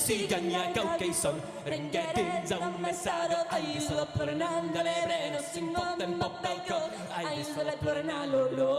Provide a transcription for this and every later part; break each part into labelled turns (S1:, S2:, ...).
S1: Siganya kau kaison Ringgadin zang mesado Ay solo por nangale breno Sing pop and pop belko Ay solo por nalolo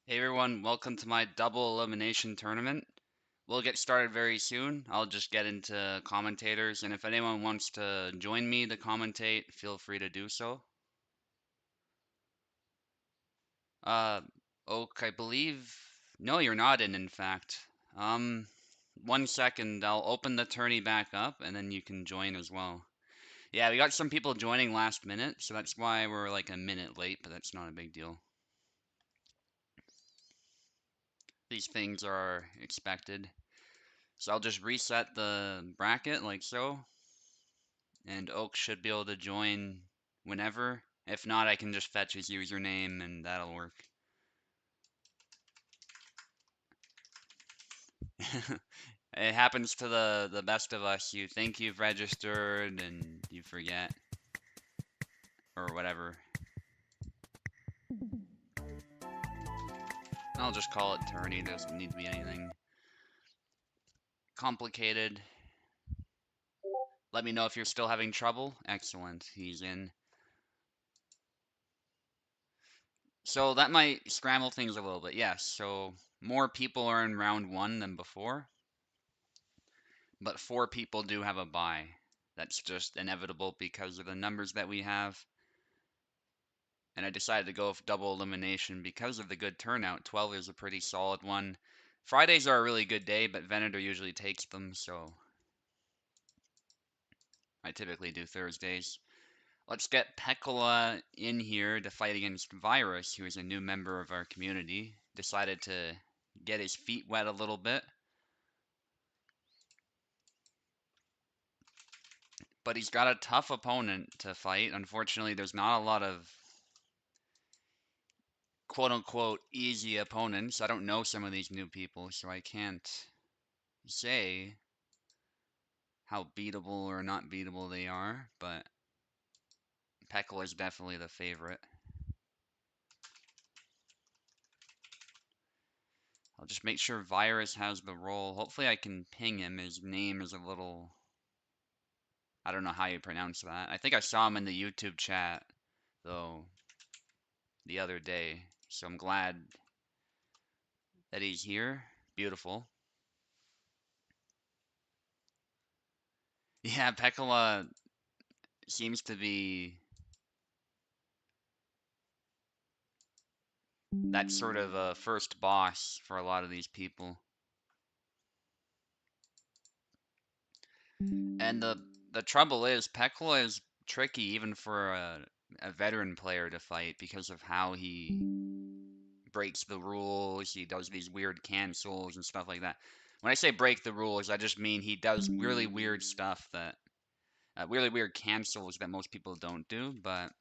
S2: Hey everyone, welcome to my double elimination tournament. We'll get started very soon. I'll just get into commentators, and if anyone wants to join me to commentate, feel free to do so. Oak, I believe... No, you're not in fact. 1 second, I'll open the tourney back up, and then you can join as well. Yeah, we got some people joining last minute, so that's why we're like a minute late, but that's not a big deal. These things are expected. So I'll just reset the bracket like so. And Oak should be able to join whenever. If not, I can just fetch his username and that'll work. It happens to the best of us. You think you've registered and you forget. Or whatever. I'll just call it Tourney. Doesn't need to be anything complicated. Let me know if you're still having trouble. Excellent. He's in. So that might scramble things a little bit. Yes, so more people are in round 1 than before. But 4 people do have a bye. That's just inevitable because of the numbers that we have. And I decided to go with double elimination because of the good turnout. 12 is a pretty solid one. Fridays are a really good day, but Venator usually takes them, so I typically do Thursdays. Let's get Pekola in here to fight against Virus, who is a new member of our community. Decided to get his feet wet a little bit. But he's got a tough opponent to fight. Unfortunately, there's not a lot of quote-unquote easy opponents. I don't know some of these new people, so I can't say how beatable or not beatable they are, but Pekola is definitely the favorite. I'll just make sure Virus has the role. Hopefully I can ping him. His name is a little... I don't know how you pronounce that. I think I saw him in the YouTube chat, though, the other day. So I'm glad that he's here. Beautiful. Yeah, Pekola seems to be that sort of a first boss for a lot of these people. And the trouble is, Pekola is tricky even for a veteran player to fight because of how he breaks the rules. He does these weird cancels and stuff like that. When I say break the rules, I just mean he does really weird stuff that really weird cancels that most people don't do, but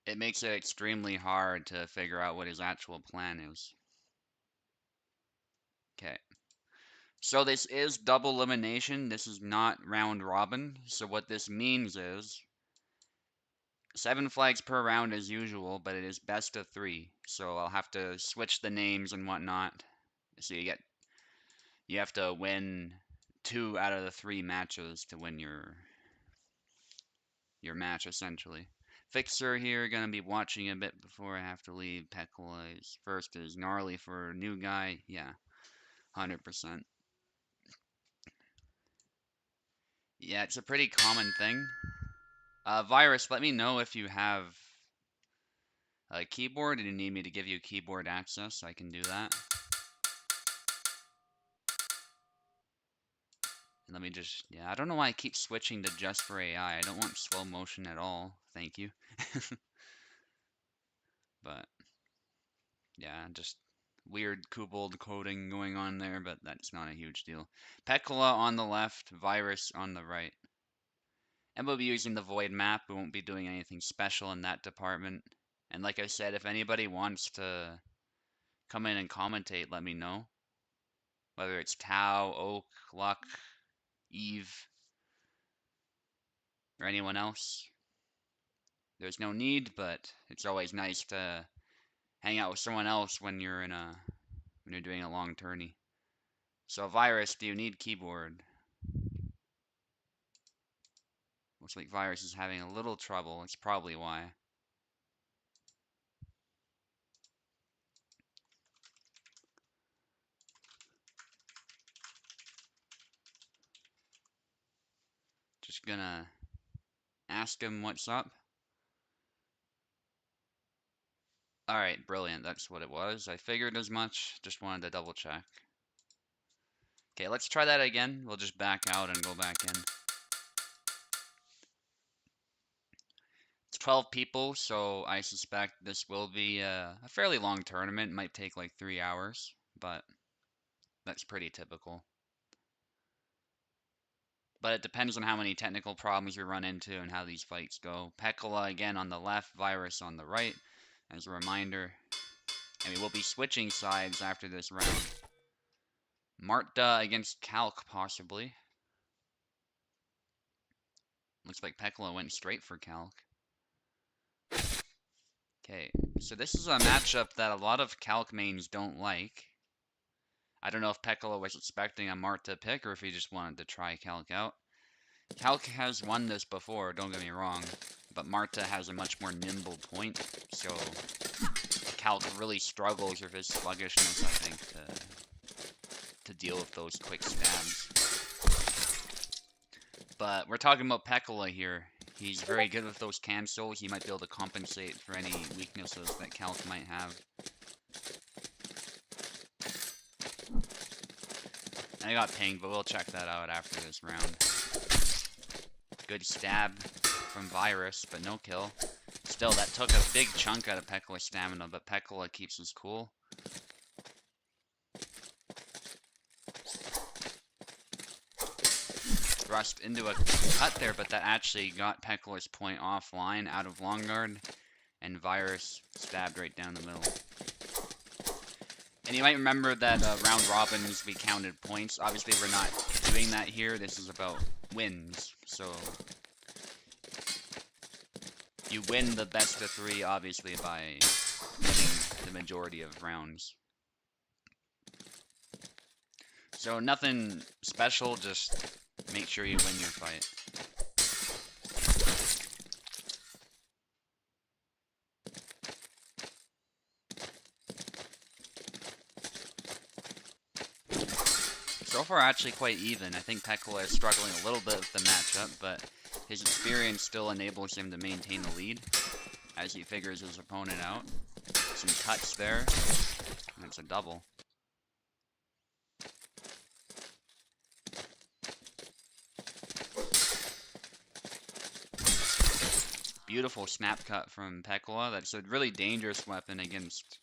S2: it makes it extremely hard to figure out what his actual plan is. Okay. So this is double elimination. This is not round robin. So what this means is 7 flags per round as usual, but it is best of 3. So I'll have to switch the names and whatnot. So you have to win 2 out of the 3 matches to win your match essentially. Fixer here, gonna be watching a bit before I have to leave. Pekola is first is gnarly for a new guy. Yeah, 100%. Yeah, it's a pretty common thing. Virus, let me know if you have a keyboard and you need me to give you keyboard access. I can do that. And let me just, yeah, I don't know why I keep switching to just for AI. I don't want slow motion at all. Thank you. But, yeah, just weird kobold coding going on there, but that's not a huge deal. Pekola on the left, Virus on the right. And we'll be using the Void map. We won't be doing anything special in that department. And like I said, if anybody wants to come in and commentate, let me know. Whether it's Tau, Oak, Luck, Eve, or anyone else. There's no need, but it's always nice to hang out with someone else when you're doing a long tourney. So Virus, do you need keyboard? Looks like Virus is having a little trouble. That's probably why. Just gonna ask him what's up. Alright, brilliant. That's what it was. I figured as much. Just wanted to double check. Okay, let's try that again. We'll just back out and go back in. It's 12 people, so I suspect this will be a fairly long tournament. It might take like 3 hours, but that's pretty typical. But it depends on how many technical problems we run into and how these fights go. Pekola again on the left, Virus on the right, as a reminder. And we will be switching sides after this round. Marta against Calc, possibly. Looks like Pekola went straight for Calc. Okay, so this is a matchup that a lot of Calc mains don't like. I don't know if Pekola was expecting a Marta pick or if he just wanted to try Calc out. Calc has won this before, don't get me wrong, but Marta has a much more nimble point, so Calc really struggles with his sluggishness, I think, to deal with those quick stabs. But we're talking about Pekola here. He's very good with those cancels. He might be able to compensate for any weaknesses that Calc might have. I got pinged, but we'll check that out after this round. Good stab from Virus, but no kill. Still, that took a big chunk out of Pekola's stamina, but Pekola keeps his cool. Thrust into a cut there, but that actually got Pekola's point offline, out of long guard, and Virus stabbed right down the middle. And you might remember that round robins, we counted points. Obviously, we're not doing that here. This is about wins. So you win the best of 3, obviously, by winning the majority of rounds. So nothing special, just make sure you win your fight. So far, actually quite even. I think Pekola is struggling a little bit with the matchup, but his experience still enables him to maintain the lead as he figures his opponent out. Some cuts there, and it's a double. Beautiful snap cut from Pekola. That's a really dangerous weapon against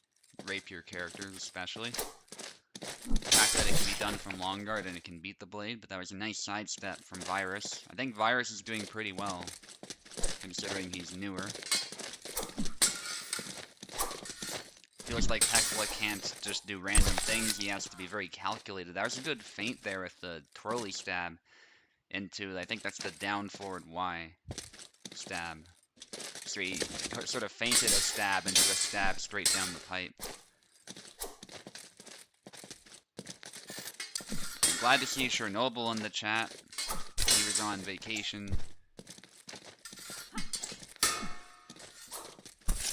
S2: rapier characters, especially. The fact that it can be done from long guard and it can beat the blade, but that was a nice sidestep from Virus. I think Virus is doing pretty well, considering he's newer. Feels like Pekola can't just do random things, he has to be very calculated. That was a good feint there with the twirly stab into, I think that's the down forward Y stab. So he sort of feinted a stab into a stab straight down the pipe. Glad to see Chernobyl in the chat. He was on vacation.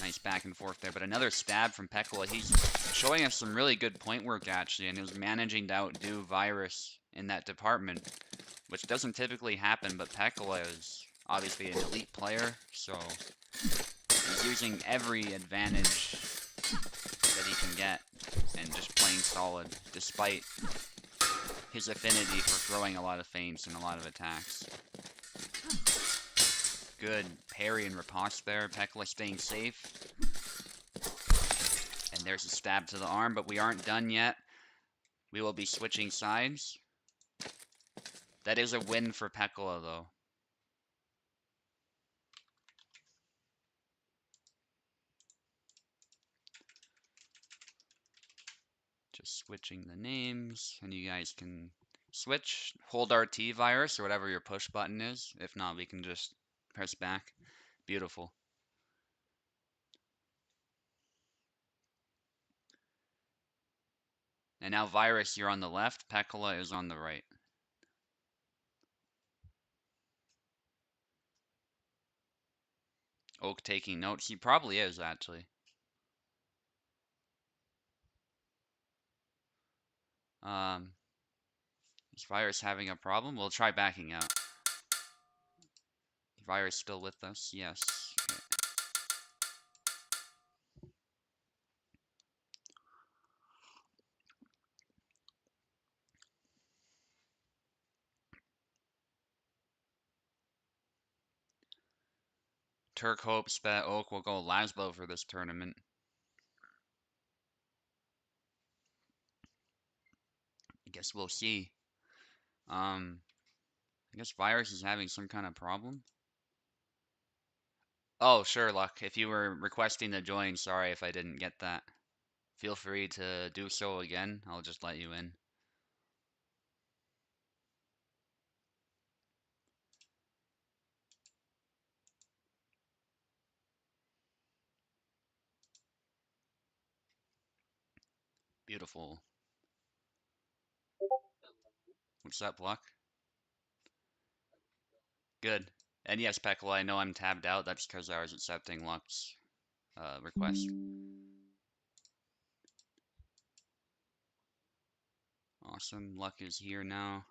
S2: Nice back and forth there, but another stab from Pekola. He's showing us some really good point work, actually, and he was managing to outdo Virus in that department, which doesn't typically happen, but Pekola is obviously an elite player, so he's using every advantage that he can get and just playing solid, despite his affinity for throwing a lot of feints and a lot of attacks. Good parry and riposte there. Pekola staying safe. And there's a stab to the arm, but we aren't done yet. We will be switching sides. That is a win for Pekola, though. Just switching the names, and you guys can switch. Hold RT Virus, or whatever your push button is. If not, we can just press back. Beautiful. And now Virus, you're on the left. Pekola is on the right. Oak taking notes. He probably is, actually. Is Virus having a problem? We'll try backing out. Virus still with us? Yes. Okay. Turk hopes that Oak will go Laszlo for this tournament. I guess we'll see. I guess Virus is having some kind of problem. Oh, sure, Luck. If you were requesting to join, sorry if I didn't get that. Feel free to do so again. I'll just let you in. Beautiful. What's up, Luck? Good. And yes, Pekola, I know I'm tabbed out. That's because I was accepting Luck's request. Awesome. Luck is here now.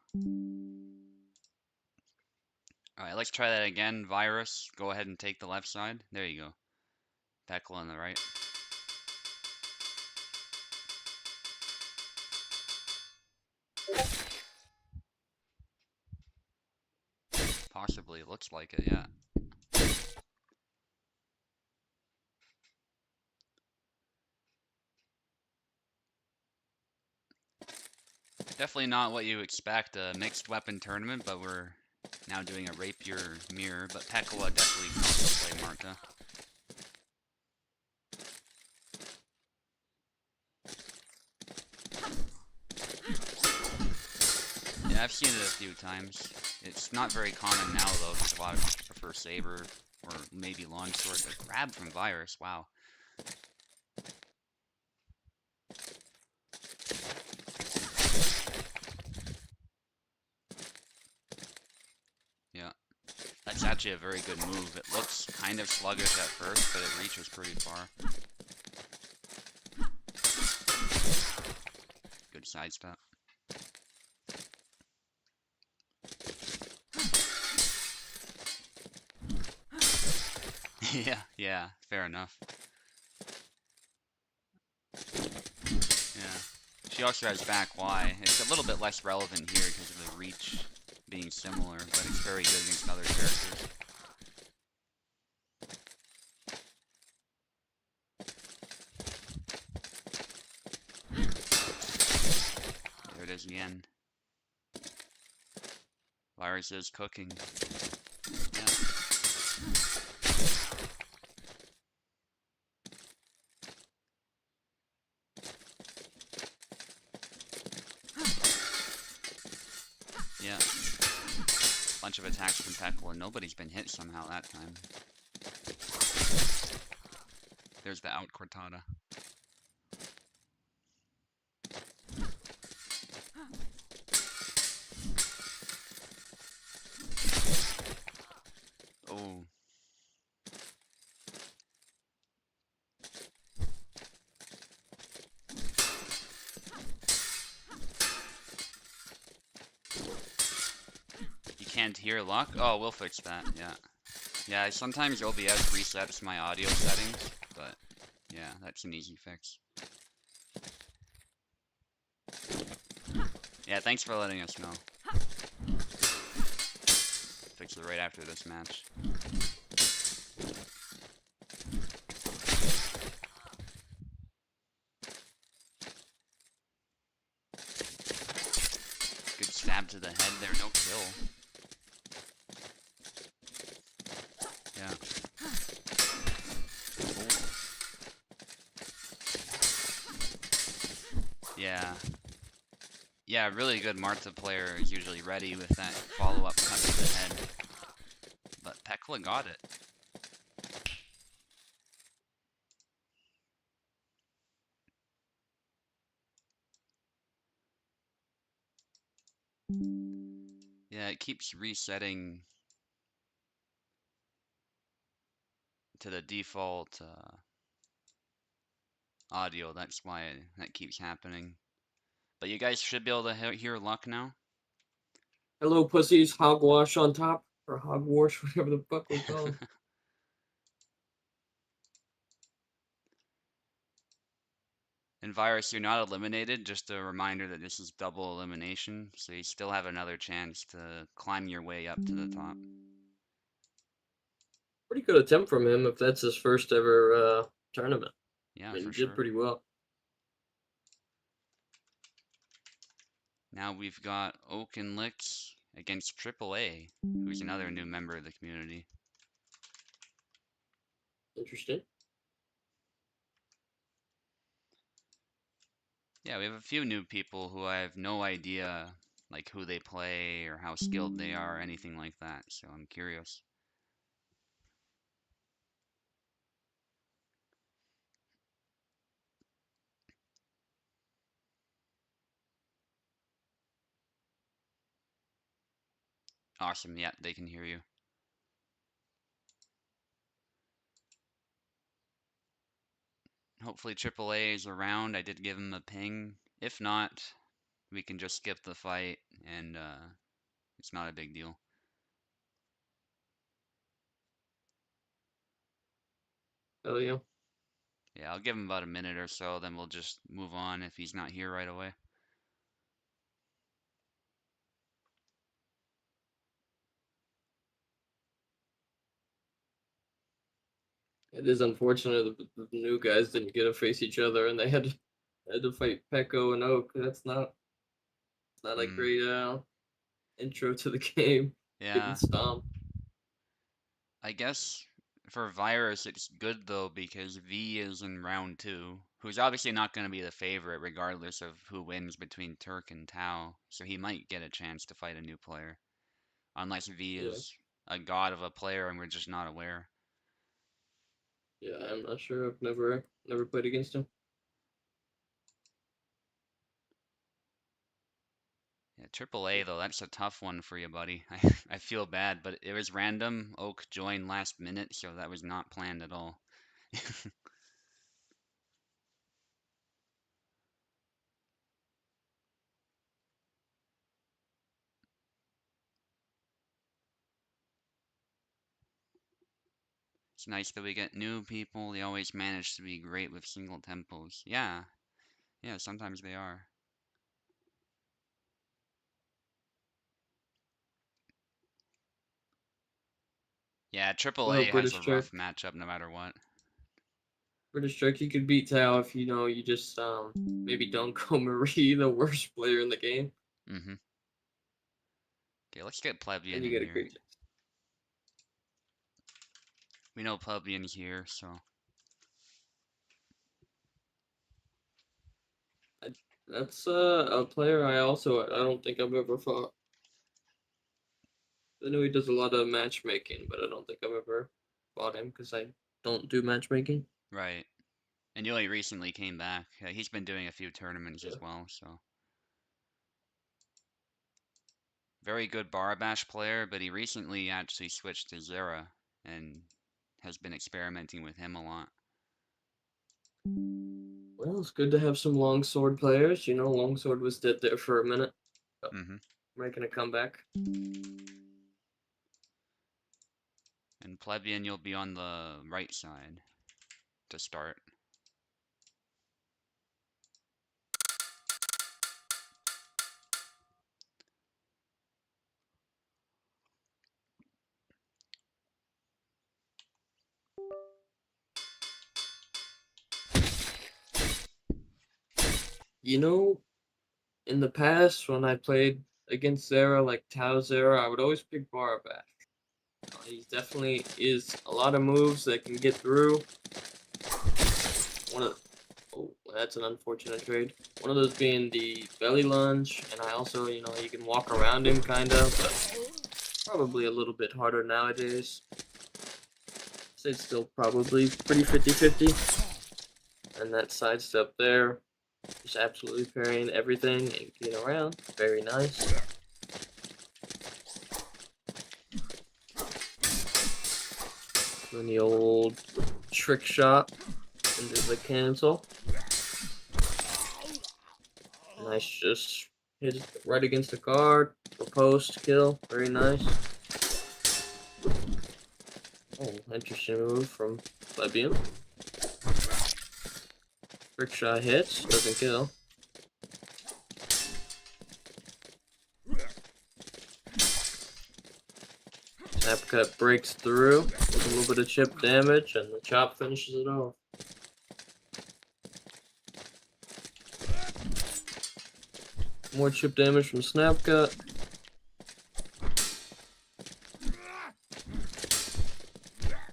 S2: Alright, let's try that again. Virus, go ahead and take the left side. There you go. Pekola on the right. Possibly, it looks like it, yeah. Definitely not what you expect, a mixed weapon tournament, but we're now doing a rapier mirror, but Pekola definitely can also play Marta. Yeah, I've seen it a few times. It's not very common now, though, because a lot of people prefer Saber or maybe Longsword. But grab from Virus, wow. Yeah, that's actually a very good move. It looks kind of sluggish at first, but it reaches pretty far. Good sidestep. yeah, fair enough. Yeah. She also has back Y. It's a little bit less relevant here because of the reach being similar, but it's very good against other characters. There it is again. Virus is cooking. Yeah. Yeah. Bunch of attacks from Pekola, and nobody's been hit somehow that time. There's the out Cortada. Oh. You can't hear luck? Oh, we'll fix that, yeah. Yeah, sometimes OBS resets my audio settings, but yeah, that's an easy fix. Yeah, thanks for letting us know. Fix it right after this match. Good stab to the head there, no kill. Yeah. Oh. Yeah. Yeah, really good Martha player is usually ready with that follow-up cut to the head. But Pekola got it. Yeah, it keeps resetting to the default audio. That's why that keeps happening. But you guys should be able to hear luck now.
S3: Hello, pussies. Hogwash on top. Or hogwash, whatever the fuck we call them.
S2: And Virus, you're not eliminated. Just a reminder that this is double elimination, so you still have another chance to climb your way up to the top.
S3: Pretty good attempt from him if that's his first ever tournament.
S2: Yeah,
S3: I mean,
S2: for
S3: he did
S2: sure.
S3: pretty well.
S2: Now we've got Oak and Licks against AAA, who's another new member of the community.
S3: Interesting.
S2: Yeah, we have a few new people who I have no idea, like who they play or how skilled they are, or anything like that. So I'm curious. Awesome. Yeah, they can hear you. Hopefully AAA is around. I did give him a ping. If not, we can just skip the fight and it's not a big deal.
S3: Hell yeah.
S2: Yeah, I'll give him about a minute or so, then we'll just move on if he's not here right away.
S3: It is unfortunate that the new guys didn't get to face each other, and they had to fight Peko and Oak. That's not a
S2: Hmm.
S3: great intro to the game. Getting
S2: Yeah,
S3: stomped.
S2: I guess for Virus it's good though because V is in round 2, who's obviously not going to be the favorite regardless of who wins between Turk and Tao, so he might get a chance to fight a new player. Unless V
S3: Yeah,
S2: is a god of a player and we're just not aware.
S3: yeah. I'm not sure. I've never played against him.
S2: Yeah, AAA though, that's a tough one for you, buddy. I feel bad, but it was random. Oak joined last minute, so that was not planned at all. It's nice that we get new people. They always manage to be great with single tempos. Yeah, yeah, sometimes they are. Yeah,
S3: Well,
S2: AAA has a
S3: British
S2: rough
S3: Turk.
S2: matchup no matter what.
S3: British Turk, you could beat Tao if you just maybe don't go Marie, the worst player in the game,
S2: Mm-hmm. Okay, let's get
S3: and
S2: Plebian
S3: you
S2: in
S3: get a
S2: here.
S3: great.
S2: We know Plebian's here, so
S3: That's a player I don't think I've ever fought. I know he does a lot of matchmaking, but I don't think I've ever fought him because I don't do matchmaking.
S2: right. And he only recently came back. He's been doing a few tournaments
S3: Yeah.
S2: as well, so very good bar bash player, but he recently actually switched to Zera and has been experimenting with him a lot.
S3: Well, it's good to have some longsword players. Longsword was dead there for a minute. But
S2: Mm-hmm.
S3: making a comeback.
S2: And Plebian, you'll be on the right side to start.
S3: In the past when I played against Zera, like Tau Zera, I would always pick Barabash. He definitely is a lot of moves that can get through. One of Oh, that's an unfortunate trade. One of those being the belly lunge, and I also, you can walk around him kind of, but probably a little bit harder nowadays. So it's still probably pretty 50-50. And that sidestep there, just absolutely parrying everything and getting around. Very nice. Doing the old trick shot into the cancel. Nice, just hit it right against the guard. For post kill, very nice. Oh, interesting move from Plebian. Trick shot hits, doesn't kill. Snap cut breaks through with a little bit of chip damage, and the chop finishes it off. More chip damage from snap cut.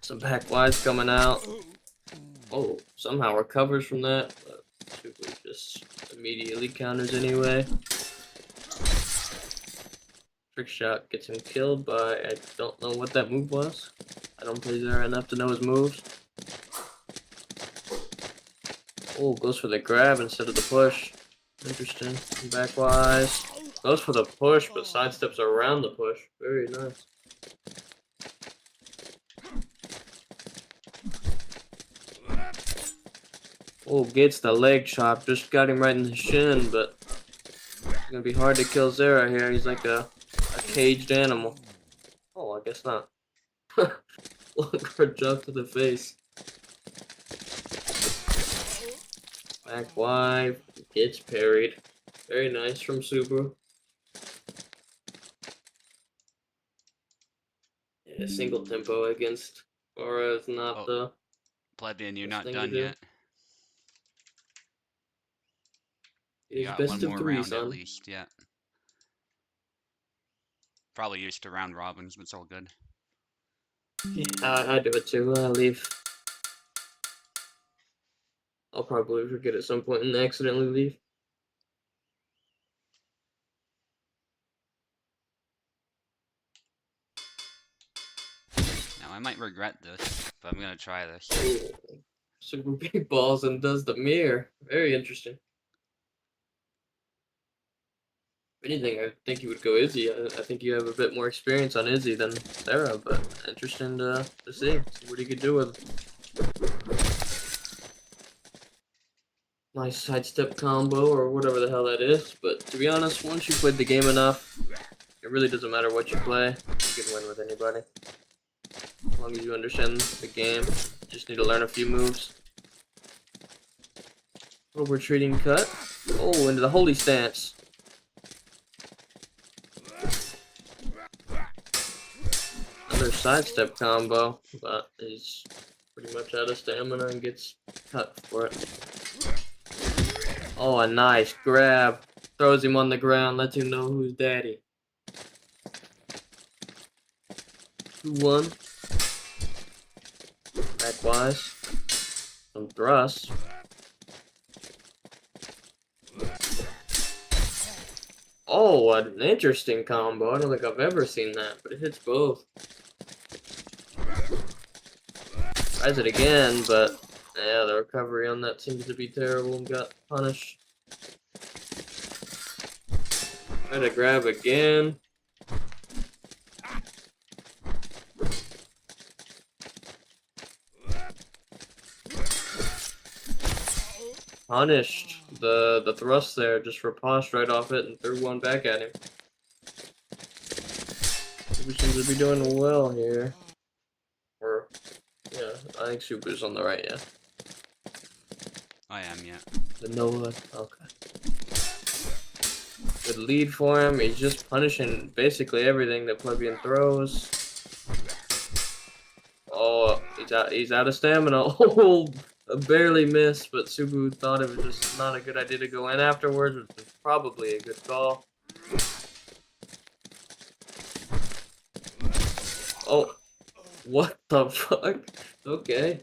S3: Some back wides coming out. Oh, somehow recovers from that, but Subu just immediately counters anyway. Trick shot gets him killed by, I don't know what that move was. I don't play Zera enough to know his moves. Oh, goes for the grab instead of the push. Interesting. Backwise. Goes for the push, but sidesteps around the push. Very nice. Oh, gets the leg chop. Just got him right in the shin, but it's gonna be hard to kill Zera here. He's like a caged animal. Oh, I guess not. Long guard jump to the face. Back wide, gets parried. Very nice from Subu. Yeah, single tempo against Quart is not
S2: Oh,
S3: the
S2: Plebian, you're
S3: best
S2: not
S3: thing to
S2: done
S3: do.
S2: yet.
S3: It
S2: You
S3: is
S2: got one
S3: best of
S2: more
S3: 3,
S2: round at
S3: son.
S2: least, yeah. Probably used to round robins, but it's all good.
S3: Yeah, I do it too. I leave. I'll probably forget at some point and accidentally leave.
S2: Now, I might regret this, but I'm gonna try this.
S3: Ooh, super big balls and does the mirror. Very interesting. If anything, I think you would go Izzy. I think you have a bit more experience on Izzy than Sarah, but interesting to see what he could do with. Nice sidestep combo or whatever the hell that is. But to be honest, once you played the game enough, it really doesn't matter what you play. You can win with anybody. As long as you understand the game. You just need to learn a few moves. Little retreating cut. Oh, into the holy stance. Another sidestep combo, but he's pretty much out of stamina and gets cut for it. Oh, a nice grab. Throws him on the ground, lets him know who's daddy. 2-1. Backwise. Some thrust. Oh, what an interesting combo. I don't think I've ever seen that, but it hits both. Tries it again, but yeah, the recovery on that seems to be terrible and got punished. Try to grab again. Punished. The thrust there just riposted right off it and threw one back at him. Subu seems to be doing well here. Or, yeah, I think Subu's on the right, yeah.
S2: I am, yeah.
S3: The Noah, okay. Good lead for him. He's just punishing basically everything that Plebian throws. Oh, he's out of stamina. Oh, barely missed, but Subu thought it was just not a good idea to go in afterwards, which was probably a good call. Oh, what the fuck? Okay.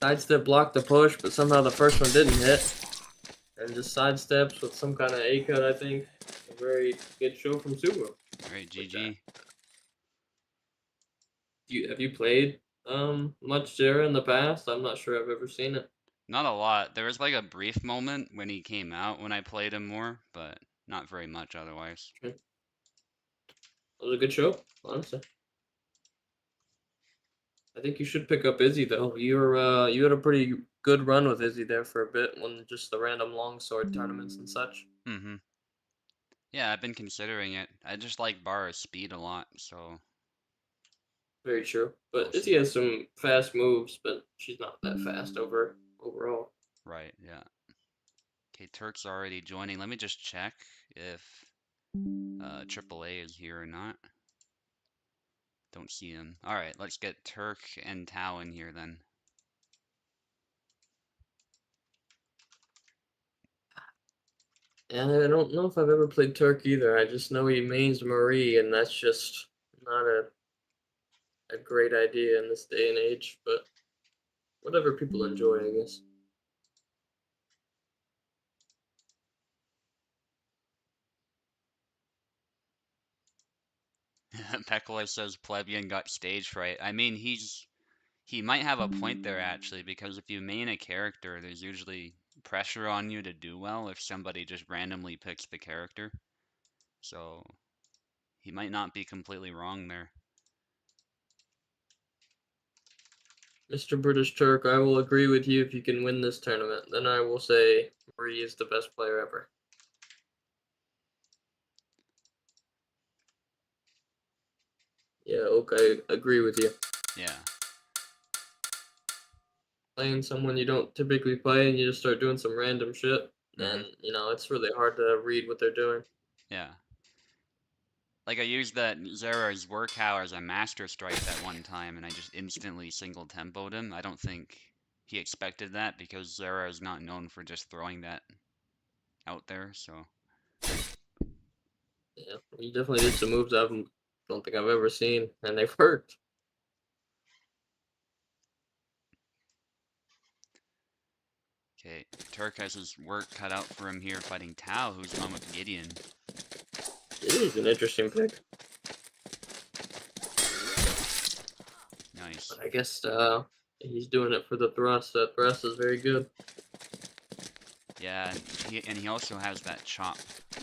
S3: Sidestep blocked the push, but somehow the first one didn't hit. And just sidesteps with some kind of A-cut, I think. A very good show from Subu.
S2: Alright, GG.
S3: Have you played much Jera in the past? I'm not sure I've ever seen it.
S2: Not a lot. There was like a brief moment when he came out when I played him more, but not very much otherwise.
S3: It was a good show, honestly. I think you should pick up Izzy though. You had a pretty good run with Izzy there for a bit when just the random longsword tournaments and such.
S2: Mm-hmm. Yeah, I've been considering it. I just like Bara's speed a lot, so
S3: Very true.
S2: we'll
S3: But Izzy
S2: see.
S3: has some fast moves, but she's not that fast overall.
S2: Right, yeah. Okay, Turk's already joining. Let me just check if AAA is here or not. Don't see him. Alright, let's get Turk and Tao in here then.
S3: And I don't know if I've ever played Turk either. I just know he mains Marie, and that's just not a great idea in this day and age. But whatever people enjoy, I guess.
S2: Pekola says Plebian got stage fright. I mean, he might have a point there actually, because if you main a character, there's usually pressure on you to do well if somebody just randomly picks the character. So he might not be completely wrong there.
S3: Mr. British Turk, I will agree with you if you can win this tournament. Then I will say Marie is the best player ever. Yeah, okay, agree with you.
S2: Yeah.
S3: playing someone you don't typically play and you just start doing some random shit, then it's really hard to read what they're doing.
S2: Yeah. Like I used that Zera's Workow as a master strike that one time, and I just instantly single tempoed him. I don't think he expected that because Zera is not known for just throwing that out there. So
S3: Yeah, you definitely did some moves I don't think I've ever seen, and they've worked.
S2: okay, Turk has his work cut out for him here fighting Tao, who's gone with Gideon.
S3: It is an interesting pick.
S2: Nice.
S3: I guess he's doing it for the thrust. That thrust is very good.
S2: Yeah, and he also has that chop,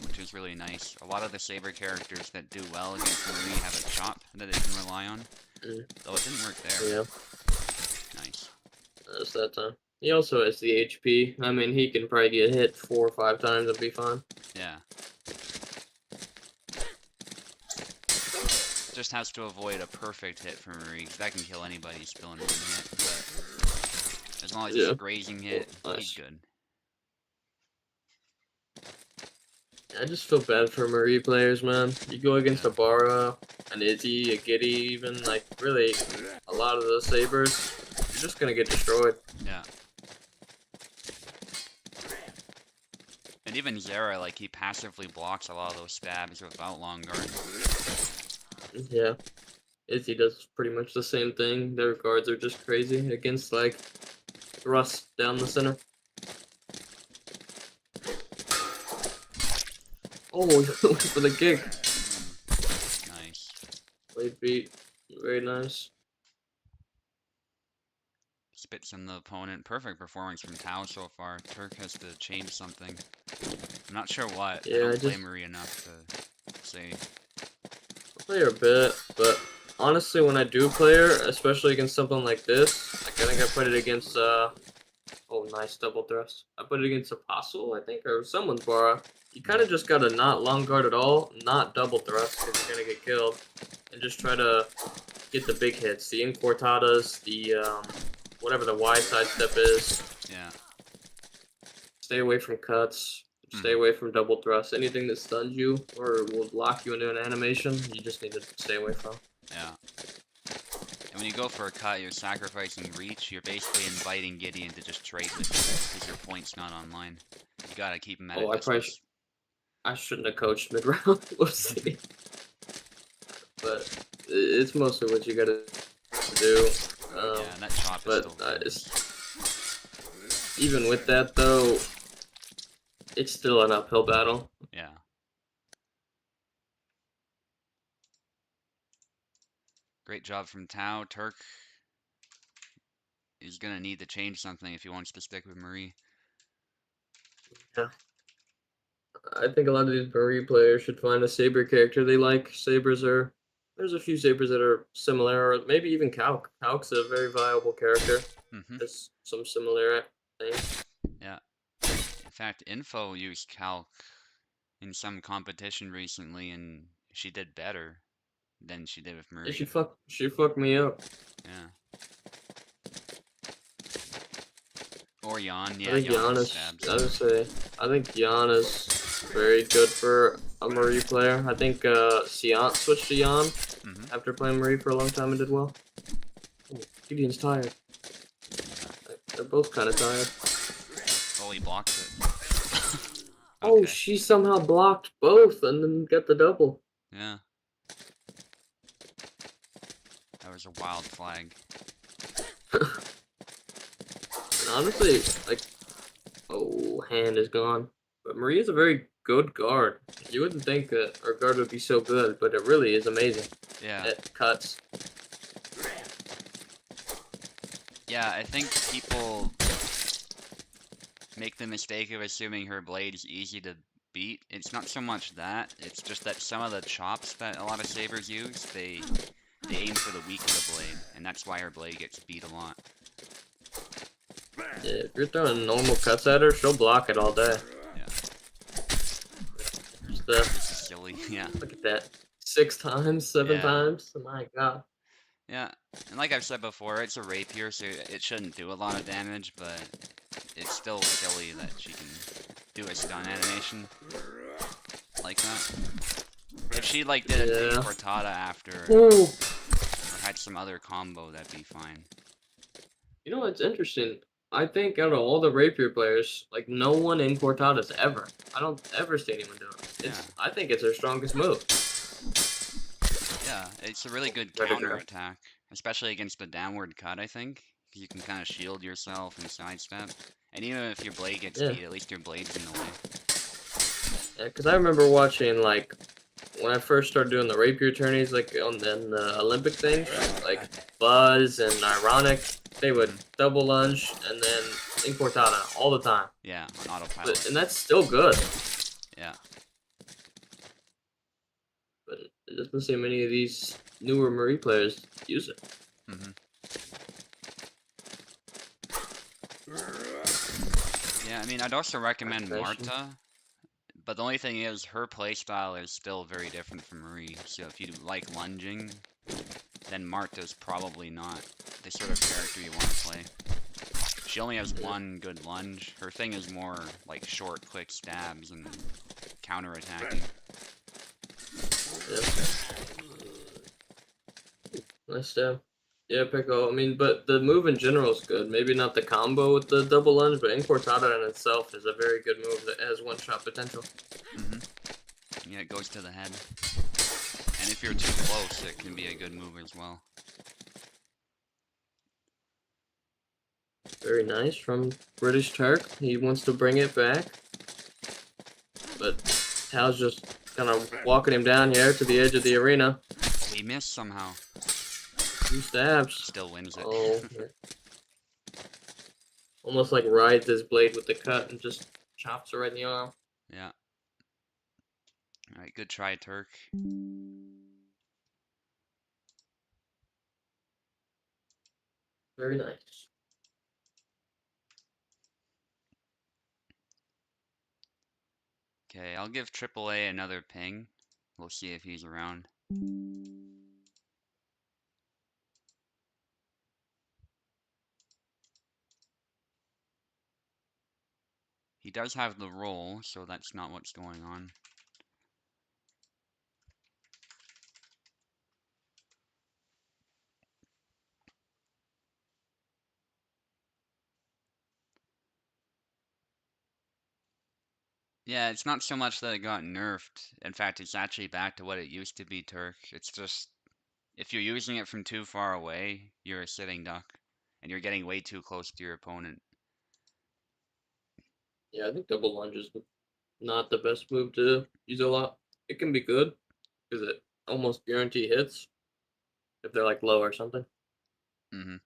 S2: which is really nice. A lot of the Saber characters that do well against Marie have a chop that they can rely on. Though it didn't work there.
S3: Yeah.
S2: Nice.
S3: That's that time. He also has the HP. I mean, he can probably get hit 4 or 5 times and be fine.
S2: Yeah. Just has to avoid a perfect hit from Marie, because that can kill anybody spilling one hit. But as long as it's a grazing hit, he's good.
S3: I just feel bad for Marie players, man. You go against a Bara, an Izzy, a Giddy, even, like, really, a lot of those Sabers, you're just gonna get destroyed.
S2: Yeah. And even Zera, like, he passively blocks a lot of those stabs without long guard.
S3: Yeah. Izzy does pretty much the same thing. Their guards are just crazy against, like, thrust down the center. Oh, for the kick.
S2: Nice.
S3: Late beat. Very nice.
S2: Spits in the opponent. Perfect performance from Tao so far. Turk has to change something. I'm not sure what.
S3: Yeah,
S2: I don't play Marie enough to say.
S3: I play her a bit, but honestly, when I do play her, especially against something like this, like I think I put it against, oh, nice double thrust. I put it against Apostle, I think, or someone's Bara. You kind of just gotta not long guard at all, not double thrust, because you're gonna get killed, and just try to get the big hits, the inquartadas, the, whatever the wide side step is.
S2: Yeah.
S3: Stay away from cuts. Stay away from double thrust. Anything that stuns you or will lock you into an animation, you just need to stay away from.
S2: Yeah. And when you go for a cut, you're sacrificing reach. You're basically inviting Gideon to just trade with you because your point's not online. You gotta keep him at a distance.
S3: I shouldn't have coached mid-round. Whoopsie. But it's mostly what you gotta do.
S2: Yeah, that chop is still
S3: even with that, though, it's still an uphill battle.
S2: Yeah. Great job from Tao. Turk is gonna need to change something if he wants to stick with Marie.
S3: Yeah. I think a lot of these Marie players should find a Saber character they like. There's a few Sabers that are similar, or maybe even Calc. Calc's a very viable character. There's some similar things.
S2: Yeah. In fact, Info used Calc in some competition recently, and she did better than she did with Marie.
S3: Yeah, she fucked me up.
S2: Yeah. Or Jan. Yeah,
S3: I think I think Yana's very good for a Marie player. I think Siant switched to Jan after playing Marie for a long time and did well. Oh, Gideon's tired. They're both kind of tired.
S2: Oh, he blocked it.
S3: Oh, she somehow blocked both and then got the double.
S2: Yeah. That was a wild flag.
S3: And honestly, like, oh, hand is gone. But Marie is a very good guard. You wouldn't think that her guard would be so good, but it really is amazing.
S2: Yeah.
S3: It cuts.
S2: Yeah, I think people make the mistake of assuming her blade is easy to beat. It's not so much that, it's just that some of the chops that a lot of Sabers use, they aim for the weak of the blade, and that's why her blade gets beat a lot.
S3: Yeah, if you're throwing normal cuts at her, she'll block it all day.
S2: Yeah.
S3: Just,
S2: this is silly, yeah.
S3: Look at that. 6 times, 7
S2: Yeah.
S3: times? Oh my god.
S2: Yeah, and like I've said before, it's a rapier, so it shouldn't do a lot of damage, but it's still silly that she can do a stun animation like that. If she like did an
S3: Yeah.
S2: Incortada after,
S3: Ooh.
S2: or had some other combo, that'd be fine.
S3: You know what's interesting? I think out of all the rapier players, like no one in Cortadas ever. I don't ever see anyone do it.
S2: Yeah.
S3: I think it's their strongest move.
S2: Yeah, it's a really good
S3: Better
S2: counter
S3: go.
S2: attack, especially against the downward cut, I think. 'Cause you can kind of shield yourself and sidestep. And even if your blade gets
S3: Yeah.
S2: beat, at least your blade's in the way.
S3: Yeah, because I remember watching like when I first started doing the rapier tourneys, like on the Olympic things, like Buzz and Ironic, they would double lunge and then Incortada all the time.
S2: Yeah, on autopilot.
S3: And that's still good.
S2: Yeah.
S3: But it doesn't seem many of these newer Marie players use it.
S2: Mm-hmm. Yeah, I mean, I'd also recommend Marta, but the only thing is her playstyle is still very different from Marie. So if you like lunging, then Marta's probably not the sort of character you want to play. She only has one good lunge. Her thing is more like short, quick stabs and counter-attacking.
S3: Yeah. Nice stab. Yeah, Pickle. I mean, but the move in general is good. Maybe not the combo with the double lunge, but Incortada in itself is a very good move that has one-shot potential.
S2: Mm-hmm. Yeah, it goes to the head. And if you're too close, it can be a good move as well.
S3: Very nice from British Turk. He wants to bring it back. But Tao's just kind of walking him down here to the edge of the arena.
S2: Oh, he missed somehow.
S3: 2 stabs.
S2: Still wins it.
S3: Oh. Almost like rides his blade with the cut and just chops her right in the arm.
S2: Yeah. Alright, good try, Turk.
S3: Very nice.
S2: Okay, I'll give AAA another ping. We'll see if he's around. He does have the roll, so that's not what's going on. Yeah, it's not so much that it got nerfed. In fact, it's actually back to what it used to be, Turk. It's just, if you're using it from too far away, you're a sitting duck. And you're getting way too close to your opponent.
S3: Yeah, I think double lunge is not the best move to use a lot. It can be good because it almost guarantee hits if they're like low or something.
S2: Mm-hmm.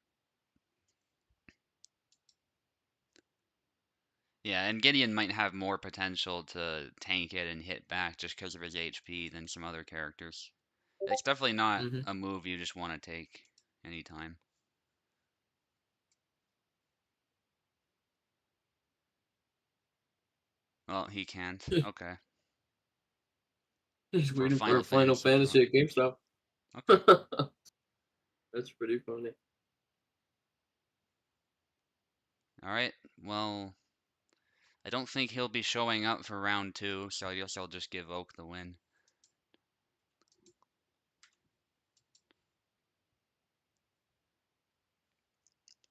S2: Yeah, and Gideon might have more potential to tank it and hit back just because of his HP than some other characters. It's definitely not
S3: Mm-hmm.
S2: a move you just want to take anytime. Well, he can't. Okay.
S3: He's
S2: For
S3: waiting for
S2: Final
S3: a Final
S2: Fantasy.
S3: Fantasy at GameStop.
S2: Okay.
S3: That's pretty funny.
S2: Alright, well, I don't think he'll be showing up for round 2, so I guess I'll just give Oak the win.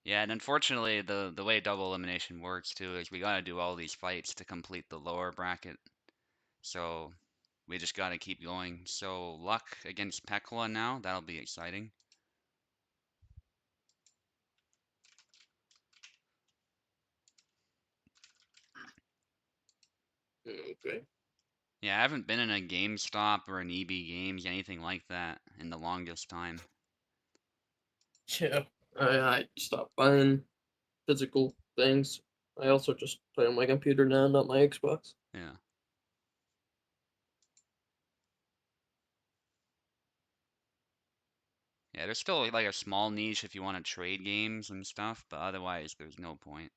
S2: Yeah, and unfortunately, the way double elimination works too is we gotta do all these fights to complete the lower bracket. So we just gotta keep going. So Luck against Pekola now, that'll be exciting.
S3: Okay.
S2: Yeah, I haven't been in a GameStop or an EB Games, anything like that, in the longest time.
S3: Yeah. I stopped buying physical things. I also just play on my computer now, not my Xbox.
S2: Yeah. Yeah, there's still like a small niche if you want to trade games and stuff, but otherwise there's no point.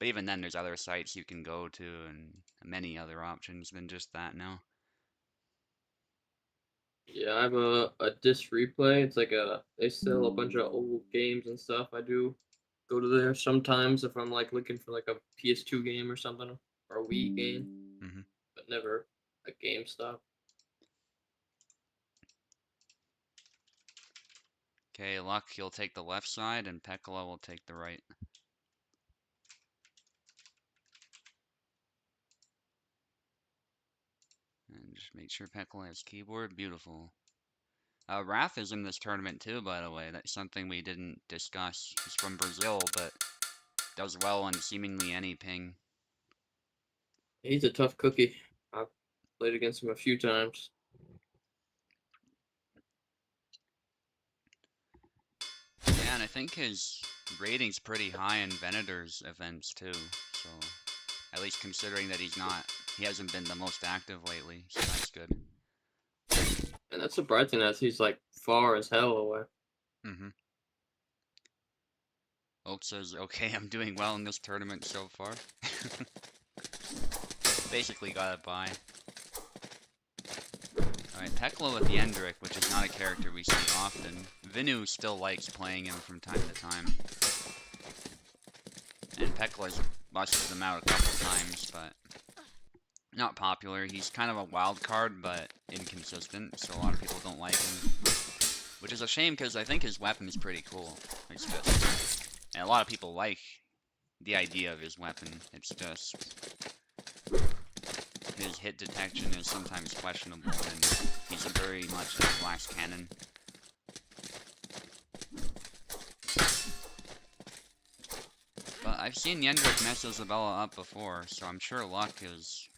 S2: But even then, there's other sites you can go to and many other options than just that now.
S3: Yeah, I have a disc replay. It's like they sell a bunch of old games and stuff. I do go to there sometimes if I'm like looking for like a PS2 game or something or a Wii game,
S2: Hmm.
S3: but never a GameStop.
S2: Okay, Luck, you'll take the left side, and Pekola will take the right. And just make sure Pekola has keyboard. Beautiful. Raph is in this tournament too, by the way. That's something we didn't discuss. He's from Brazil, but does well on seemingly any ping.
S3: He's a tough cookie. I've played against him a few times.
S2: Yeah, and I think his rating's pretty high in Venator's events too. So, at least considering that he hasn't been the most active lately, so that's good.
S3: And that's surprising that he's like far as hell away.
S2: Mm-hmm. Oak says, okay, I'm doing well in this tournament so far. Basically got it by. Alright, Pekola with the Endrick, which is not a character we see often. Vinu still likes playing him from time to time. And Pekola's busted him out a couple times, but not popular. He's kind of a wild card, but inconsistent, so a lot of people don't like him. Which is a shame, because I think his weapon is pretty cool. It's just... And a lot of people like the idea of his weapon. It's just... His hit detection is sometimes questionable, and he's very much a glass cannon. But I've seen Yendrick mess Isabella up before, so I'm sure Luck is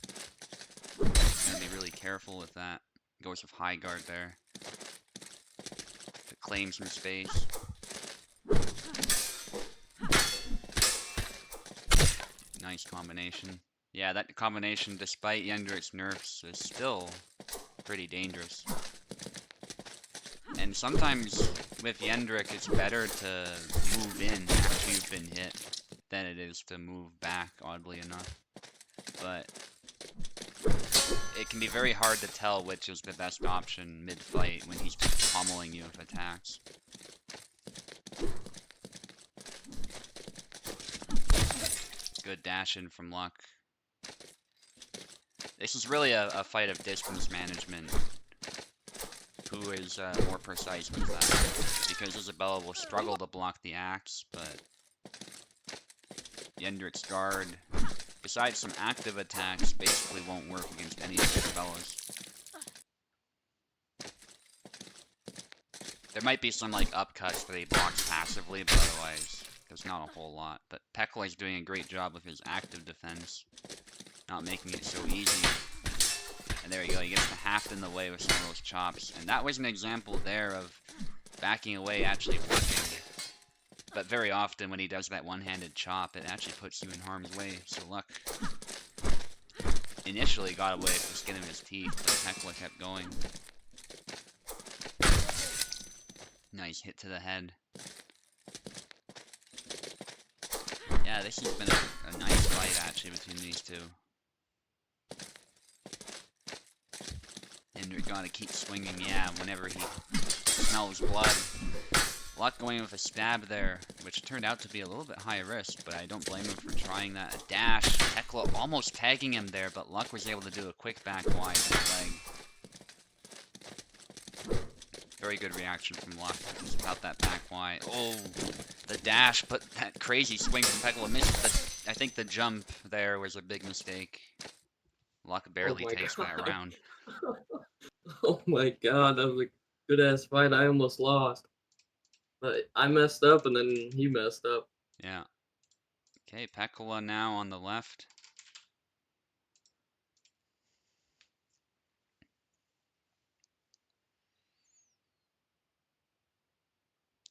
S2: gonna be really careful with that. Goes with high guard there to claim some space. Nice combination. Yeah, that combination, despite Yendrick's nerfs, is still pretty dangerous. And sometimes with Yendrick, it's better to move in after you've been hit than it is to move back, oddly enough. But it can be very hard to tell which is the best option mid-fight when he's pummeling you with attacks. Good dash in from Luck. This is really a fight of distance management. Who is more precise with that? Because Isabella will struggle to block the axe, but Yendrick's guard, besides some active attacks, basically won't work against any of Isabella's. There might be some like upcuts that he blocks passively, but otherwise there's not a whole lot. But Pekola is doing a great job with his active defense, not making it so easy. And there you go, he gets the half in the way with some of those chops. And that was an example there of backing away actually working. But very often when he does that one-handed chop, it actually puts you in harm's way. So Luck initially got away with the skin of his teeth, but Pekola kept going. Nice hit to the head. Yeah, this has been a nice fight actually between these two. And you're gonna keep swinging, yeah, whenever he smells blood. Luck going with a stab there, which turned out to be a little bit high risk, but I don't blame him for trying that. A dash, Pekola almost tagging him there, but Luck was able to do a quick back wide leg. Very good reaction from Luck. It was about that back wide. Oh, the dash, but that crazy swing from Pekola missed. I think the jump there was a big mistake. Luck barely takes that round.
S3: Oh my god, that was a good ass fight. I almost lost. But I messed up and then he messed up.
S2: Yeah. Okay, Pekola now on the left.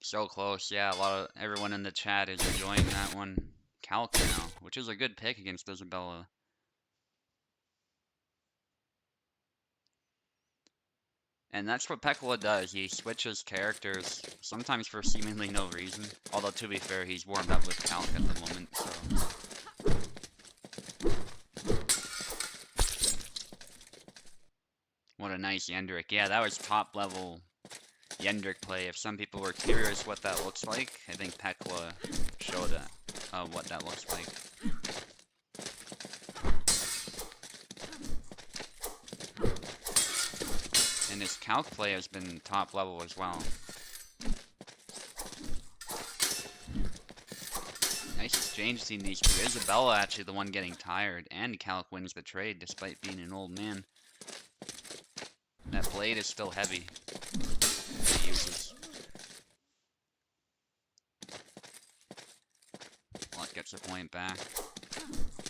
S2: So close, yeah, everyone in the chat is enjoying that one. Calc now, which is a good pick against Isabella. And that's what Pekola does. He switches characters, sometimes for seemingly no reason. Although, to be fair, he's warmed up with Calc at the moment, so... What a nice Nice Yendrick. Yeah, that was top level Yendrick play. If some people were curious what that looks like, I think Pekola showed what that looks like. And his calc play has been top level as well. Nice exchange between these two. Isabella actually the one getting tired, and Calc wins the trade despite being an old man. That blade is still heavy. He uses. Luck gets a point back.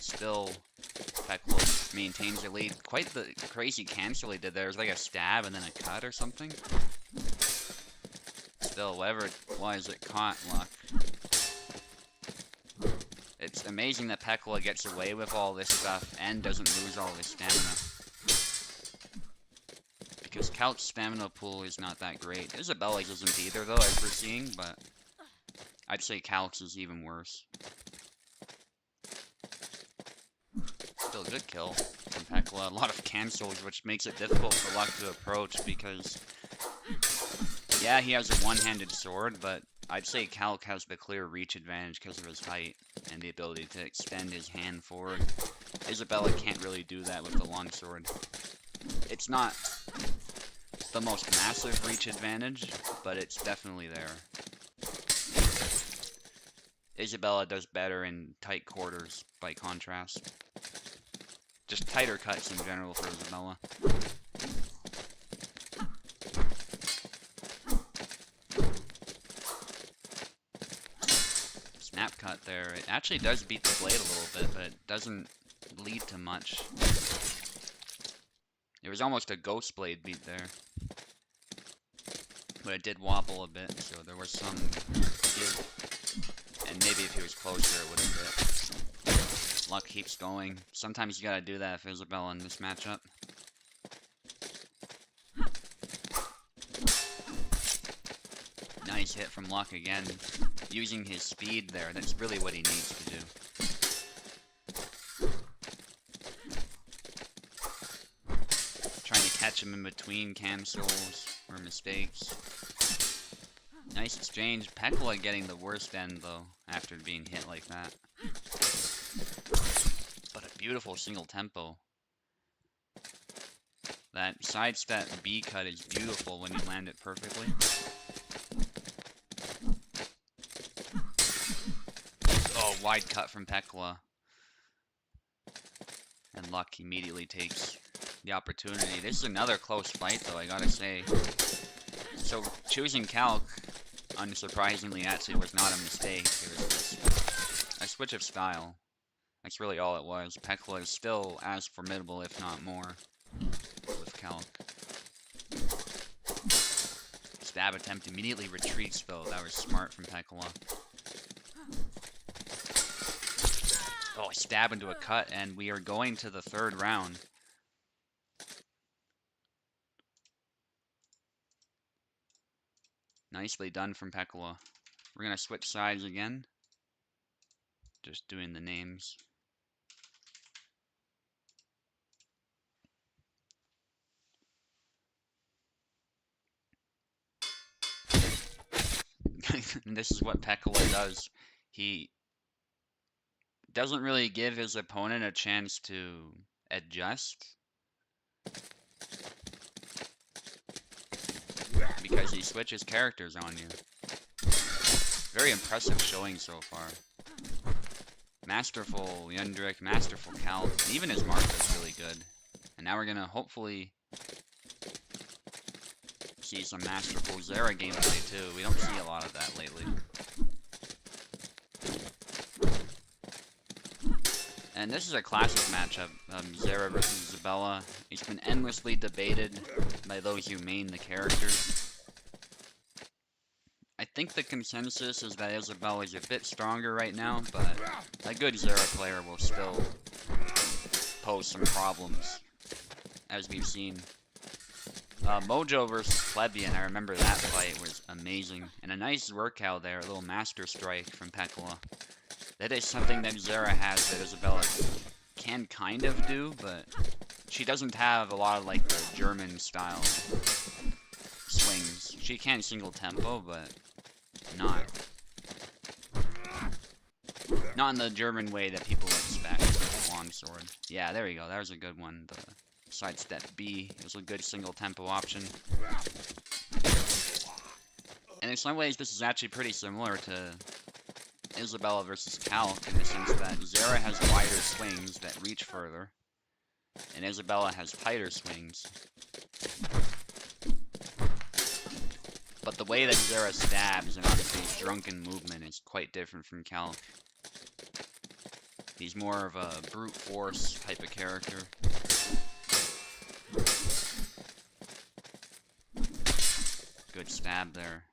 S2: Still, Pekola maintains the lead. Quite the crazy cancel he did there. It was like a stab and then a cut or something. Still, whatever it was, it caught Luck. It's amazing that Pekola gets away with all this stuff and doesn't lose all his stamina. Because Calc's stamina pool is not that great. Isabella's isn't either though, as we're seeing, but I'd say Calc's is even worse. Still a good kill from Pekola. A lot of cancels, which makes it difficult for Luck to approach because, yeah, he has a one-handed sword, but I'd say Calc has the clear reach advantage because of his height and the ability to extend his hand forward. Isabella can't really do that with the longsword. It's not the most massive reach advantage, but it's definitely there. Isabella does better in tight quarters, by contrast. Just tighter cuts in general for Isabella. Snap cut there. It actually does beat the blade a little bit, but it doesn't lead to much. It was almost a ghost blade beat there. But it did wobble a bit, so there was some give. And maybe if he was closer, it would have hit. Luck keeps going. Sometimes you gotta do that for Isabella in this matchup. Nice hit from Luck again. Using his speed there, that's really what he needs to do. Trying to catch him in between cancels or mistakes. Nice exchange. Pekola getting the worst end though, after being hit like that. But a beautiful single tempo. That sidestep B cut is beautiful when you land it perfectly. Oh, wide cut from Pekola. And Luck immediately takes the opportunity. This is another close fight though, I gotta say. So choosing Calc, unsurprisingly, actually was not a mistake. It was just a switch of style. That's really all it was. Pekola is still as formidable, if not more, with Calc. Stab attempt immediately retreats though. That was smart from Pekola. Oh, stab into a cut, and we are going to the third round. Nicely done from Pekola. We're going to switch sides again. Just doing the names. And this is what Pekola does. He doesn't really give his opponent a chance to adjust. Because he switches characters on you. Very impressive showing so far. Masterful Yendrick, masterful Calc, even his Mark is really good. And now we're gonna hopefully see some masterful Zera gameplay too. We don't see a lot of that lately. And this is a classic matchup, Zera versus Isabella. It's been endlessly debated by those who main the characters. I think the consensus is that Isabella is a bit stronger right now, but a good Zera player will still pose some problems, as we've seen. Mojo versus Plebian, I remember that fight was amazing. And a nice workout there, a little master strike from Pekola. That is something that Zera has that Isabella can kind of do, but she doesn't have a lot of like the German style swings. She can single tempo, but not in the German way that people expect with longsword. Yeah, there we go. That was a good one. The sidestep B is a good single tempo option. And in some ways, this is actually pretty similar to Isabella versus Calc in the sense that Zera has wider swings that reach further, and Isabella has tighter swings. But the way that Zera stabs and obviously his drunken movement is quite different from Calc. He's more of a brute force type of character. Good stab there.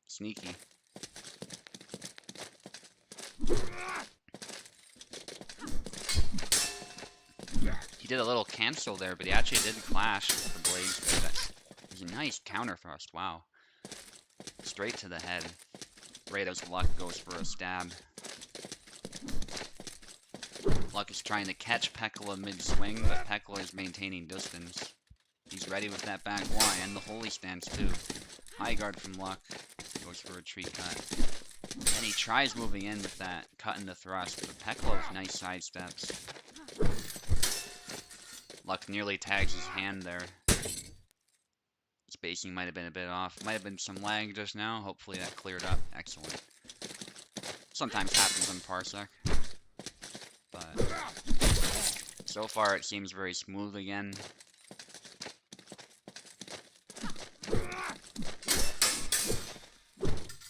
S2: Sneaky. He did a little cancel there, but he actually did clash with the blades there. That was a nice counter thrust, wow. Straight to the head. Right as Luck goes for a stab. Luck is trying to catch Pekola mid-swing, but Pekola is maintaining distance. He's ready with that back Y, and the holy stance too. High guard from Luck. Goes for a retreat cut. Then he tries moving in with that cut in the thrust, but Pekola with nice side steps. Luck nearly tags his hand there. Spacing might have been a bit off. Might have been some lag just now. Hopefully that cleared up. Excellent. Sometimes happens in Parsec. But so far it seems very smooth again.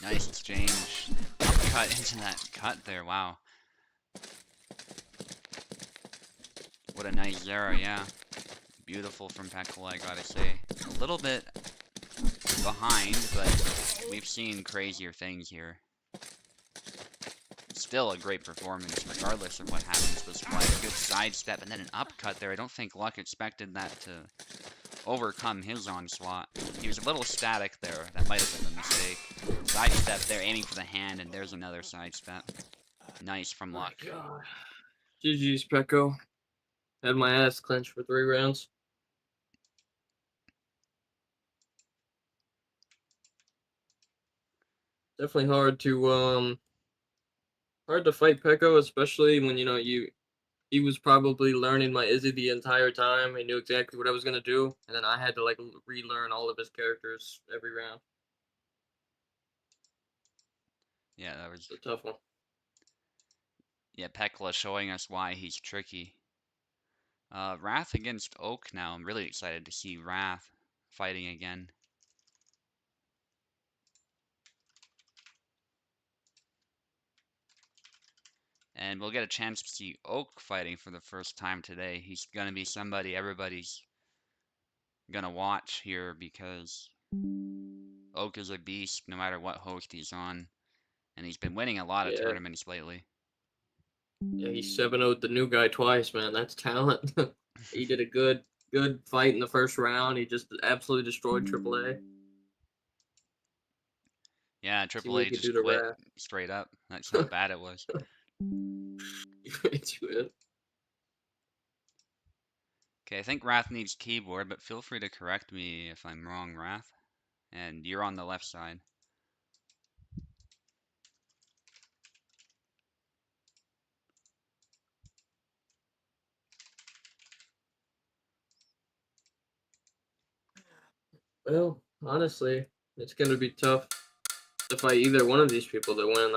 S2: Nice exchange. Uppercut into that cut there, wow. What a nice Zera, yeah. Beautiful from Pekola, I gotta say. A little bit behind, but we've seen crazier things here. Still a great performance, regardless of what happens this fight. Good sidestep, and then an upcut there. I don't think Luck expected that to overcome his onslaught. He was a little static there. That might have been a mistake. Sidestep there, aiming for the hand, and there's another sidestep. Nice from Luck.
S3: Oh my God. GG's, Peko. Had my ass clenched for 3 rounds. Definitely hard to fight Peko, especially when he was probably learning my Izzy the entire time. He knew exactly what I was gonna do, and then I had to like relearn all of his characters every round.
S2: Yeah, that was
S3: It's a tough one.
S2: yeah, Pekola showing us why he's tricky. Wrath against Oak now. I'm really excited to see Wrath fighting again. And we'll get a chance to see Oak fighting for the first time today. He's going to be somebody everybody's going to watch here because Oak is a beast no matter what host he's on. And he's been winning a lot of tournaments lately.
S3: Yeah, he 7-0'd the new guy twice, man. That's talent. He did a good fight in the first round. He just absolutely destroyed AAA.
S2: Yeah,
S3: See what
S2: AAA
S3: he could
S2: just
S3: do to
S2: quit
S3: Wrath.
S2: straight up. That's how bad it was. Okay, I think Wrath needs keyboard, but feel free to correct me if I'm wrong, Wrath. And you're on the left side.
S3: Well, honestly, it's gonna be tough to fight either one of these people to win.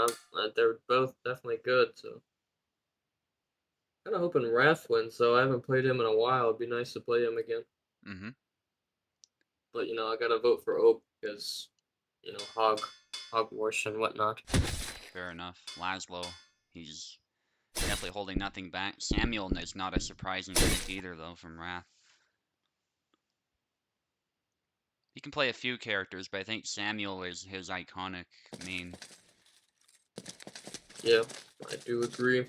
S3: They're both definitely good, so kind of hoping Wrath wins. Though I haven't played him in a while. It'd be nice to play him again.
S2: Mm-hmm.
S3: But I gotta vote for Oak because Hogwash and whatnot.
S2: Fair enough. Laszlo, he's definitely holding nothing back. Samuel is not a surprising pick either, though, from Wrath. He can play a few characters, but I think Samuel is his iconic main.
S3: Yeah, I do agree.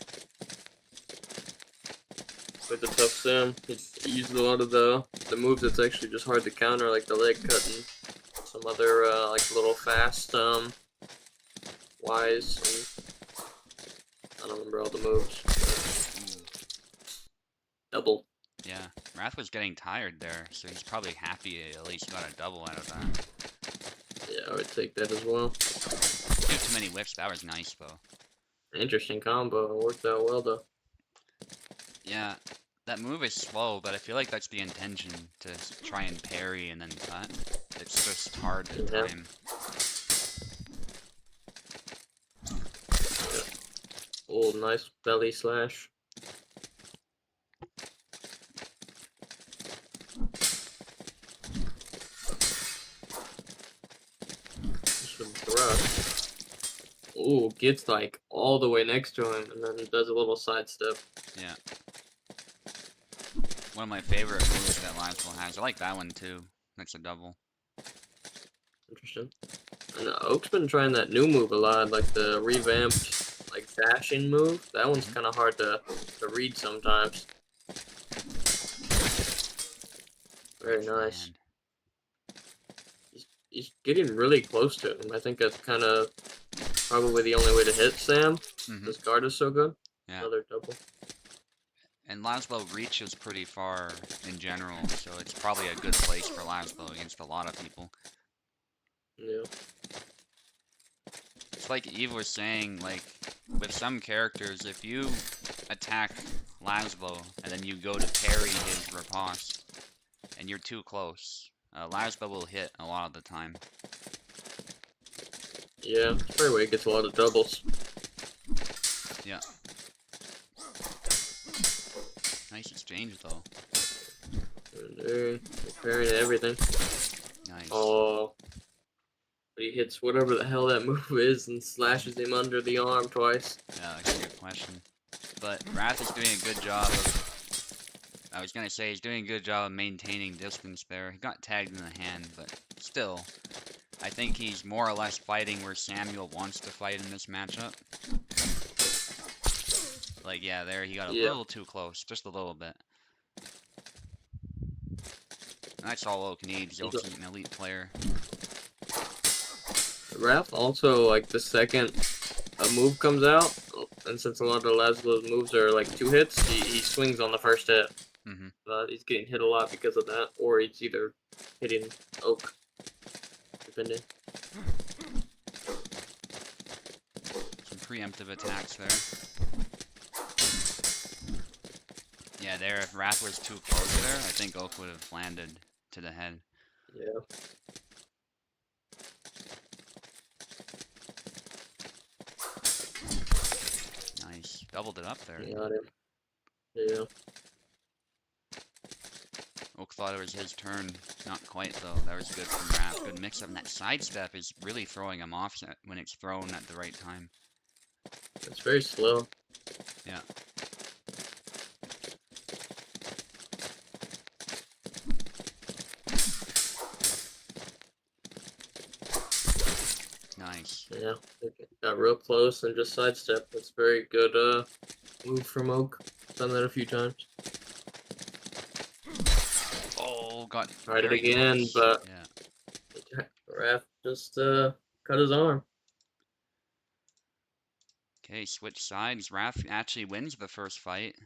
S3: With the tough Sam, he uses a lot of the moves that's actually just hard to counter, like the leg cut and some other like little fast Ys. I don't remember all the moves. Double.
S2: Yeah, Wrath was getting tired there, so he's probably happy he at least got a double out of that.
S3: Yeah, I would take that as well.
S2: Too many whips. That was nice though.
S3: Interesting combo. It worked out well though.
S2: Yeah, that move is slow, but I feel like that's the intention, to try and parry and then cut. It's just hard to time.
S3: Oh, nice belly slash. Some thrust. Oh, gets like all the way next to him and then does a little sidestep.
S2: Yeah. One of my favorite moves that Limesville has. I like that one too. That's a double.
S3: Interesting. And Oak's been trying that new move a lot, like the revamped like dashing move. That one's kind of hard to read sometimes. Very nice. He's getting really close to him. I think that's kind of probably the only way to hit Sam. This guard is so good.
S2: Yeah.
S3: Another double.
S2: And Limesville reaches pretty far in general, so it's probably a good place for Limesville against a lot of people.
S3: Yeah.
S2: It's like Eve was saying, like, with some characters, if you attack Limesville and then you go to parry his riposte, and you're too close, Limesville will hit a lot of the time.
S3: Yeah, Sprayway gets a lot of doubles.
S2: Yeah. Nice exchange, though.
S3: They're parrying everything.
S2: Nice.
S3: Oh. But he hits whatever the hell that move is and slashes him under the arm twice.
S2: Yeah, that's a good question. But Wrath is doing a good job of... I was gonna say, he's doing a good job of maintaining distance there. He got tagged in the hand, but still, I think he's more or less fighting where Samuel wants to fight in this matchup. Like, yeah, there he got a little too close, just a little bit. And that's all Oak needs. Oak's an elite player.
S3: Wrath also, like, the second a move comes out, and since a lot of Laszlo's moves are like 2 hits, he swings on the first hit. He's getting hit a lot because of that, or he's either hitting Oak, depending.
S2: Some preemptive attacks there. Yeah, there, if Wrath was too close there, I think Oak would have landed to the head.
S3: Yeah.
S2: Nice. Doubled it up there.
S3: Got him. Yeah.
S2: Oak thought it was his turn. Not quite, though. That was good from Wrath. Good mix-up. And that sidestep is really throwing him off when it's thrown at the right time.
S3: It's very slow.
S2: Yeah. Nice.
S3: Yeah, got real close and just sidestep. That's very good move from Oak. Done that a few times.
S2: Oh, got
S3: Tried it again,
S2: close.
S3: but
S2: yeah.
S3: Wrath just cut his arm.
S2: Okay, switch sides. Wrath actually wins the first fight.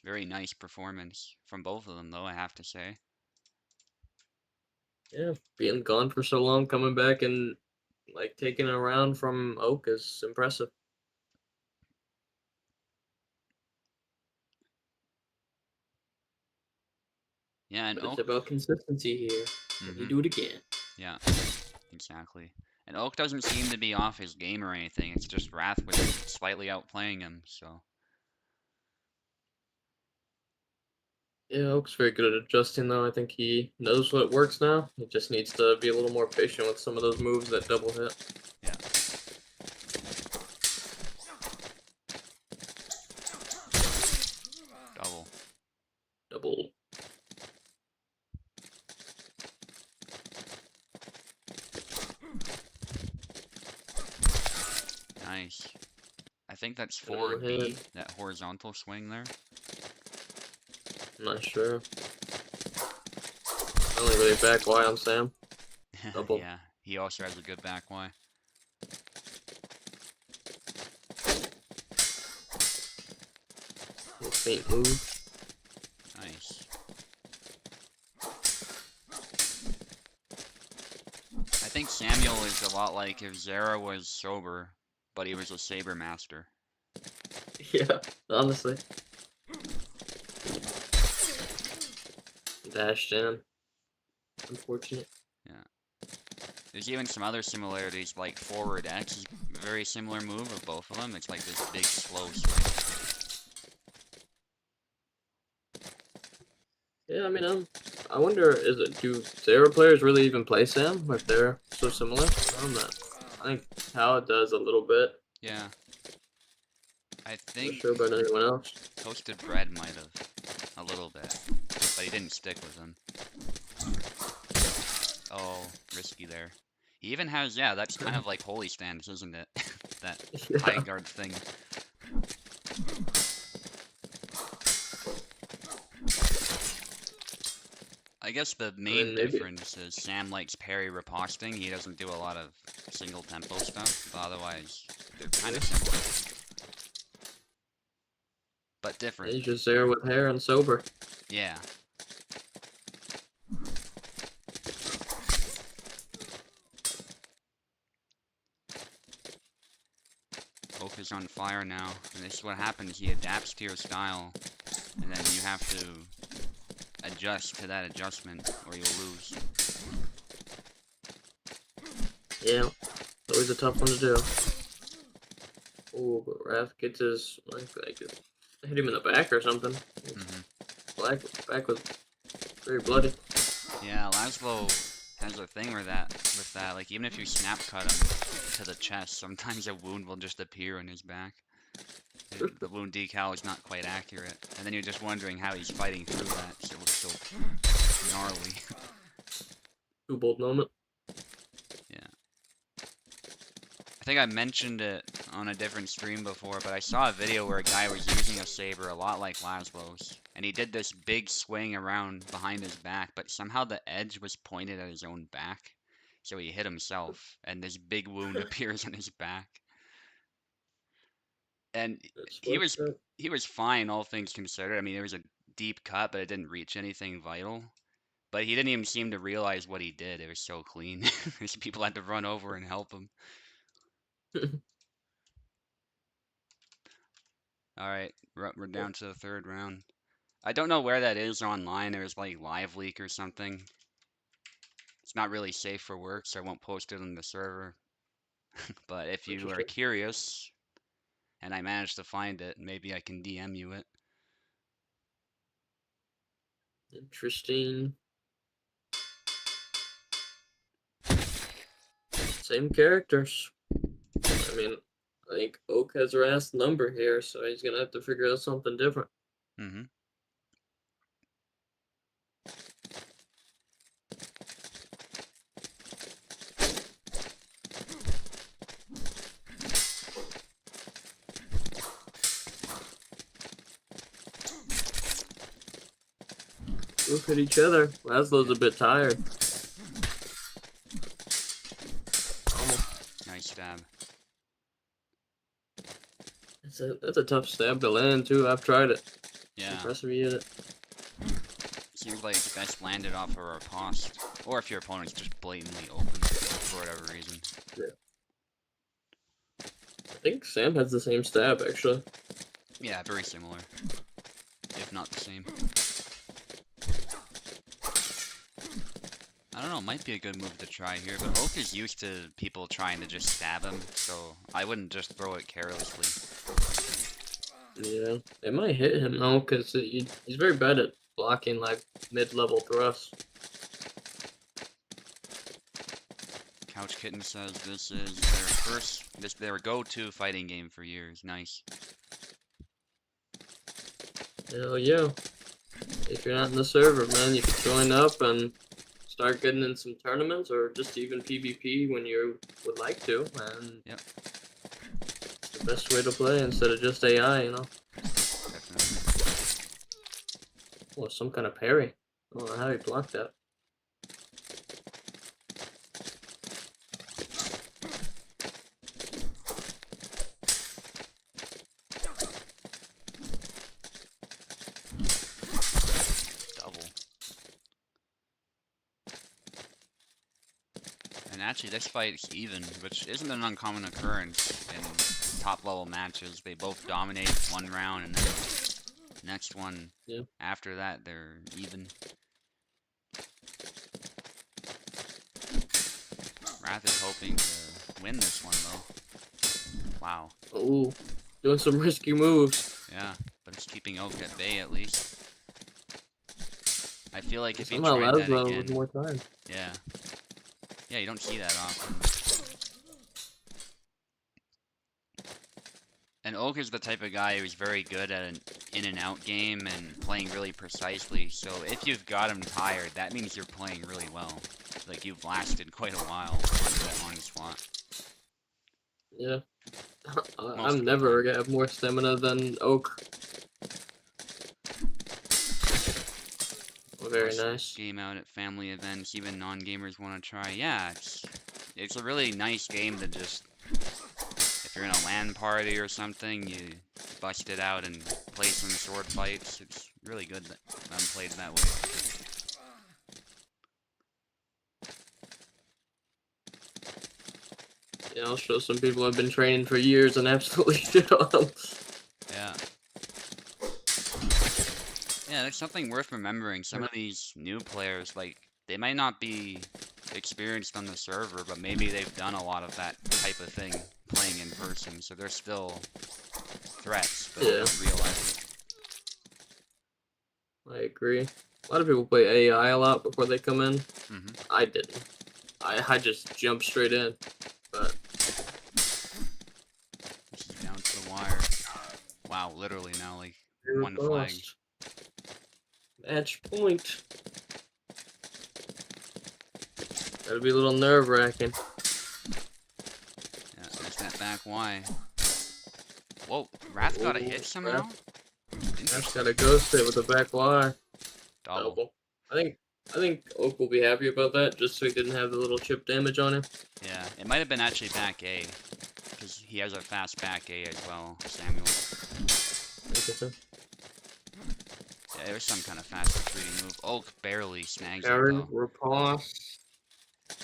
S2: Very nice performance from both of them, though, I have to say.
S3: Yeah, being gone for so long, coming back and like taking a round from Oak is impressive.
S2: Yeah, and
S3: But it's
S2: Oak...
S3: about consistency here. Can you do it again?
S2: Yeah, exactly. And Oak doesn't seem to be off his game or anything. It's just Wrath was slightly outplaying him, so...
S3: Yeah, Oak's very good at adjusting, though. I think he knows what works now. He just needs to be a little more patient with some of those moves that double hit.
S2: Yeah.
S3: Double.
S2: Nice. I think that's forward B, that horizontal swing there.
S3: I'm not sure. Only really back Y on Sam. Double.
S2: Yeah, he also has a good back Y.
S3: Little feint move.
S2: Nice. Samuel is a lot like if Zera was sober, but he was a saber master.
S3: Yeah, honestly. Dashed in. Unfortunate.
S2: Yeah. There's even some other similarities, like forward X is a very similar move of both of them. It's like this big slow swing.
S3: Yeah, I mean, I wonder, do Zera players really even play Sam if they're so similar? I don't know. I think Hal does a little bit.
S2: Yeah. I
S3: Not
S2: think
S3: sure about anyone else.
S2: Toasted Bread might have a little bit, but he didn't stick with him. Oh, risky there. He even has, yeah, that's kind of like Holy Stance, isn't it? That high guard thing. I guess the main difference is Sam likes parry riposting. He doesn't do a lot of single tempo stuff, but otherwise they're kind of similar. But different.
S3: He's just there with hair and sober.
S2: Yeah. Oak is on fire now, and this is what happens. He adapts to your style, and then you have to adjust to that adjustment, or you'll lose.
S3: Yeah, it's always a tough one to do. Oh, but Raph gets his, like hit him in the back or something. Back was very bloody.
S2: Yeah, Laszlo has a thing with that, like, even if you snap cut him to the chest, sometimes a wound will just appear in his back. The wound decal is not quite accurate, and then you're just wondering how he's fighting through that, so it looks so gnarly.
S3: Two bolt moment.
S2: Yeah. I think I mentioned it on a different stream before, but I saw a video where a guy was using a saber a lot like Laszlo's, and he did this big swing around behind his back, but somehow the edge was pointed at his own back, so he hit himself, and this big wound appears on his back. And he was fine, all things considered. I mean, it was a deep cut, but it didn't reach anything vital. But he didn't even seem to realize what he did. It was so clean. People had to run over and help him. All right, we're down to the third round. I don't know where that is online. There's like Live Leak or something. It's not really safe for work, so I won't post it on the server. But if you are curious, and I managed to find it, maybe I can DM you it.
S3: Interesting. Same characters. I mean, I think Oak has her ass number here, so he's gonna have to figure out something different.
S2: Mm-hmm.
S3: Look at each other. Laszlo's a bit tired.
S2: Nice stab.
S3: That's a tough stab to land too. I've tried it.
S2: Yeah.
S3: Impressive unit.
S2: Seems like the best landed off of a riposte, or if your opponent's just blatantly open for whatever reason.
S3: Yeah. I think Sam has the same stab actually.
S2: Yeah, very similar, if not the same. I don't know, might be a good move to try here, but Oak is used to people trying to just stab him, so I wouldn't just throw it carelessly.
S3: Yeah, it might hit him though, because he's very bad at blocking like mid-level thrusts.
S2: Couch Kitten says this is their go-to fighting game for years. Nice.
S3: Hell yeah. If you're not in the server, man, you can join up and start getting in some tournaments or just even PvP when you would like to, and
S2: yep.
S3: It's the best way to play instead of just AI, you know?
S2: Definitely.
S3: Oh, some kind of parry. I don't know how he blocked that.
S2: actually, this fight's even, which isn't an uncommon occurrence in top-level matches. They both dominate one round, and then next one
S3: Yeah.
S2: after that, they're even. Wrath is hoping to win this one, though. Wow.
S3: Oh, doing some risky moves.
S2: Yeah, but it's keeping Oak at bay at least. I feel like if he
S3: Somehow
S2: tried that
S3: Laszlo
S2: again,
S3: with more time.
S2: yeah. Yeah, you don't see that often. And Oak is the type of guy who's very good at an in and out game and playing really precisely. So if you've got him tired, that means you're playing really well. Like you've lasted quite a while on the spot.
S3: Yeah.
S2: Most
S3: I'm
S2: of the
S3: never
S2: time.
S3: gonna have more stamina than Oak. Well, very
S2: Also,
S3: nice.
S2: game out at family events, even non-gamers want to try. Yeah, it's a really nice game to just, if you're in a LAN party or something, you bust it out and play some sword fights. It's really good that I'm played that way.
S3: Yeah, I'll show some people I've been training for years and absolutely shit on them.
S2: Yeah. Yeah, that's something worth remembering. Some of these new players, like, they might not be experienced on the server, but maybe they've done a lot of that type of thing playing in person, so they're still threats, but they
S3: Yeah.
S2: don't realize it.
S3: I agree. A lot of people play AI a lot before they come in.
S2: Mm-hmm.
S3: I didn't. I just jumped straight in. But
S2: This is down to the wire. Wow, literally now, like,
S3: you're
S2: one flag.
S3: lost. Match point. That'd be a little nerve-wracking.
S2: Yeah, there's that back Y. Whoa, Wrath got a hit somehow?
S3: That's got a ghost hit with the back Y.
S2: Double.
S3: I think Oak will be happy about that, just so he didn't have the little chip damage on him.
S2: Yeah, it might have been actually back A, because he has a fast back A as well, Samuel. Yeah, it was some kind of fast retreating move. Oak barely snags it
S3: Aaron,
S2: though.
S3: riposte.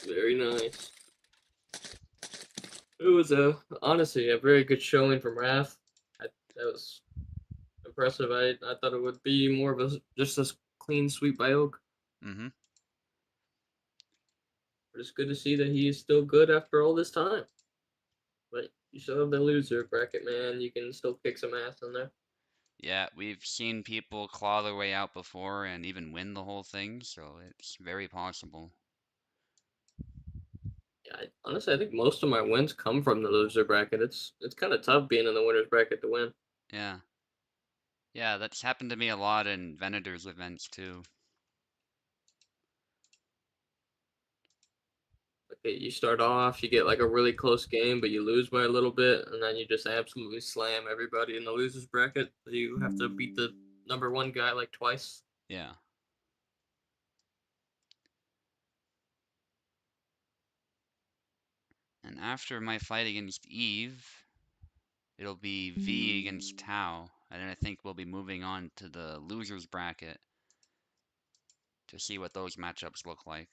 S3: Very nice. It was honestly a very good showing from Wrath. That was impressive. I thought it would be more of just a clean sweep by Oak.
S2: Mm-hmm.
S3: But it's good to see that he is still good after all this time. But you still have the loser bracket, man. You can still kick some ass in there.
S2: Yeah, we've seen people claw their way out before and even win the whole thing, so it's very possible.
S3: Yeah, honestly, I think most of my wins come from the loser bracket. It's kind of tough being in the winners bracket to win.
S2: Yeah. Yeah, that's happened to me a lot in Venator's events too.
S3: Okay, you start off, you get like a really close game, but you lose by a little bit, and then you just absolutely slam everybody in the losers bracket. You have to beat the #1 guy like twice.
S2: Yeah. And after my fight against Eve, it'll be V against Tau, and then I think we'll be moving on to the losers bracket to see what those matchups look like.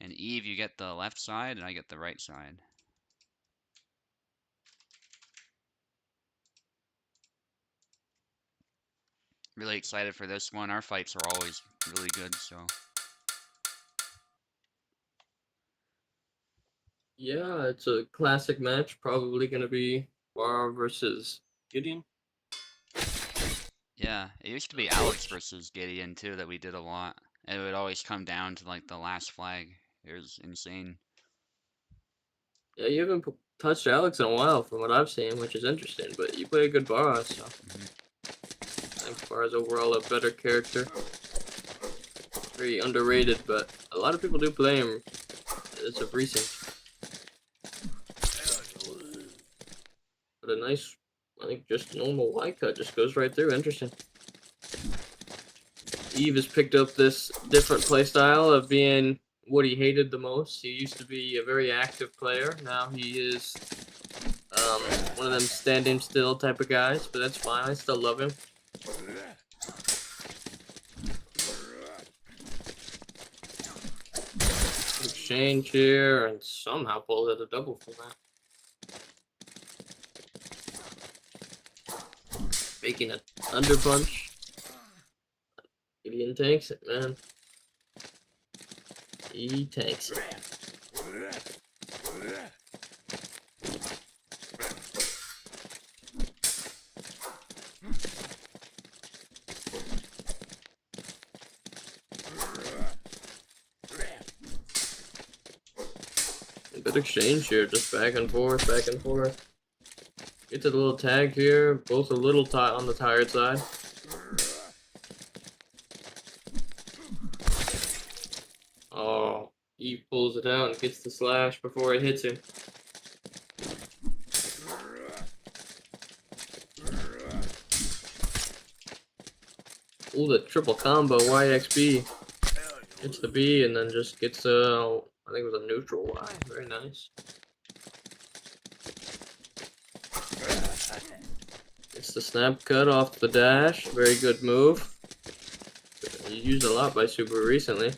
S2: And Eve, you get the left side, and I get the right side. Really excited for this one. Our fights are always really good, so.
S3: Yeah, it's a classic match. Probably gonna be Bar versus Gideon.
S2: Yeah, it used to be Alex versus Gideon too that we did a lot. And it would always come down to like the last flag. It was insane.
S3: Yeah, you haven't touched Alex in a while, from what I've seen, which is interesting. But you play a good Bar, so I think Bar is overall a better character. Very underrated, but a lot of people do play him as of recent. But a nice, I think, just normal Y cut just goes right through. Interesting. Eve has picked up this different playstyle of being what he hated the most. He used to be a very active player. Now he is one of them standing still type of guys, but that's fine. I still love him. exchange here, and somehow pulls out a double from that. Making a thunder punch. Gideon takes it, man. He takes it. A good exchange here, just back and forth, back and forth. Get to the little tag here, both a little on the tired side. Oh, he pulls it out and gets the slash before it hits him. Ooh, the triple combo YXB. Gets the B and then just gets I think it was a neutral Y. Very nice. It's the snap cut off the dash. Very good move. Used a lot by Subu recently.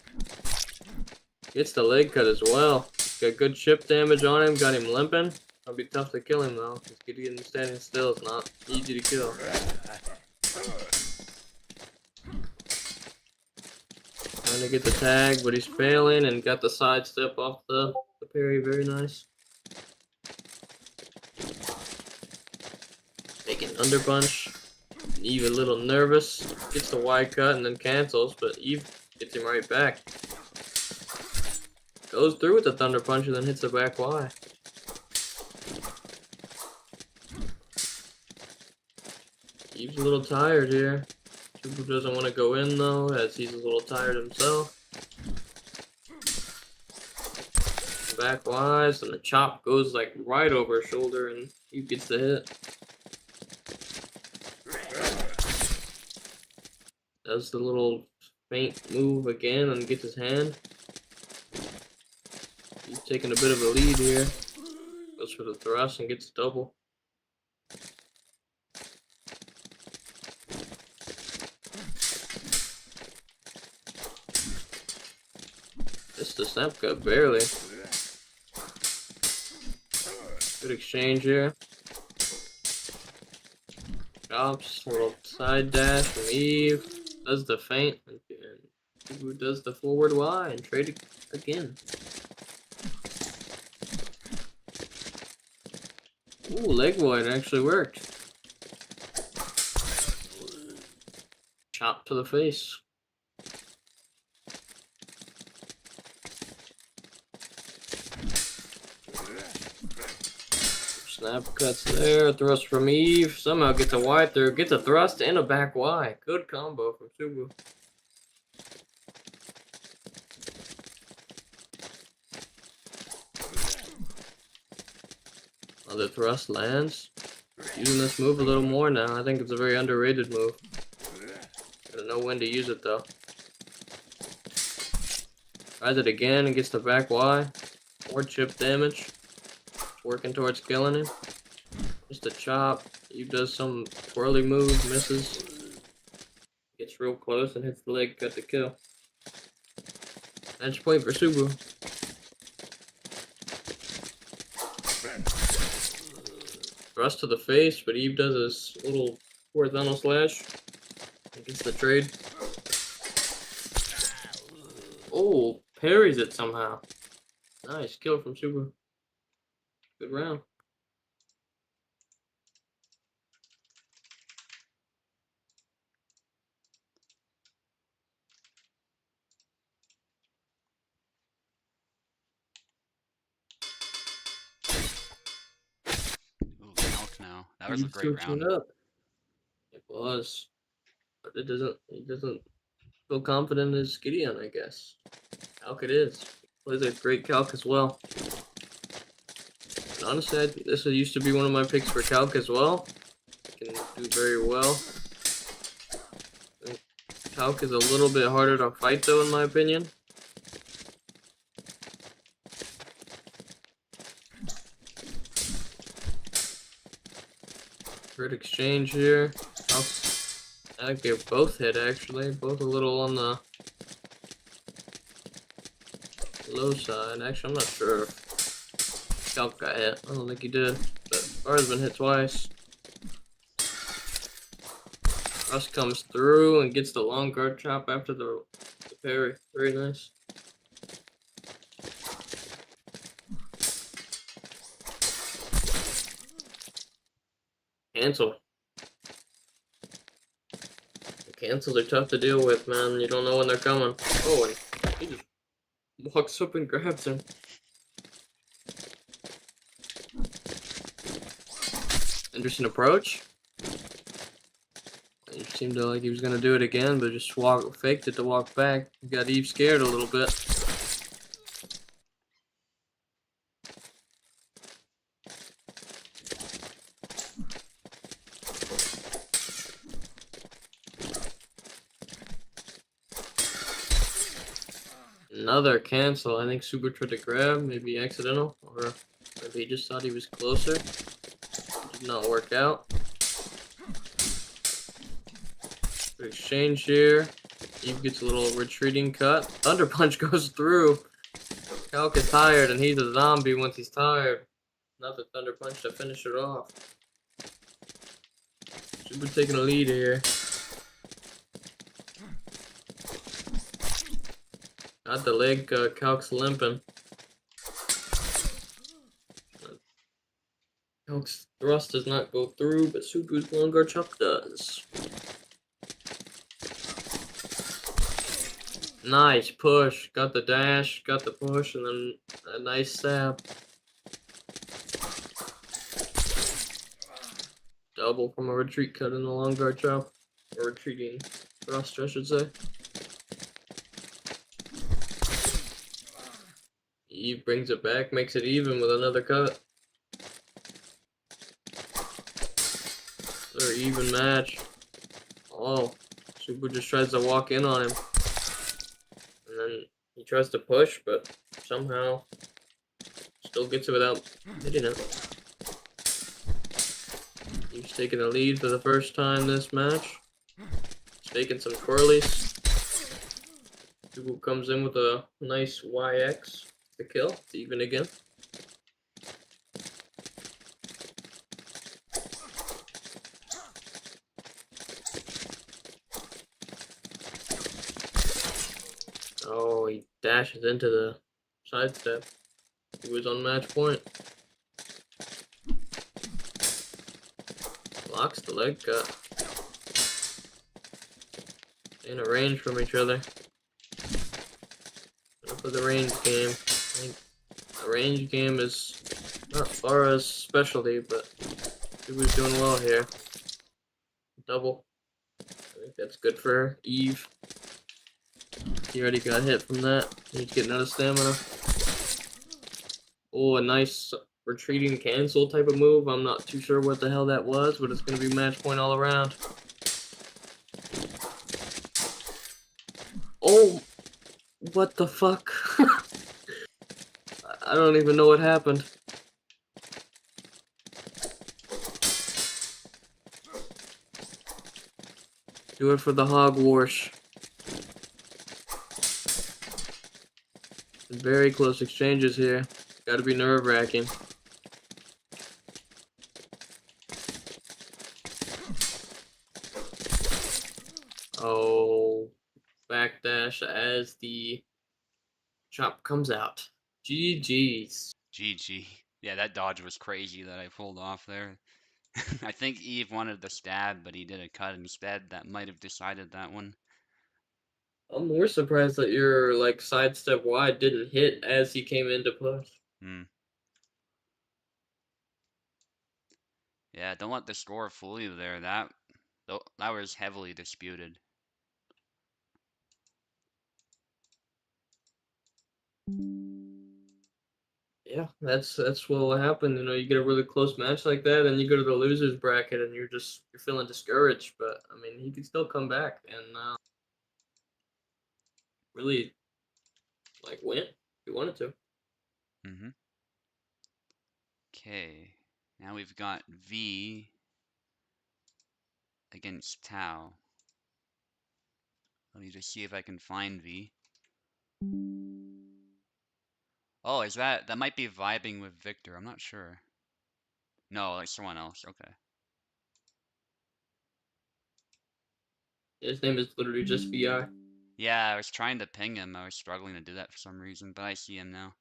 S3: Gets the leg cut as well. Got good chip damage on him. Got him limping. It'll be tough to kill him though. Because Gideon standing still is not easy to kill. Trying to get the tag, but he's failing and got the sidestep off the parry. Very nice. Making under punch. Eve a little nervous. Gets the Y cut and then cancels, but Eve gets him right back. Goes through with the thunder punch and then hits the back Y. Eve's a little tired here. Subu doesn't want to go in though, as he's a little tired himself. Back Ys, and the chop goes like right over his shoulder and Eve gets the hit. Does the little feint move again and gets his hand. He's taking a bit of a lead here. Goes for the thrust and gets double. Just the snap cut, barely. Good exchange here. Chops, a little side dash from Eve. Does the feint, and Subu does the forward Y and trade it again. Ooh, leg wide actually worked. Chop to the face. Snap cuts there, thrust from Eve. Somehow gets a Y through, gets a thrust and a back Y. Good combo from Subu. Another thrust lands. Using this move a little more now. I think it's a very underrated move. Gotta know when to use it though. Tries it again and gets the back Y. More chip damage. Working towards killing him. Just a chop. He does some twirly move, misses. Gets real close and hits the leg cut to kill. Match point for Subu. Thrust to the face, but Eve does his little horizontal slash. And gets the trade. Oh, parries it somehow. Nice kill from Subu. Good round.
S2: Ooh, Calc now. That was a
S3: He's
S2: great
S3: switching
S2: round.
S3: up. It was. But he doesn't feel confident as Gideon, I guess. Calc it is. Plays a great Calc as well. And honestly, this used to be one of my picks for Calc as well. Can do very well. Calc is a little bit harder to fight though, in my opinion. Great exchange here. I think they both hit actually. Both a little low side. Actually, I'm not sure if Calc got hit. I don't think he did. But Bar's been hit twice. Russ comes through and gets the long guard chop after the parry. Very nice. Cancel. The cancels are tough to deal with, man. You don't know when they're coming. Oh, and he just walks up and grabs him. Interesting approach. He seemed to like he was gonna do it again, but just faked it to walk back. Got Eve scared a little bit. Another cancel. I think Subu tried to grab, maybe accidental, or maybe he just thought he was closer. Did not work out. Exchange here. Eve gets a little retreating cut. Thunder Punch goes through. Calc is tired, and he's a zombie once he's tired. Another Thunder Punch to finish it off. Subu taking a lead here. Got the leg, Calc's limping. Calc's thrust does not go through, but Subu's long guard chop does. Nice push. Got the dash, got the push, and then a nice stab. Double from a retreat cut in the long guard chop. Or retreating thrust, I should say. Eve brings it back, makes it even with another cut. They're even match. Oh, Subu just tries to walk in on him. And then he tries to push, but somehow still gets it without hitting it. He's taking the lead for the first time this match. He's faking some twirlies. Subu comes in with a nice YX to kill. It's even again. Oh, he dashes into the sidestep. He was on match point. Blocks the leg cut. In a range from each other. For the range game. I think the range game is not Farah's specialty, but he was doing well here. Double. I think that's good for Eve. He already got hit from that. He's getting out of stamina. Oh, a nice retreating cancel type of move. I'm not too sure what the hell that was, but it's going to be match point all around. Oh, what the fuck? I don't even know what happened. Do it for the Hogwash. Very close exchanges here. Gotta be nerve-wracking. Oh, backdash as the chop comes out. GG's.
S2: GG. Yeah, that dodge was crazy that I pulled off there. I think Eve wanted the stab, but he did a cut instead. That might have decided that one.
S3: I'm more surprised that your like sidestep wide didn't hit as he came into push.
S2: Yeah, don't let the score fool you there. That was heavily disputed.
S3: Yeah, that's what will happen. You know, you get a really close match like that, and you go to the losers bracket, and you're feeling discouraged. But I mean, he could still come back and really like win if he wanted to.
S2: Okay, now we've got V against Tau. Let me just see if I can find V. Oh, is that might be vibing with Victor? I'm not sure. No, like someone else. Okay.
S3: His name is literally just VI.
S2: Yeah, I was trying to ping him. I was struggling to do that for some reason, but I see him now.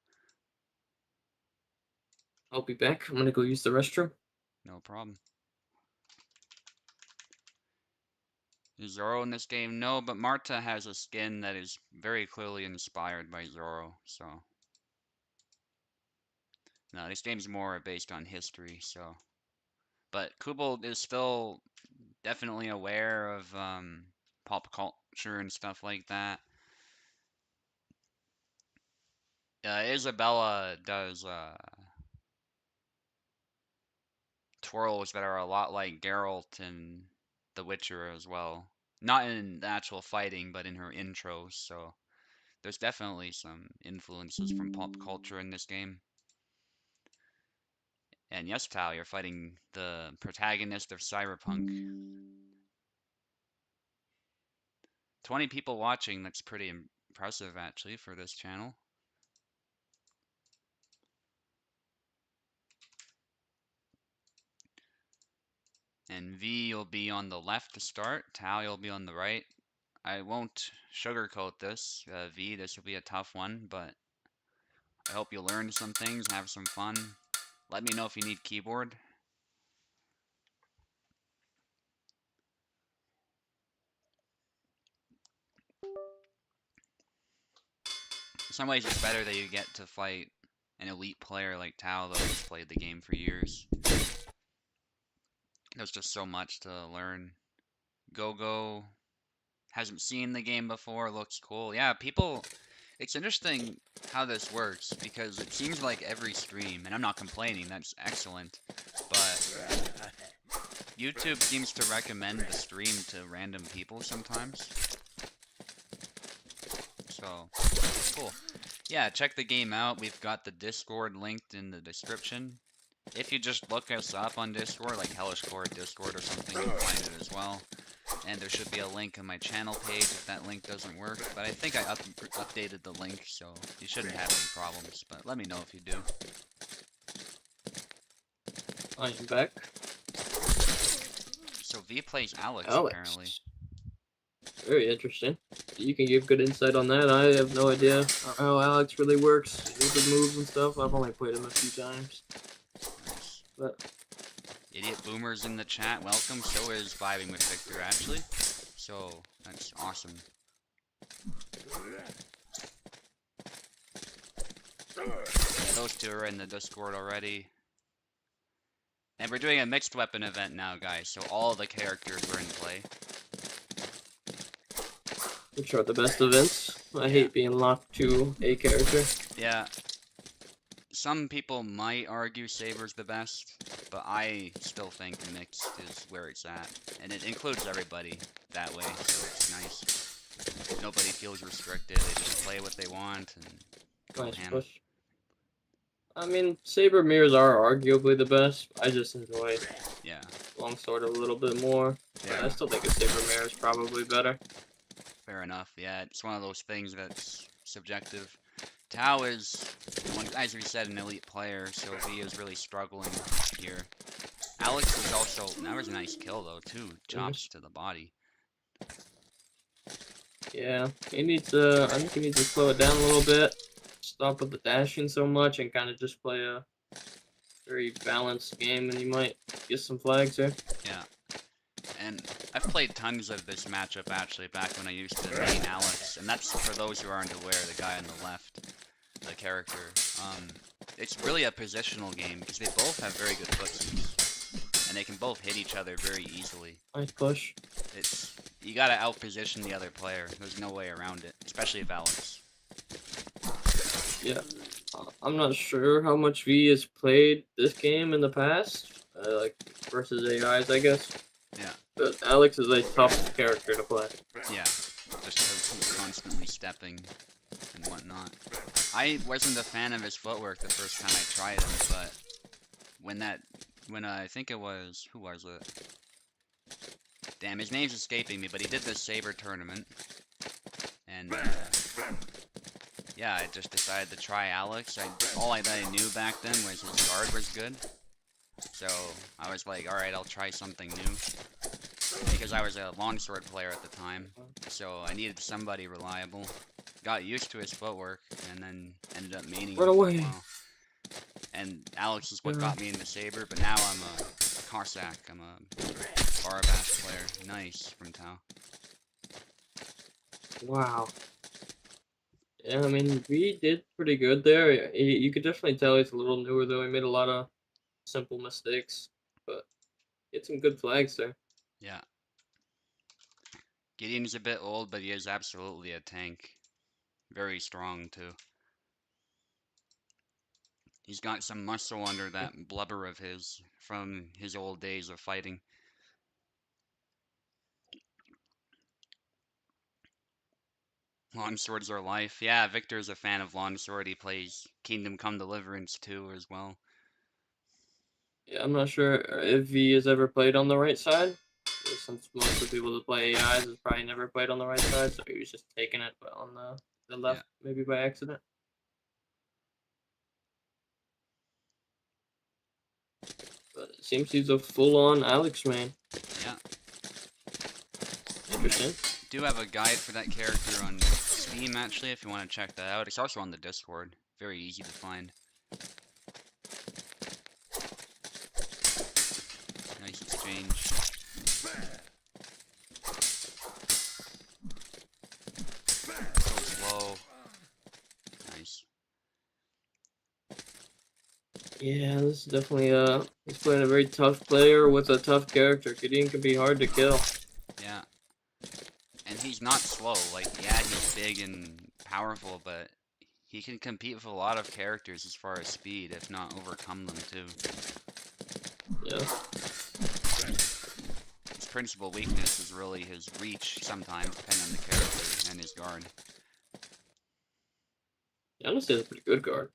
S3: I'll be back. I'm gonna go use the restroom.
S2: No problem. Is Zoro in this game? No, but Marta has a skin that is very clearly inspired by Zoro, so. No, this game's more based on history, so. But Kubel is still definitely aware of pop culture and stuff like that. Isabella does twirls that are a lot like Geralt in The Witcher as well. Not in the actual fighting, but in her intros, so there's definitely some influences from pop culture in this game. And yes, Tao, you're fighting the protagonist of Cyberpunk. 20 people watching, that's pretty impressive actually for this channel. And V will be on the left to start, Tao you'll be on the right. I won't sugarcoat this, V, this will be a tough one, but I hope you learn some things and have some fun. Let me know if you need keyboard. In some ways it's better that you get to fight an elite player like Tao though who's played the game for years. There's just so much to learn. Go hasn't seen the game before, looks cool. Yeah, people, it's interesting how this works because it seems like every stream, and I'm not complaining, that's excellent, but YouTube seems to recommend the stream to random people sometimes. So, cool. Yeah, check the game out. We've got the Discord linked in the description. If you just look us up on Discord, like Hellish Quart Discord or something, you'll find it as well. And there should be a link on my channel page if that link doesn't work. But I think I updated the link, so you shouldn't have any problems. But let me know if you do.
S3: I am back.
S2: So V plays Alex, apparently.
S3: Very interesting. You can give good insight on that. I have no idea how Alex really works with the moves and stuff. I've only played him a few times.
S2: Nice.
S3: But
S2: Idiot Boomer's in the chat. Welcome. So is Vibing with Victor, actually. So, that's awesome. Yeah, those two are in the Discord already. And we're doing a mixed weapon event now, guys, so all the characters are in play.
S3: which are the best events. I hate being locked to a character.
S2: Yeah. Some people might argue Saber's the best, but I still think mixed is where it's at. And it includes everybody that way, so it's nice. Nobody feels restricted, they just play what they want and go
S3: Nice
S2: ham.
S3: push. I mean, Saber mirrors are arguably the best. I just enjoy
S2: Yeah.
S3: Longsword a little bit more. But I still think a Saber mirror is probably better.
S2: Fair enough. Yeah, it's one of those things that's subjective. Tao is, as we said, an elite player, so V is really struggling here. Alex is also, that was a nice kill though, too. Chops to the body.
S3: Yeah, he needs to, I think he needs to slow it down a little bit. Stop with the dashing so much and kind of just play a very balanced game, and you might get some flags there.
S2: Yeah. And I've played tons of this matchup actually back when I used to main Alex, and that's for those who aren't aware, the guy on the left, the character. It's really a positional game because they both have very good footsies, and they can both hit each other very easily.
S3: Nice push.
S2: It's, you gotta outposition the other player. There's no way around it, especially if Alex.
S3: Yeah. I'm not sure how much V has played this game in the past, like versus AIs, I guess.
S2: Yeah.
S3: But Alex is a tough character to play.
S2: Yeah, just because he's constantly stepping and whatnot. I wasn't a fan of his footwork the first time I tried him, but when I think it was, who was it? Damn, his name's escaping me, but he did this Saber tournament, and yeah, I just decided to try Alex. All that I knew back then was his guard was good. So I was like, alright, I'll try something new. Because I was a longsword player at the time. So I needed somebody reliable. Got used to his footwork, and then ended up maining
S3: Run
S2: him for a
S3: away.
S2: while. And Alex is what
S3: Yeah.
S2: got me into Saber, but now I'm a Cossack. I'm a Barabash player. Nice from Tau.
S3: Wow. Yeah, I mean, V did pretty good there. You could definitely tell he's a little newer, though. He made a lot of simple mistakes, but he had some good flags there.
S2: Yeah. Gideon's a bit old, but he is absolutely a tank. Very strong, too. He's got some muscle under that blubber of his from his old days of fighting. Longswords are life. Yeah, Victor's a fan of Longsword. He plays Kingdom Come Deliverance too as well.
S3: Yeah, I'm not sure if V has ever played on the right side, since most of the people that play AIs has probably never played on the right side, so he was just taking it on the
S2: Yeah.
S3: left, maybe by accident. But it seems he's a full-on Alex man.
S2: Yeah.
S3: Interesting.
S2: Do have a guide for that character on Steam actually if you want to check that out. It's also on the Discord. Very easy to find. Nice exchange. So slow. Nice.
S3: Yeah, this is definitely he's playing a very tough player with a tough character. Gideon can be hard to kill.
S2: Yeah. And he's not slow. Like, yeah, he's big and powerful, but he can compete with a lot of characters as far as speed, if not overcome them too.
S3: Yeah.
S2: His principal weakness is really his reach sometimes, depending on the character and his guard.
S3: Yeah, honestly, that's a pretty good guard.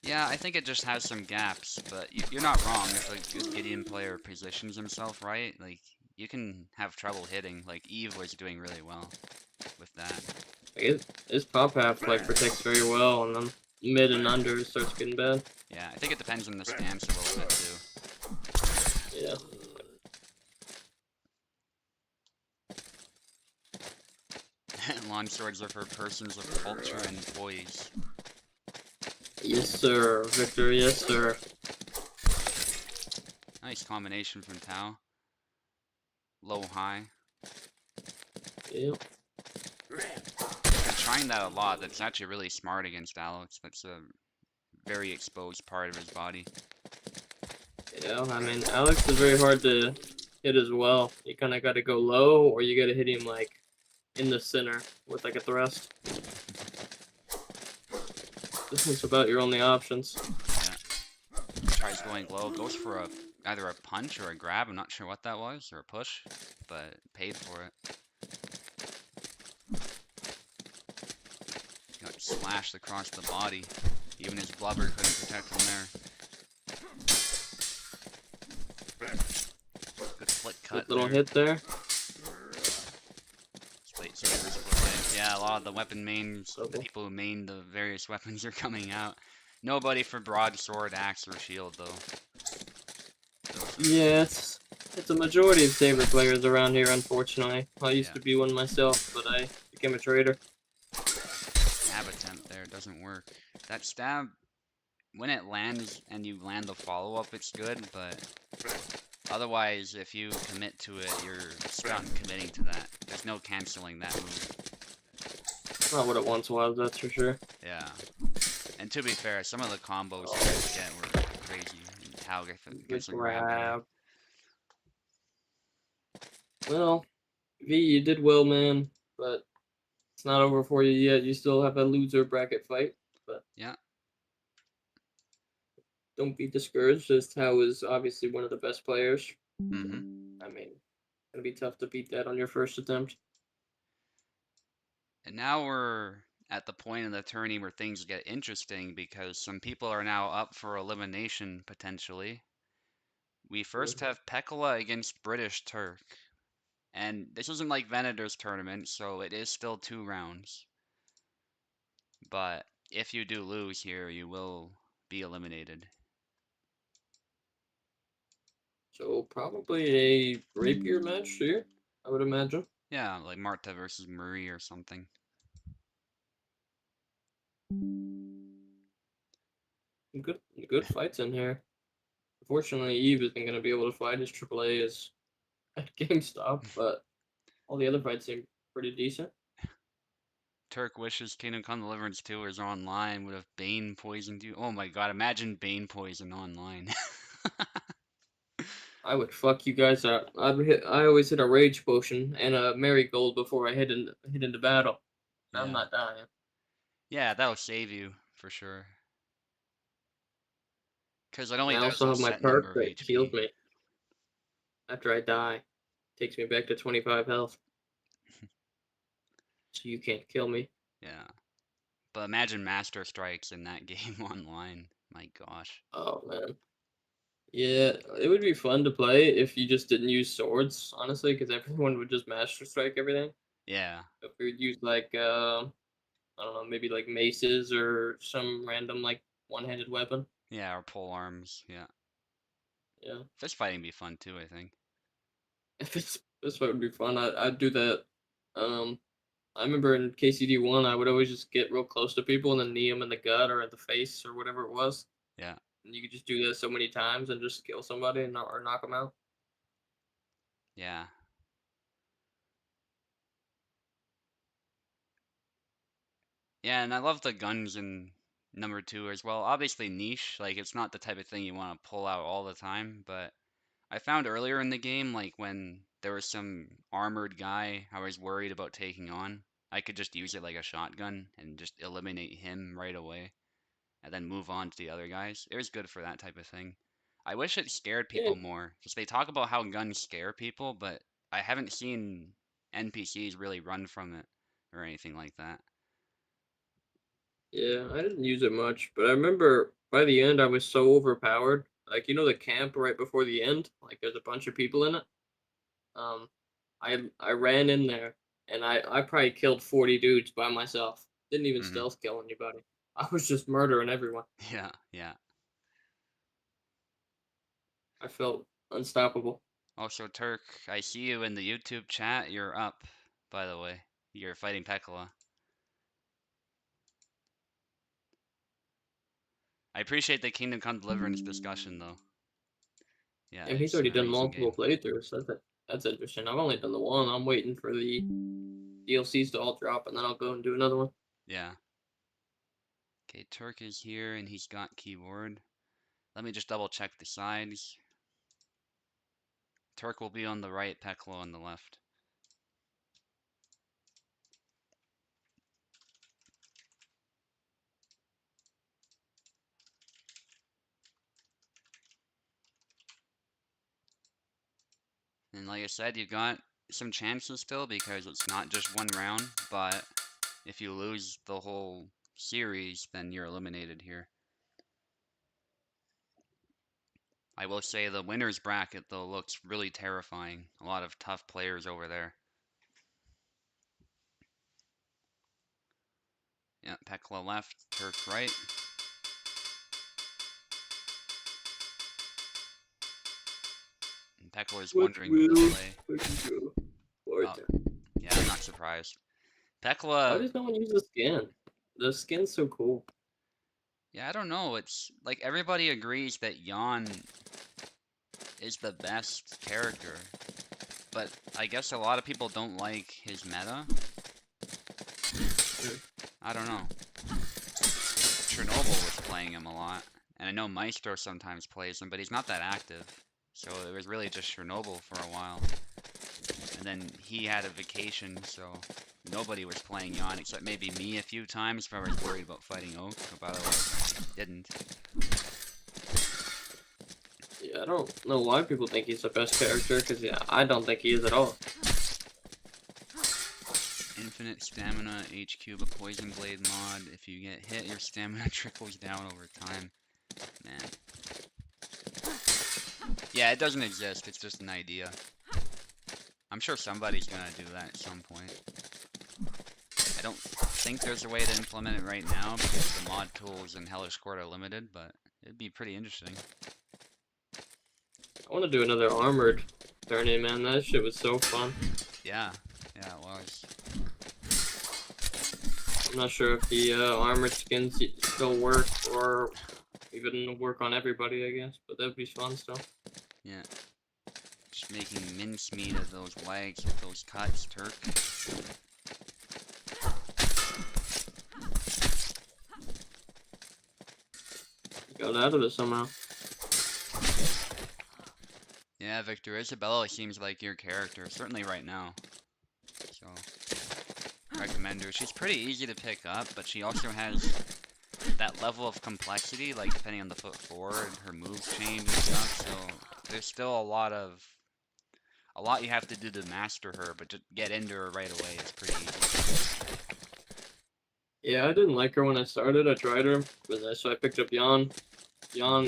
S2: Yeah, I think it just has some gaps, but you're not wrong. If a good Gideon player positions himself right, like, you can have trouble hitting. Like, Eve was doing really well with that.
S3: Like his top half like protects very well, and then mid and under starts getting bad.
S2: Yeah, I think it depends on the stance a little bit too.
S3: Yeah.
S2: Longswords are for persons of culture and poise.
S3: Yes, sir, Victor. Yes, sir.
S2: Nice combination from Tau. Low high.
S3: Yep.
S2: Been trying that a lot. That's actually really smart against Alex. That's a very exposed part of his body.
S3: Yeah, I mean, Alex is very hard to hit as well. You kind of got to go low, or you got to hit him like in the center with like a thrust. This is about your only options.
S2: Yeah. Tries going low. Goes for either a punch or a grab. I'm not sure what that was, or a push, but paid for it. Got slashed across the body. Even his blubber couldn't protect him there. Good flick cut
S3: Good little
S2: there.
S3: hit there.
S2: Lightsabers play. Yeah, a lot of the weapon mains, the
S3: Okay.
S2: people who main the various weapons are coming out. Nobody for broadsword, axe, or shield though.
S3: Yeah, it's a majority of Saber players around here, unfortunately. I used to be one myself, but I became a trader.
S2: Stab attempt there doesn't work. That stab, when it lands and you land the follow-up, it's good, but otherwise, if you commit to it, you're stuck committing to that. There's no canceling that move.
S3: Not what it once was, that's for sure.
S2: Yeah. And to be fair, some of the combos you guys get were crazy. And Tau gets a grab there.
S3: Grab. Well, V, you did well, man, but it's not over for you yet. You still have a loser bracket fight, but
S2: Yeah.
S3: don't be discouraged, as Tao is obviously one of the best players.
S2: Mm-hmm.
S3: I mean, it's gonna be tough to beat that on your first attempt.
S2: And now we're at the point in the tourney where things get interesting because some people are now up for elimination potentially. We first have Pekola against British Turk. And this isn't like Venator's tournament, so it is still 2 rounds. but if you do lose here, you will be eliminated.
S3: So probably a rapier match here, I would imagine.
S2: Yeah, like Marta versus Marie or something.
S3: Good fights in here. Unfortunately, Eve isn't going to be able to fight his AAA is at GameStop, but all the other fights seem pretty decent.
S2: Turk wishes Kingdom Come Deliverance 2 was online, would have Bane poisoned you. Oh my god, imagine Bane poison online.
S3: I would fuck you guys up. I always hit a rage potion and a marigold before I hit into battle. I'm
S2: Yeah.
S3: not dying.
S2: Yeah, that'll save you for sure. Because it
S3: And
S2: only
S3: I
S2: does
S3: also
S2: a
S3: have my
S2: set number
S3: perk
S2: of
S3: that heals
S2: HP.
S3: me after I die. Takes me back to 25 health. So you can't kill me.
S2: Yeah. But imagine Master Strikes in that game online. My gosh.
S3: Oh man. Yeah, it would be fun to play if you just didn't use swords, honestly, because everyone would just master strike everything.
S2: Yeah.
S3: If we would use like I don't know, maybe like maces or some random like one-handed weapon.
S2: Yeah, or pole arms. Yeah.
S3: Yeah.
S2: Fist fighting be fun too, I think.
S3: If it's this would be fun, I'd do that. Um, I remember in KCD1, I would always just get real close to people and then knee them in the gut or in the face or whatever it was.
S2: Yeah.
S3: And you could just do that so many times and just kill somebody and or knock them out.
S2: Yeah. Yeah, and I love the guns in number 2 as well. Obviously niche, like it's not the type of thing you want to pull out all the time, but I found earlier in the game, like when there was some armored guy I was worried about taking on, I could just use it like a shotgun and just eliminate him right away and then move on to the other guys. It was good for that type of thing. I wish it scared
S3: Yeah,
S2: people more because they talk about how guns scare people, but I haven't seen NPCs really run from it or anything like that.
S3: yeah, I didn't use it much, but I remember by the end I was so overpowered. Like the camp right before the end, like there's a bunch of people in it. Um, I ran in there and I probably killed 40 dudes by myself. Didn't even
S2: Hmm.
S3: stealth kill anybody. I was just murdering everyone.
S2: Yeah, yeah.
S3: I felt unstoppable.
S2: Also, Turk, I see you in the YouTube chat. You're up, by the way. You're fighting Pekola. I appreciate the Kingdom Come Deliverance discussion, though. Yeah,
S3: And he's
S2: it's an
S3: already done
S2: amazing
S3: multiple
S2: game.
S3: playthroughs. So that's interesting. I've only done the one. I'm waiting for the DLCs to all drop, and then I'll go and do another one.
S2: Yeah. Okay, Turk is here, and he's got keyboard. Let me just double check the sides. Turk will be on the right, Pekola on the left. And like I said, you've got some chances still because it's not just one round, but if you lose the whole series, then you're eliminated here. I will say the winners bracket though looks really terrifying. A lot of tough players over there. Yeah, Pekola left, Turk right. And Pekola is
S3: Which
S2: wondering who to
S3: will
S2: play.
S3: we can go for
S2: Oh,
S3: it.
S2: yeah, I'm not surprised.
S3: Why
S2: Pekola,
S3: does no one use the skin? The skin's so cool.
S2: yeah, I don't know. It's like everybody agrees that Yon is the best character, but I guess a lot of people don't like his meta. I don't know. Chernobyl was playing him a lot, and I know Maestro sometimes plays him, but he's not that active. So it was really just Chernobyl for a while. And then he had a vacation, so nobody was playing Yon except maybe me a few times, but I was worried about fighting Oak, but otherwise didn't.
S3: Yeah, I don't know why people think he's the best character, because yeah, I don't think he is at all.
S2: Infinite stamina, H cube, a poison blade mod. If you get hit, your stamina trickles down over time. Man. Yeah, it doesn't exist, it's just an idea. I'm sure somebody's gonna do that at some point. don't think there's a way to implement it right now because the mod tools in Hellish Quart are limited, but it'd be pretty interesting.
S3: I want to do another armored Tourney, man. That shit was so fun.
S2: Yeah, yeah, it was.
S3: I'm not sure if the armored skins still work or even work on everybody, I guess, but that'd be fun still.
S2: Yeah. Just making mincemeat of those legs with those cuts, Turk.
S3: Got out of it somehow.
S2: Yeah, Victor, Isabella seems like your character, certainly right now. So, recommend her. She's pretty easy to pick up, but she also has that level of complexity, like depending on the foot forward, her moves change and stuff, so there's still a lot you have to do to master her, but to get into her right away is pretty easy.
S3: Yeah, I didn't like her when I started. I tried her, so I picked up Jan. Jan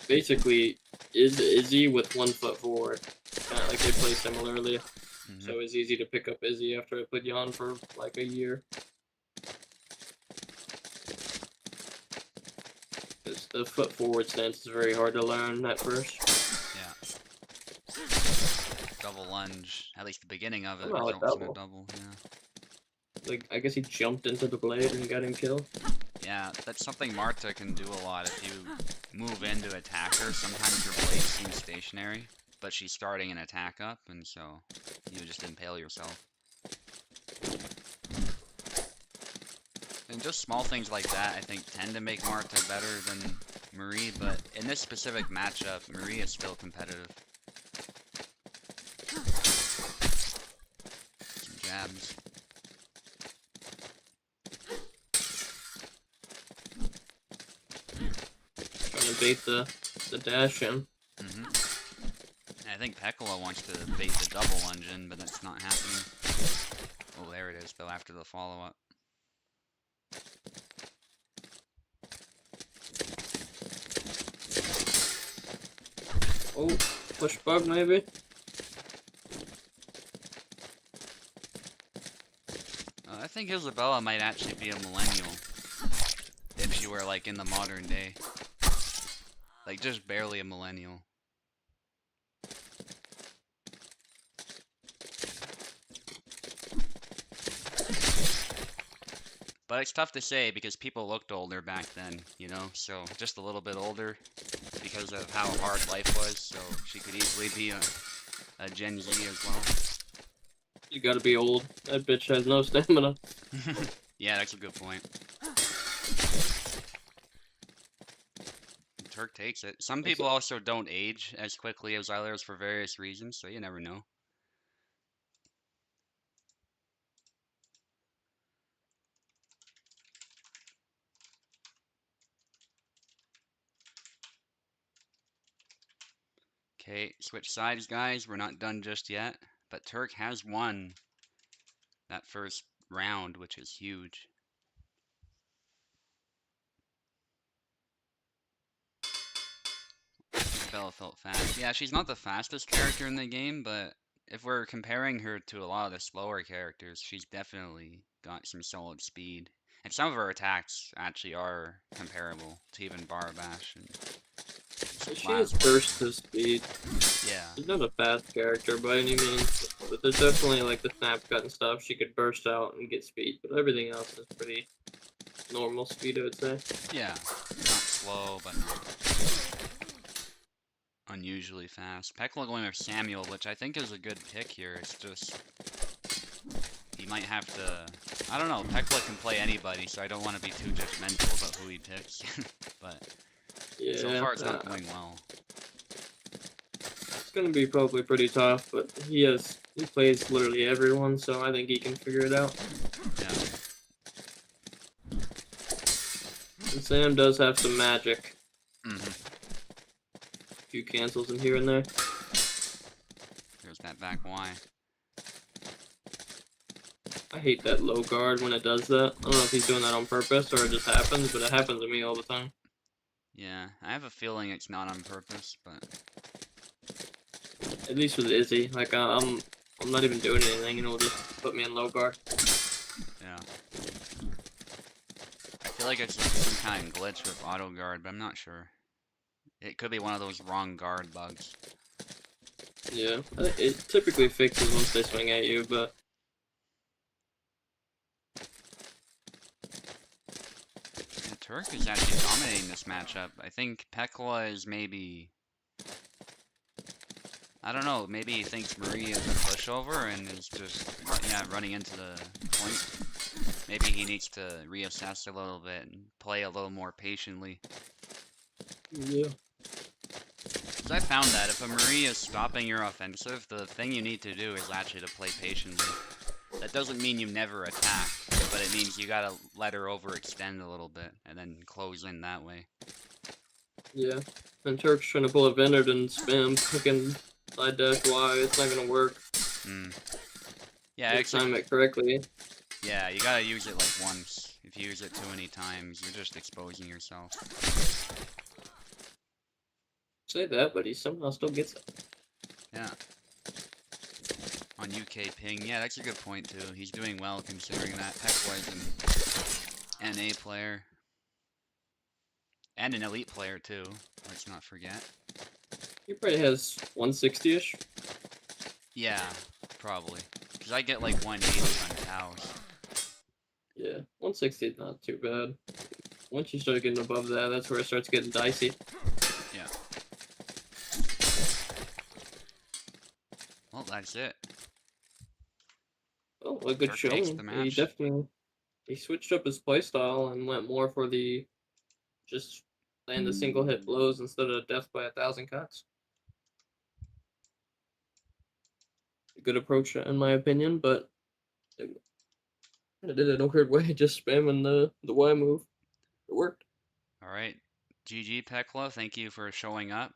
S3: basically is Izzy with 1 foot forward. Kind of like they play similarly.
S2: Mm-hmm.
S3: So it was easy to pick up Izzy after I played Jan for like a year. Because the foot forward stance is very hard to learn at first.
S2: Yeah. Double lunge, at least the beginning of it
S3: Somehow a
S2: results in a
S3: double.
S2: double, yeah.
S3: Like, I guess he jumped into the blade and got him killed.
S2: Yeah, that's something Marta can do a lot. If you move in to attack her, sometimes your blade seems stationary, but she's starting an attack up, and so you just impale yourself. And just small things like that, I think, tend to make Marta better than Marie, but in this specific matchup, Marie is still competitive. Some jabs.
S3: Trying to bait the dash in.
S2: Mm-hmm. I think Pekola wants to bait the double lunge in, but that's not happening. Oh, there it is, though, after the follow-up.
S3: Oh, push bug maybe?
S2: I think Isabella might actually be a millennial. If she were, like, in the modern day. Like, just barely a millennial. But it's tough to say because people looked older back then, you know? So, just a little bit older because of how hard life was, so she could easily be a Gen Z as well.
S3: You gotta be old. That bitch has no stamina.
S2: Yeah, that's a good point. Turk takes it. Some people also don't age as quickly as others for various reasons, so you never know. Okay, switch sides, guys. We're not done just yet, but Turk has won that first round, which is huge. Bella felt fast. Yeah, she's not the fastest character in the game, but if we're comparing her to a lot of the slower characters, she's definitely got some solid speed. And some of her attacks actually are comparable to even Barbash. And
S3: She has burst to speed.
S2: yeah.
S3: She's not a fast character by any means, but there's definitely like the snap cut and stuff. She could burst out and get speed, but everything else is pretty normal speed, I would say.
S2: Yeah, not slow, but not unusually fast. Pekola going with Samuel, which I think is a good pick here. It's just he might have to. I don't know. Pekola can play anybody, so I don't want to be too judgmental about who he picks. But
S3: Yeah,
S2: so far it's not going well.
S3: It's gonna be probably pretty tough, but he plays literally everyone, so I think he can figure it out.
S2: Yeah.
S3: And Sam does have some magic.
S2: Mm-hmm.
S3: A few cancels in here and there.
S2: There's that back Y.
S3: I hate that low guard when it does that. I don't know if he's doing that on purpose or it just happens, but it happens to me all the time.
S2: Yeah, I have a feeling it's not on purpose, but
S3: At least with Izzy, like I'm not even doing anything, and it'll just put me in low guard.
S2: yeah. feel like it's some kind of glitch with auto guard, but I'm not sure. It could be one of those wrong guard bugs.
S3: Yeah, it typically fixes once they swing at you, but
S2: Yeah, Turk is actually dominating this matchup. I think Pekola is maybe... I don't know, maybe he thinks Marie is a pushover and is just, yeah, running into the point. Maybe he needs to reassess a little bit and play a little more patiently.
S3: yeah.
S2: Because I found that if a Marie is stopping your offensive, the thing you need to do is actually to play patiently. That doesn't mean you never attack, but it means you gotta let her overextend a little bit and then close in that way.
S3: Yeah, and Turk's trying to pull a Venered and spam fucking side dash Y. It's not gonna work.
S2: Yeah,
S3: You
S2: except,
S3: time it correctly.
S2: yeah, you gotta use it like once. If you use it too many times, you're just exposing yourself.
S3: Say that, but he somehow still gets it.
S2: Yeah. On UK ping, yeah, that's a good point too. He's doing well considering that Pekola is an NA player. And an elite player too, let's not forget.
S3: He probably has 160-ish.
S2: Yeah, probably. Because I get like 180 on cows.
S3: Yeah, 160 is not too bad. Once you start getting above that, that's where it starts getting dicey.
S2: Yeah. Well, that's it.
S3: Oh, a good
S2: Turk takes
S3: showing.
S2: the
S3: He
S2: match.
S3: definitely switched up his playstyle and went more for the just land the single hit blows instead of death by 1,000 cuts. A good approach in my opinion, but it did it in a weird way, just spamming the Y move. It worked.
S2: Alright. GG Pekola, thank you for showing up.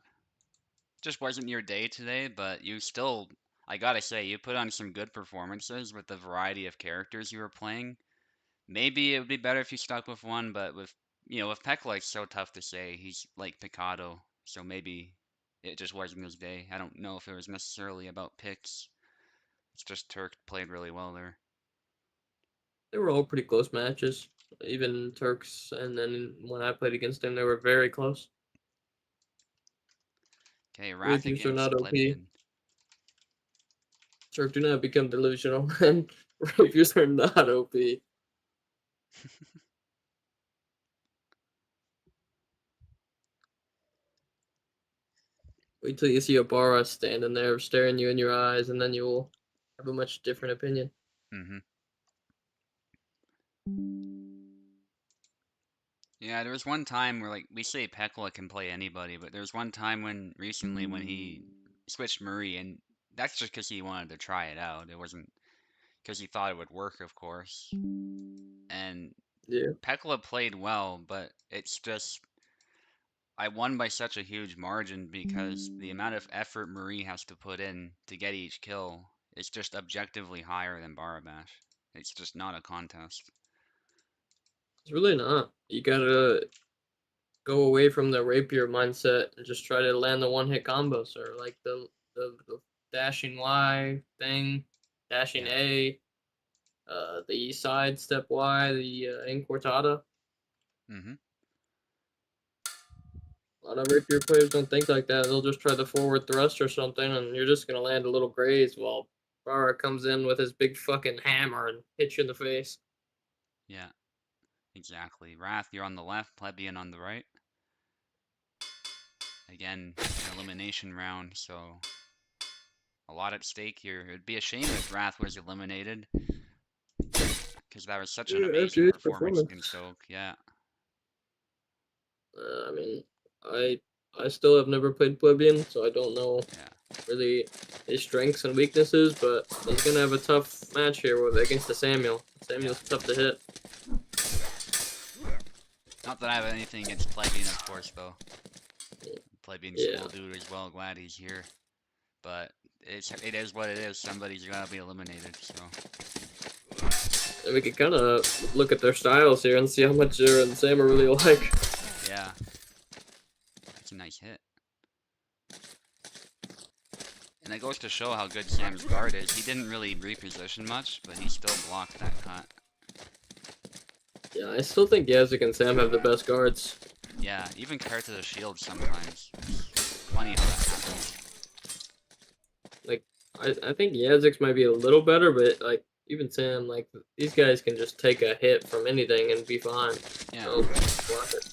S2: Just wasn't your day today, but you still, I gotta say, you put on some good performances with the variety of characters you were playing. Maybe it would be better if you stuck with one, but with, with Pekola, it's so tough to say. He's like Picado, so maybe it just wasn't his day. I don't know if it was necessarily about picks. It's just Turk played really well there.
S3: They were all pretty close matches. Even Turks, and then when I played against him, they were very close.
S2: Okay, Wrath
S3: Reviews are
S2: against
S3: not OP.
S2: Plebian.
S3: Turk, do not become delusional, and reviews are not OP. Wait till you see a Bara standing there staring you in your eyes, and then you will have a much different opinion.
S2: Yeah, there was one time where, like, we say Pekola can play anybody, but there was one time recently when he switched Marie, and that's just because he wanted to try it out. It wasn't because he thought it would work, of course. And
S3: Yeah.
S2: Pekola played well, but it's just I won by such a huge margin because the amount of effort Marie has to put in to get each kill is just objectively higher than Barabash. It's just not a contest.
S3: It's really not. You gotta go away from the rapier mindset and just try to land the one-hit combos, or like the dashing Y thing, dashing
S2: Yeah.
S3: A, the side step Y, the incortada.
S2: Mm-hmm.
S3: A lot of rapier players don't think like that. They'll just try the forward thrust or something, and you're just gonna land a little graze while Bara comes in with his big fucking hammer and hits you in the face.
S2: Yeah, exactly. Wrath, you're on the left, Plebian on the right. Again, an elimination round, so a lot at stake here. It'd be a shame if Wrath was eliminated, because that was such an
S3: Yeah,
S2: amazing
S3: after his
S2: performance
S3: performance.
S2: against Oak. Yeah,
S3: I mean, I still have never played Plebian, so I don't know
S2: yeah,
S3: really his strengths and weaknesses, but he's gonna have a tough match here against the Samuel. Samuel's tough to hit.
S2: Not that I have anything against Plebian, of course, though. Plebian's
S3: Yeah.
S2: cool dude as well. Glad he's here, but it is what it is. Somebody's gonna be eliminated, so.
S3: And we could kind of look at their styles here and see how much Zero and Sam are really alike.
S2: Yeah, that's a nice hit. And that goes to show how good Sam's guard is. He didn't really reposition much, but he still blocked that cut.
S3: Yeah, I still think Yazik and Sam have the best guards.
S2: Yeah, even compared to the shield sometimes. It's funny how that happens.
S3: Like, I think Yazik's might be a little better, but like even Sam, like these guys can just take a hit from anything and be fine.
S2: Yeah.
S3: Oh, block it.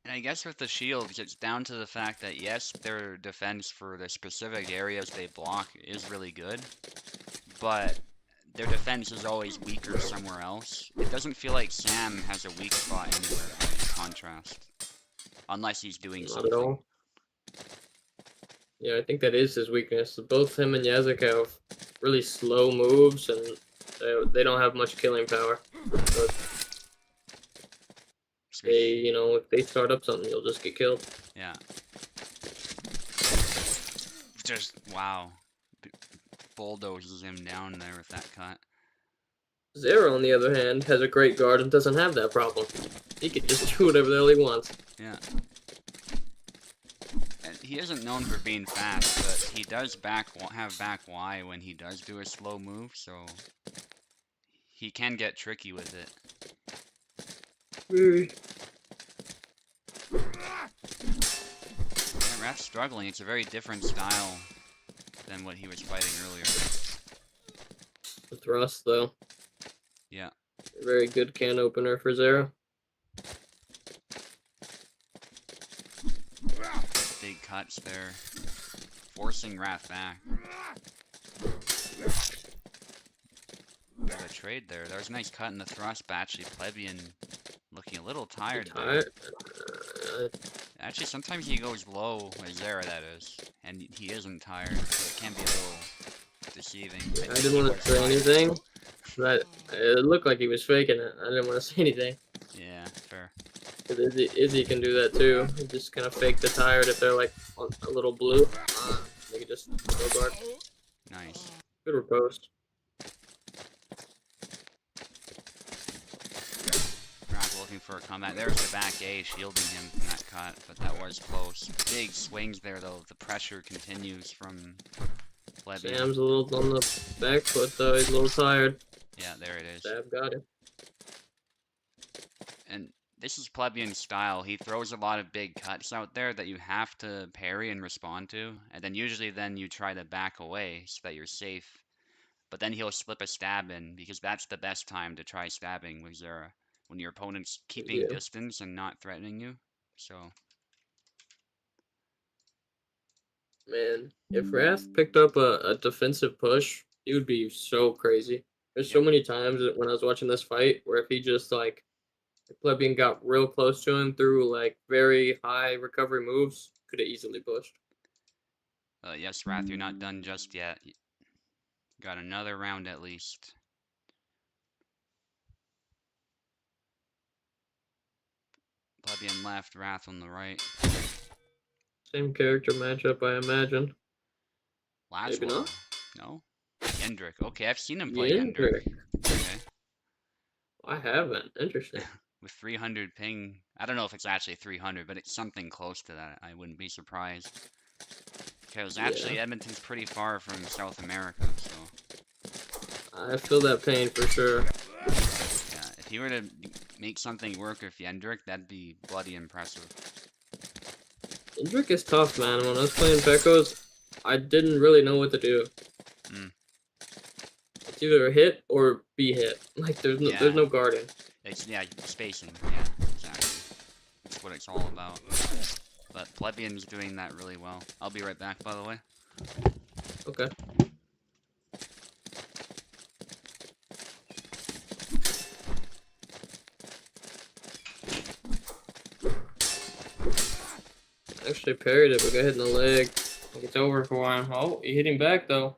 S2: And I guess with the shields, it's down to the fact that yes, their defense for the specific areas they block is really good, but their defense is always weaker somewhere else. It doesn't feel like Sam has a weak spot anywhere by contrast, unless he's doing
S3: Not at
S2: something.
S3: all. Yeah, I think that is his weakness. Both him and Yazik have really slow moves, and they don't have much killing power. But if they start up something, you'll just get killed.
S2: Yeah. Just, wow. Bulldozes him down there with that cut.
S3: Zero, on the other hand, has a great guard and doesn't have that problem. He can just do whatever the hell he wants.
S2: Yeah. And he isn't known for being fast, but he does have back Y when he does do a slow move, so he can get tricky with it. Yeah, Raph's struggling. It's a very different style than what he was fighting earlier.
S3: The thrust, though.
S2: Yeah.
S3: Very good can opener for Zero.
S2: Big cuts there. Forcing Raph back. Bit of a trade there. There was a nice cut in the thrust, but actually Plebian looking a little tired there. Actually, sometimes he goes low, with Zera that is, and he isn't tired, so it can be a little deceiving.
S3: I didn't want to say anything, but it looked like he was faking it. I didn't want to say anything.
S2: Yeah, fair.
S3: Because Izzy can do that too. He just kind of fake the tired if they're like a little blue. They can just go guard.
S2: Nice.
S3: Good riposte.
S2: Raph looking for a comeback. There's the back A shielding him from that cut, but that was close. Big swings there though. The pressure continues from Plebian.
S3: Sam's a little on the back foot though. He's a little tired.
S2: Yeah, there it is.
S3: Stab got him.
S2: And this is Plebian's style. He throws a lot of big cuts out there that you have to parry and respond to, and then usually you try to back away so that you're safe. But then he'll slip a stab in, because that's the best time to try stabbing with Zera, when your opponent's keeping distance and not threatening you. So
S3: Man, if Wrath picked up a defensive push, he would be so crazy. There's so many times when I was watching this fight where if he just like Plebian got real close to him through like very high recovery moves, could have easily pushed.
S2: yes, Wrath, you're not done just yet. Got another round at least. Plebian left, Wrath on the right.
S3: Same character matchup, I imagine.
S2: Laswell.
S3: Maybe not.
S2: No? Yendrick. Okay, I've seen him play
S3: Yendrick.
S2: Okay.
S3: I haven't. Interesting.
S2: With 300 ping. I don't know if it's actually 300, but it's something close to that. I wouldn't be surprised. Because actually Edmonton's pretty far from South America, so...
S3: I feel that pain for sure.
S2: Yeah, if he were to make something work with Yendrick, that'd be bloody impressive.
S3: Yendrick is tough, man. When I was playing Pekos, I didn't really know what to do. It's either hit or be hit. Like there's no guarding.
S2: It's spacing. Yeah, exactly. That's what it's all about. But Plebian's doing that really well. I'll be right back, by the way.
S3: Okay. Actually parried it, but got hit in the leg. I think it's over for him. Oh, he hit him back though.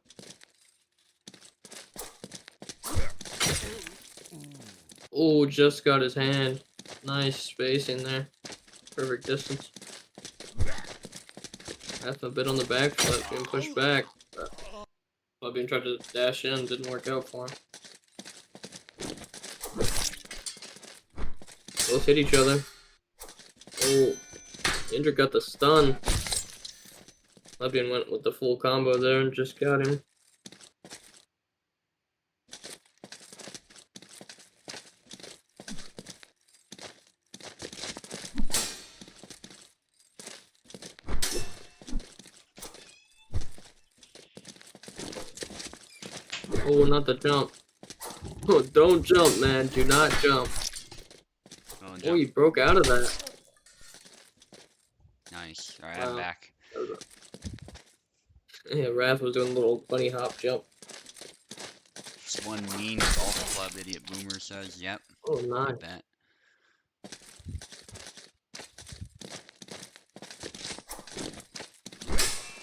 S3: Oh, just got his hand. Nice spacing there. Perfect distance. Half a bit on the back foot, being pushed back. But being tried to dash in, didn't work out for him. Both hit each other. Oh, Indra got the stun. Plebian went with the full combo there and just got him. Oh, not the jump. Oh, don't jump, man. Do not jump.
S2: Don't
S3: Oh,
S2: jump.
S3: you broke out of that.
S2: Nice. Alright, I'm
S3: Wow.
S2: back.
S3: Yeah, Wrath was doing a little bunny hop jump.
S2: Just one mean golf club idiot boomer says, yep,
S3: Oh,
S2: you
S3: nice.
S2: bet.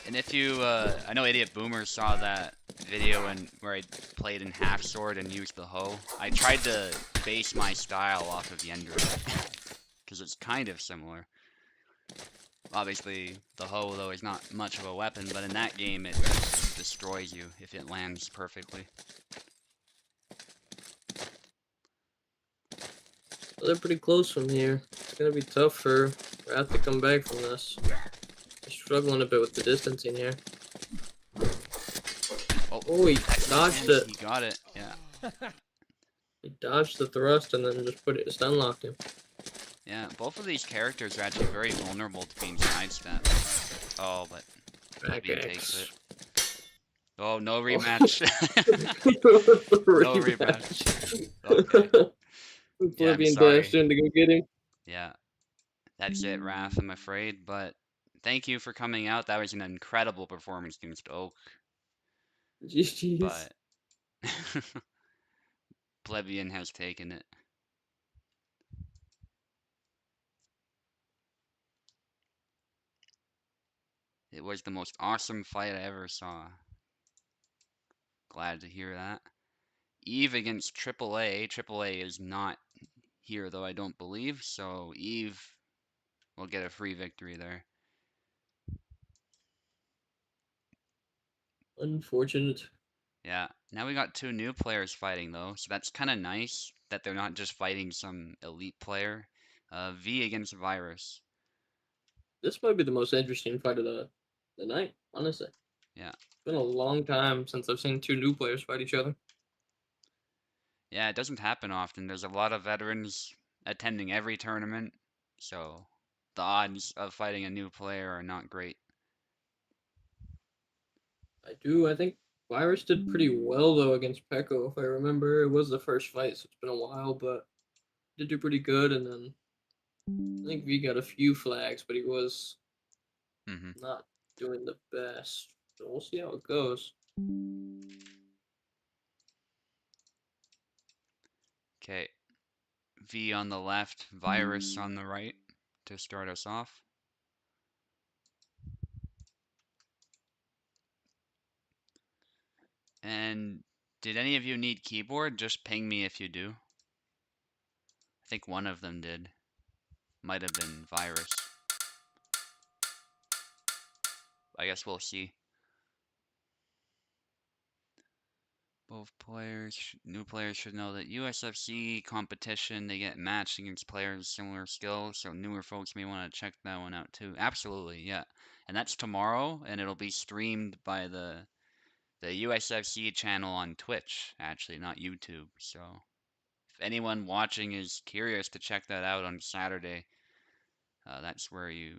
S2: And if you, I know Idiot Boomer saw that video where I played in half sword and used the hoe. I tried to base my style off of Yender, because it's kind of similar. Obviously, the hoe, though, is not much of a weapon, but in that game, it destroys you if it lands perfectly.
S3: Well, they're pretty close from here. It's gonna be tough for Wrath to come back from this. They're struggling a bit with the distancing here. Oh, he dodged it.
S2: He got it, yeah.
S3: He dodged the thrust and then just stun locked him.
S2: Yeah, both of these characters are actually very vulnerable to being sidestepped. Oh, but Plebian takes it. Oh, no rematch. No rematch. Okay. Yeah, I'm
S3: Plebian
S2: sorry.
S3: dashed in to go get him.
S2: Yeah, that's it, Raph, I'm afraid. But thank you for coming out. That was an incredible performance against Oak.
S3: Jeez.
S2: But Plebian has taken it. It was the most awesome fight I ever saw. Glad to hear that. Eve against AAA. AAA is not here, though, I don't believe. So Eve will get a free victory there.
S3: Unfortunate.
S2: Yeah. Now we got two new players fighting, though. So that's kind of nice that they're not just fighting some elite player. V against Virus.
S3: This might be the most interesting fight of the night, honestly.
S2: Yeah.
S3: It's been a long time since I've seen two new players fight each other.
S2: Yeah, it doesn't happen often. There's a lot of veterans attending every tournament, so the odds of fighting a new player are not great.
S3: I think Virus did pretty well, though, against Peko, if I remember. It was the first fight, so it's been a while, but did do pretty good, and then I think V got a few flags, but he was not doing the best. So we'll see how it goes.
S2: Okay, V on the left, Virus on the right to start us off. And did any of you need keyboard? Just ping me if you do. I think one of them did. Might have been Virus. I guess we'll see. Both players, new players should know that USFC competition, they get matched against players with similar skills, so newer folks may want to check that one out too. Absolutely, yeah. And that's tomorrow, and it'll be streamed by the USFC channel on Twitch, actually, not YouTube. So if anyone watching is curious to check that out on Saturday, that's where you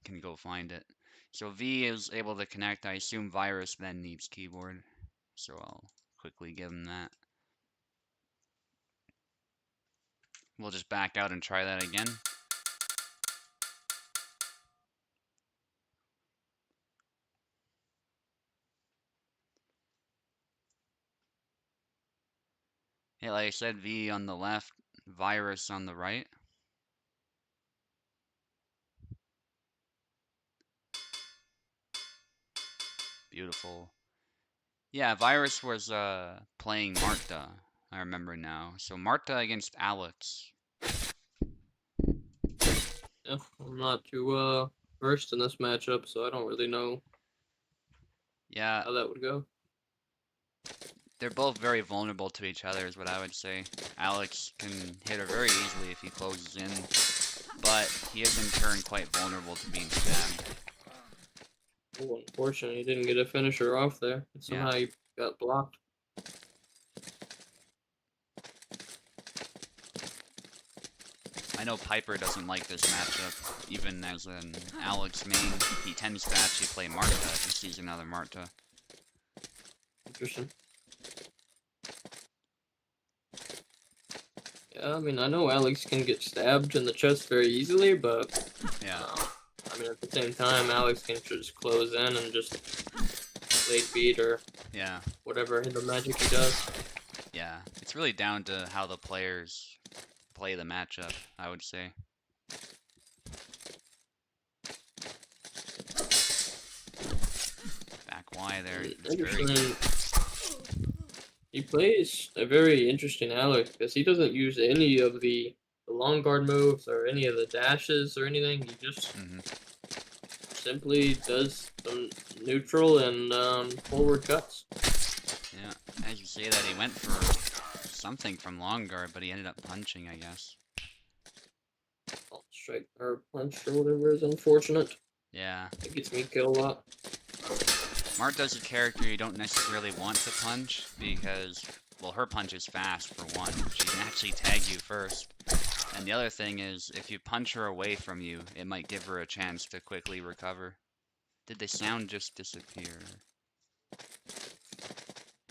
S2: can go find it. So V is able to connect. I assume Virus then needs keyboard, so I'll quickly give him that. We'll just back out and try that again. Yeah, like I said, V on the left, Virus on the right. Beautiful. Yeah, Virus was playing Marta, I remember now. So Marta against Alex.
S3: Yeah, I'm not too versed in this matchup, so I don't really know
S2: Yeah,
S3: how that would go.
S2: they're both very vulnerable to each other, is what I would say. Alex can hit her very easily if he closes in, but he is in turn quite vulnerable to being stabbed.
S3: Oh, unfortunately, he didn't get a finisher off there. Somehow he got blocked.
S2: I know Piper doesn't like this matchup, even as an Alex main. He tends to actually play Marta if he sees another Marta.
S3: Interesting. Yeah, I mean, I know Alex can get stabbed in the chest very easily, but
S2: Yeah.
S3: I mean, at the same time, Alex can just close in and just late beat or
S2: Yeah.
S3: whatever hidden magic he does.
S2: Yeah. It's really down to how the players play the matchup, I would say. Back Y there. It's very good.
S3: Interesting. He plays a very interesting Alex because he doesn't use any of the long guard moves or any of the dashes or anything. He just simply does some neutral and forward cuts.
S2: Yeah. As you say that, he went for something from long guard, but he ended up punching, I guess.
S3: Strike or punch or whatever is unfortunate.
S2: Yeah.
S3: It gets me killed a lot.
S2: Mart does a character you don't necessarily want to punch because, well, her punch is fast for one. She can actually tag you first. And the other thing is, if you punch her away from you, it might give her a chance to quickly recover. Did the sound just disappear?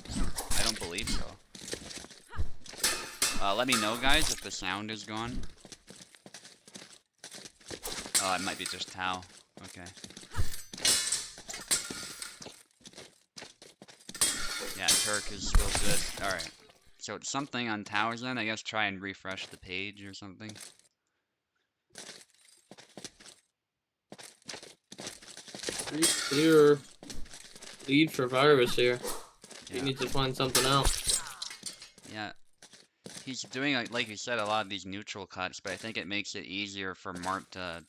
S2: I don't believe so. Let me know, guys, if the sound is gone. Oh, it might be just Tau. Okay. Yeah, Turk is still good. Alright. So it's something on Towers then? I guess try and refresh the page or something.
S3: Pretty clear lead for Virus here.
S2: Yeah.
S3: He needs to find something out.
S2: Yeah. He's doing, like you said, a lot of these neutral cuts, but I think it makes it easier for Mart to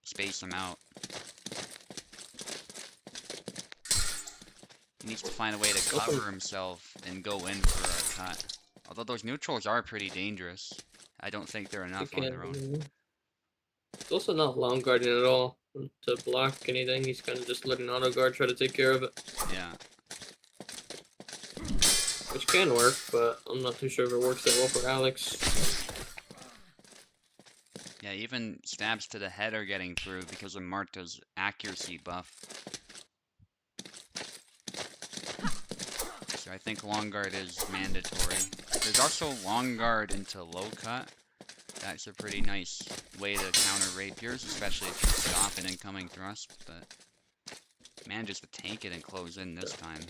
S2: space him out. He needs to find a way to cover himself and go in for a cut. Although those neutrals are pretty dangerous. I don't think they're enough on their own.
S3: It's also not long guarding at all to block anything. He's kind of just letting auto guard try to take care of it.
S2: Yeah.
S3: Which can work, but I'm not too sure if it works that well for Alex.
S2: Yeah, even stabs to the head are getting through because of Marta's accuracy buff. So I think long guard is mandatory. There's also long guard into low cut. That's a pretty nice way to counter rapiers, especially if you stop an incoming thrust, but manages to tank it and close in this time.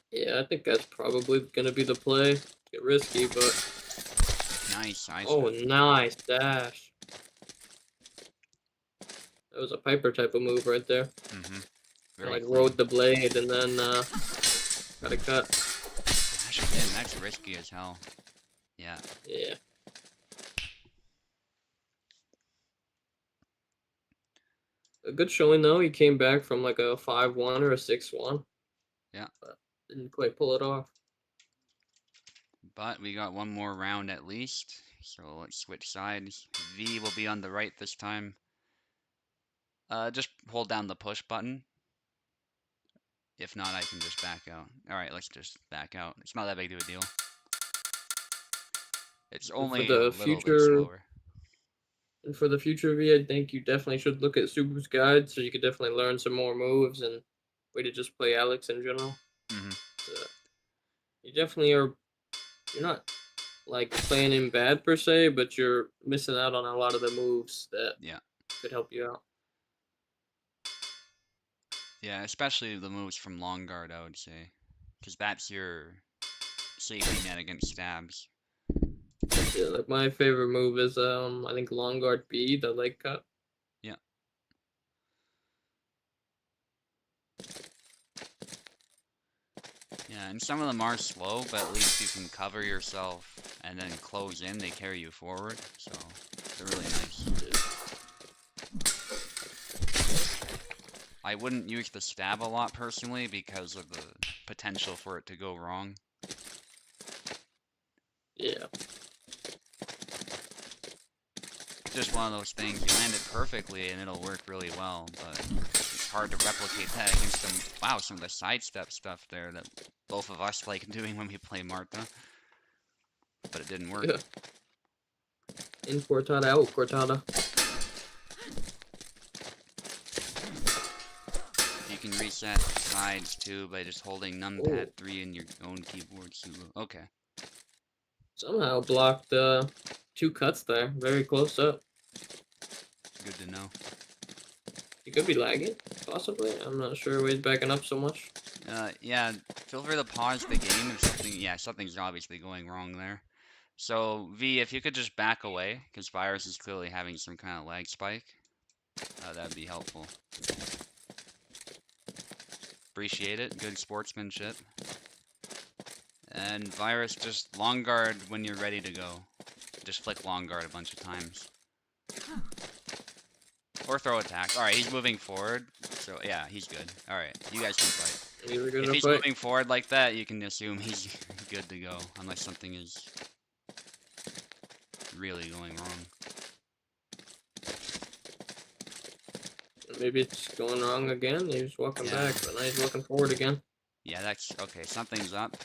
S3: Yeah, I think that's probably going to be the play. Get risky, but...
S2: Nice,
S3: Oh, nice dash. That was a Piper type of move right there. Like
S2: clean.
S3: rode the blade and then got a cut.
S2: Dash it in, that's risky as hell. Yeah.
S3: Yeah. A good showing though. He came back from like a 5-1 or a 6-1.
S2: Yeah.
S3: But didn't quite pull it off.
S2: But we got one more round at least. So let's switch sides. V will be on the right this time. Just hold down the push button. If not, I can just back out. Alright, let's just back out. It's not that big of a deal. It's only a little bit slower.
S3: And for the future V, I think you definitely should look at Subu's guide so you could definitely learn some more moves and way to just play Alex in general. You definitely are. You're not like playing him bad per se, but you're missing out on a lot of the moves that could help you out.
S2: Yeah, especially the moves from long guard, I would say, because that's your safety net against stabs.
S3: Yeah, like my favorite move is I think long guard B, the leg cut.
S2: Yeah. Yeah, and some of them are slow, but at least you can cover yourself and then close in. They carry you forward, so they're really nice. I wouldn't use the stab a lot personally because of the potential for it to go wrong.
S3: Yeah.
S2: Just one of those things, you land it perfectly and it'll work really well, but it's hard to replicate that against them. Wow, some of the sidestep stuff there that both of us like doing when we play Marta. But it didn't work.
S3: Yeah. In Cortada, out Cortada.
S2: You can reset sides too by just holding numpad 3 in your own keyboard. Okay.
S3: Somehow blocked 2 cuts there, very close up.
S2: Good to know.
S3: He could be lagging, possibly. I'm not sure why he's backing up so much.
S2: Yeah, feel free to pause the game if something's obviously going wrong there. So, V, if you could just back away, because Virus is clearly having some kind of lag spike, that'd be helpful. Appreciate it. Good sportsmanship. And Virus, just long guard when you're ready to go. Just flick long guard a bunch of times. Or throw attack. Alright, he's moving forward. So, yeah, he's good. Alright, you guys can fight. If he's moving forward like that, you can assume he's good to go. Unless something is really going wrong.
S3: Maybe it's going wrong again. He was walking back, but now he's walking forward again.
S2: Yeah, that's okay. Something's up.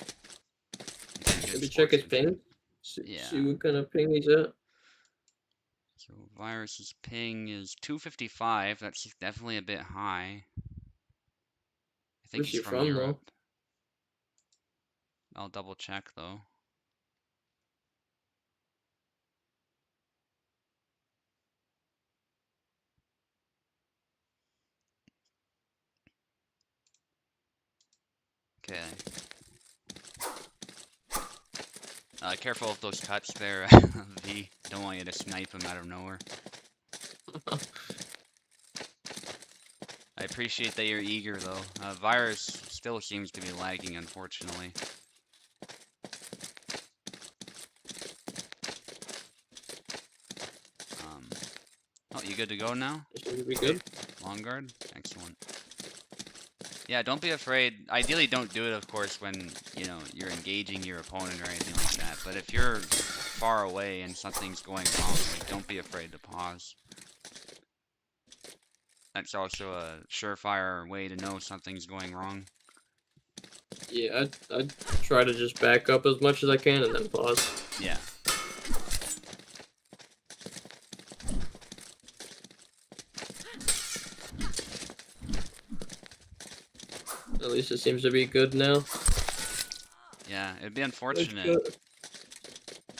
S3: Maybe check his ping. See what kind of ping he's at.
S2: So Virus's ping is 255. That's definitely a bit high. I think he's from Europe. I'll double check though. Okay. Careful of those cuts there, V. Don't want you to snipe him out of nowhere. I appreciate that you're eager though. Virus still seems to be lagging, unfortunately. Oh, you good to go now?
S3: Should be good.
S2: Long guard? Excellent. Yeah, don't be afraid. Ideally, don't do it, of course, when, you know, you're engaging your opponent or anything like that. But if you're far away and something's going wrong, like, don't be afraid to pause. That's also a surefire way to know something's going wrong.
S3: Yeah, I'd try to just back up as much as I can and then pause.
S2: Yeah.
S3: At least it seems to be good now.
S2: Yeah, it'd be unfortunate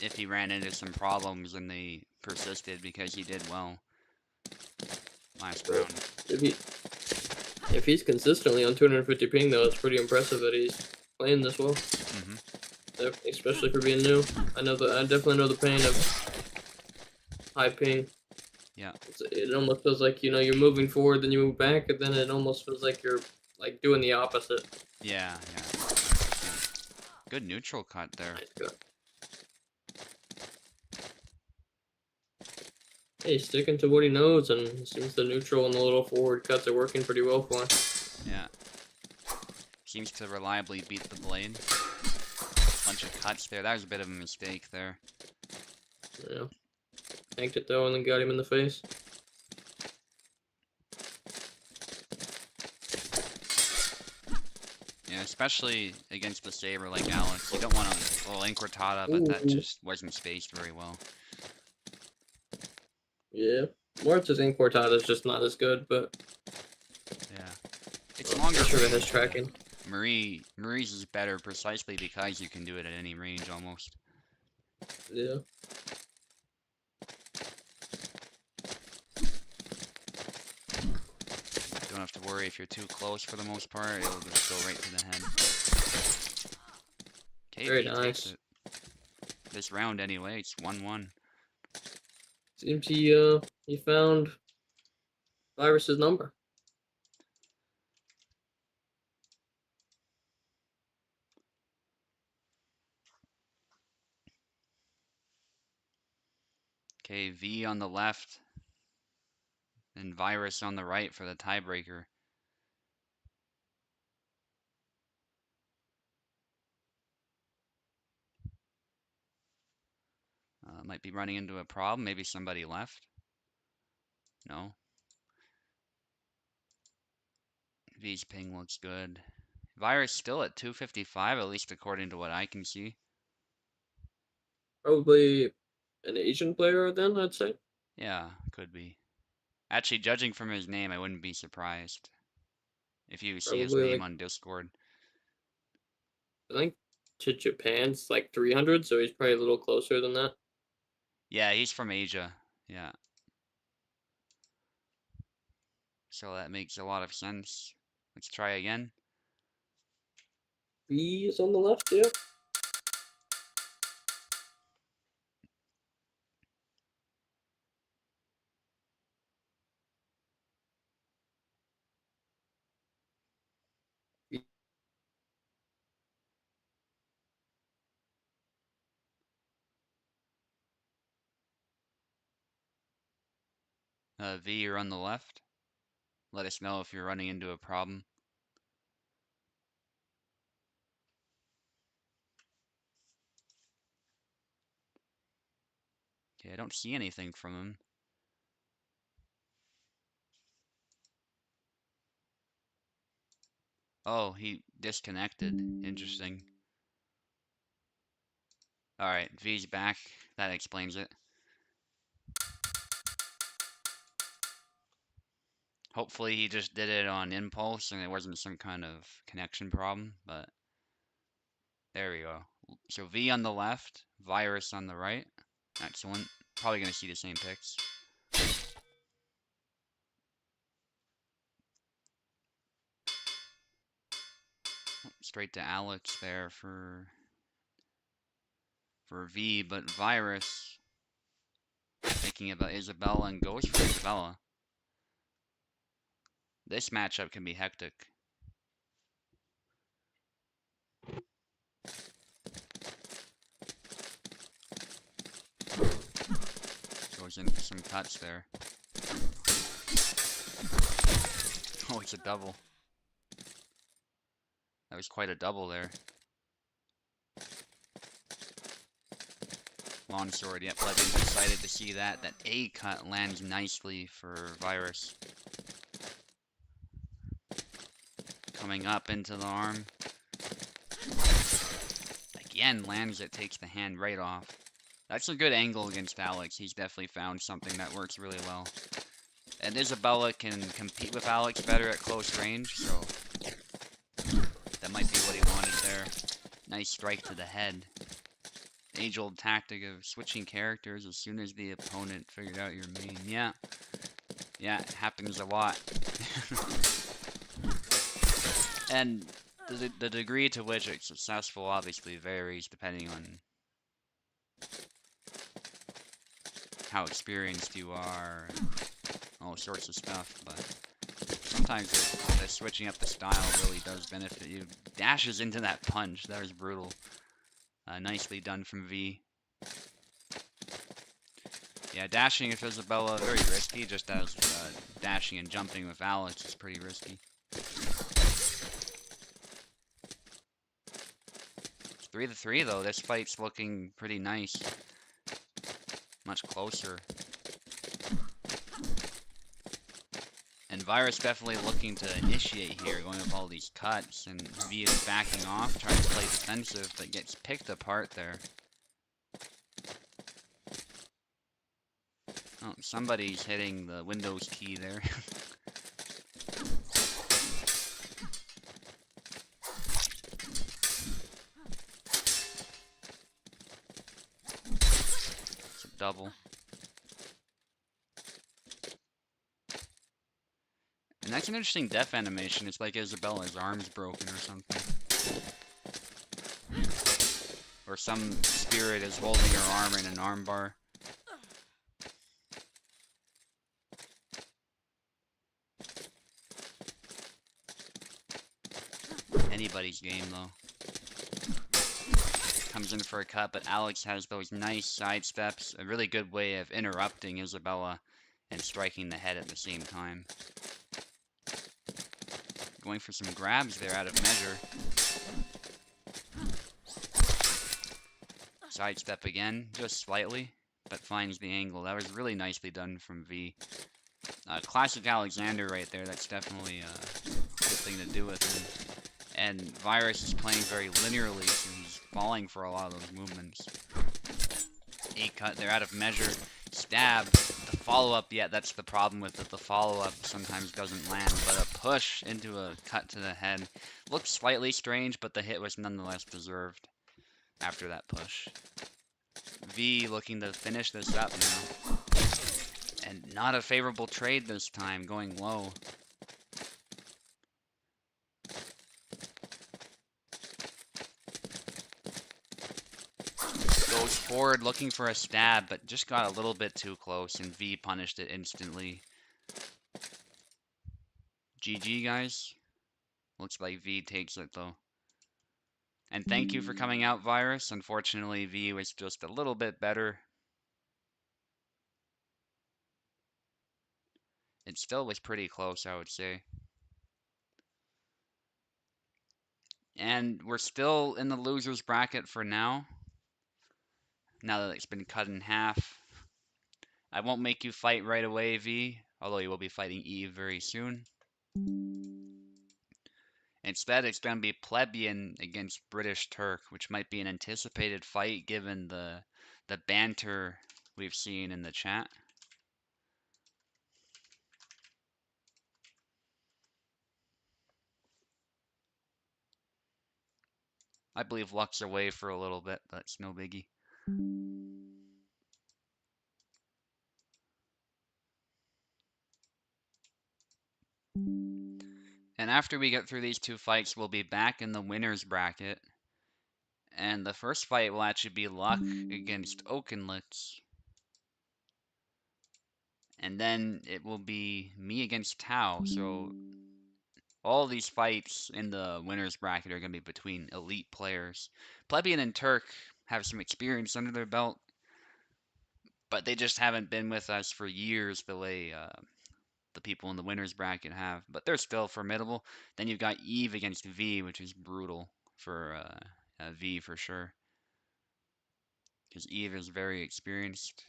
S2: if he ran into some problems and they persisted because he did well last round.
S3: If he's consistently on 250 ping though, it's pretty impressive that he's playing this well. Especially for being new. I definitely know the pain of high ping.
S2: Yeah.
S3: It almost feels like, you know, you're moving forward, then you move back, and then it almost feels like you're like doing the opposite.
S2: Yeah, yeah. 100%. Good neutral cut there.
S3: Nice cut. Hey, he's sticking to what he knows, and it seems the neutral and the little forward cuts are working pretty well for him.
S2: Yeah. Seems to reliably beat the blade. Bunch of cuts there. That was a bit of a mistake there.
S3: Yeah. Tanked it though, and then got him in the face.
S2: Yeah, especially against the saber like Alex. You don't want to link Cortada, but that just wasn't spaced very well.
S3: Yeah. Mortis in Quartada is just not as good, but
S2: yeah, it's longer.
S3: Sure, it has tracking.
S2: Marie's is better precisely because you can do it at any range almost.
S3: Yeah.
S2: Don't have to worry if you're too close for the most part. It'll just go right to the head. Okay,
S3: very nice.
S2: This round anyway, it's 1-1.
S3: Seems he found Virus's number.
S2: Okay, V on the left, and Virus on the right for the tiebreaker. Might be running into a problem. Maybe somebody left. No. V's ping looks good. Virus still at 255, at least according to what I can see.
S3: Probably an Asian player then, I'd say.
S2: Yeah, could be. Actually, judging from his name, I wouldn't be surprised if you see his name on Discord.
S3: I think to Japan. It's like 300, so he's probably a little closer than that.
S2: Yeah, he's from Asia. Yeah. So that makes a lot of sense. Let's try again.
S3: B is on the left, yeah.
S2: V, you're on the left. Let us know if you're running into a problem. Okay, I don't see anything from him. Oh, he disconnected. Interesting. Alright, V's back. That explains it. Hopefully he just did it on impulse and it wasn't some kind of connection problem, but there we go. So V on the left, Virus on the right. Excellent. Probably gonna see the same picks. Straight to Alex there for V, but Virus thinking about Isabella and goes for Isabella. This matchup can be hectic. Goes in for some cuts there. Oh, it's a double. That was quite a double there. Longsword, yep, Plebian's excited to see that. That A cut lands nicely for Virus. Coming up into the arm. Again, lands it, takes the hand right off. That's a good angle against Alex. He's definitely found something that works really well. And Isabella can compete with Alex better at close range, so that might be what he wanted there. Nice strike to the head. Age-old tactic of switching characters as soon as the opponent figured out your main. Yeah, it happens a lot. And the degree to which it's successful obviously varies depending on how experienced you are, and all sorts of stuff, but sometimes the switching up the style really does benefit you. Dashes into that punch, that was brutal. Nicely done from V. Yeah, dashing with Isabella, very risky, just as dashing and jumping with Alex is pretty risky. 3-3 though, this fight's looking pretty nice. Much closer. And Virus definitely looking to initiate here, going with all these cuts, and V is backing off, trying to play defensive, but gets picked apart there. Oh, somebody's hitting the Windows key there. It's a double. And that's an interesting death animation. It's like Isabella's arm's broken or something. Or some spirit is holding her arm in an armbar. Anybody's game though. Comes in for a cut, but Alex has those nice side steps. A really good way of interrupting Isabella and striking the head at the same time. Going for some grabs there out of measure. Sidestep again, just slightly, but finds the angle. That was really nicely done from V. Classic Alexander right there. That's definitely something to do with him. And Virus is playing very linearly, so he's falling for a lot of those movements. A cut, they're out of measure. Stab. The follow-up, yeah, that's the problem with it. The follow-up sometimes doesn't land, but a push into a cut to the head. Looks slightly strange, but the hit was nonetheless deserved. after that push. V looking to finish this up now. And not a favorable trade this time, going low. Goes forward looking for a stab, but just got a little bit too close, and V punished it instantly. GG, guys. Looks like V takes it, though. And thank you for coming out, Virus. Unfortunately, V was just a little bit better. It still was pretty close, I would say. And we're still in the loser's bracket for now. Now that it's been cut in half. I won't make you fight right away, V, although you will be fighting Eve very soon. Instead, it's going to be Plebian against British Turk, which might be an anticipated fight given the banter we've seen in the chat. I believe Luck's away for a little bit, but it's no biggie. And after we get through these two fights, we'll be back in the winner's bracket. And the first fight will actually be Luck against Oakenlitz. And then it will be me against Tao. So all these fights in the winner's bracket are going to be between elite players. Plebian and Turk have some experience under their belt, but they just haven't been with us for years the way the people in the winner's bracket have. But they're still formidable. Then you've got Eve against V, which is brutal for V for sure. Because Eve is very experienced.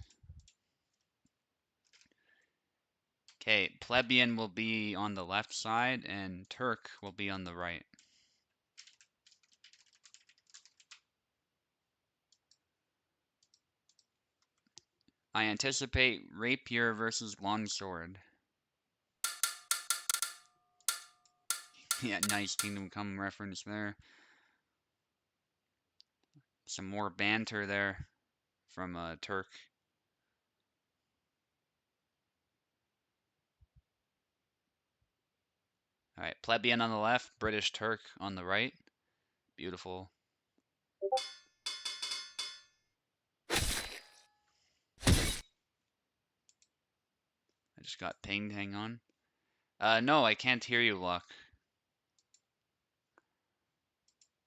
S2: Okay, Plebian will be on the left side, and Turk will be on the right. I anticipate Rapier versus Longsword. Yeah, nice Kingdom Come reference there. Some more banter there from Turk. Alright, Plebian on the left, British Turk on the right. Beautiful. I just got pinged, hang on. No, I can't hear you, Luck.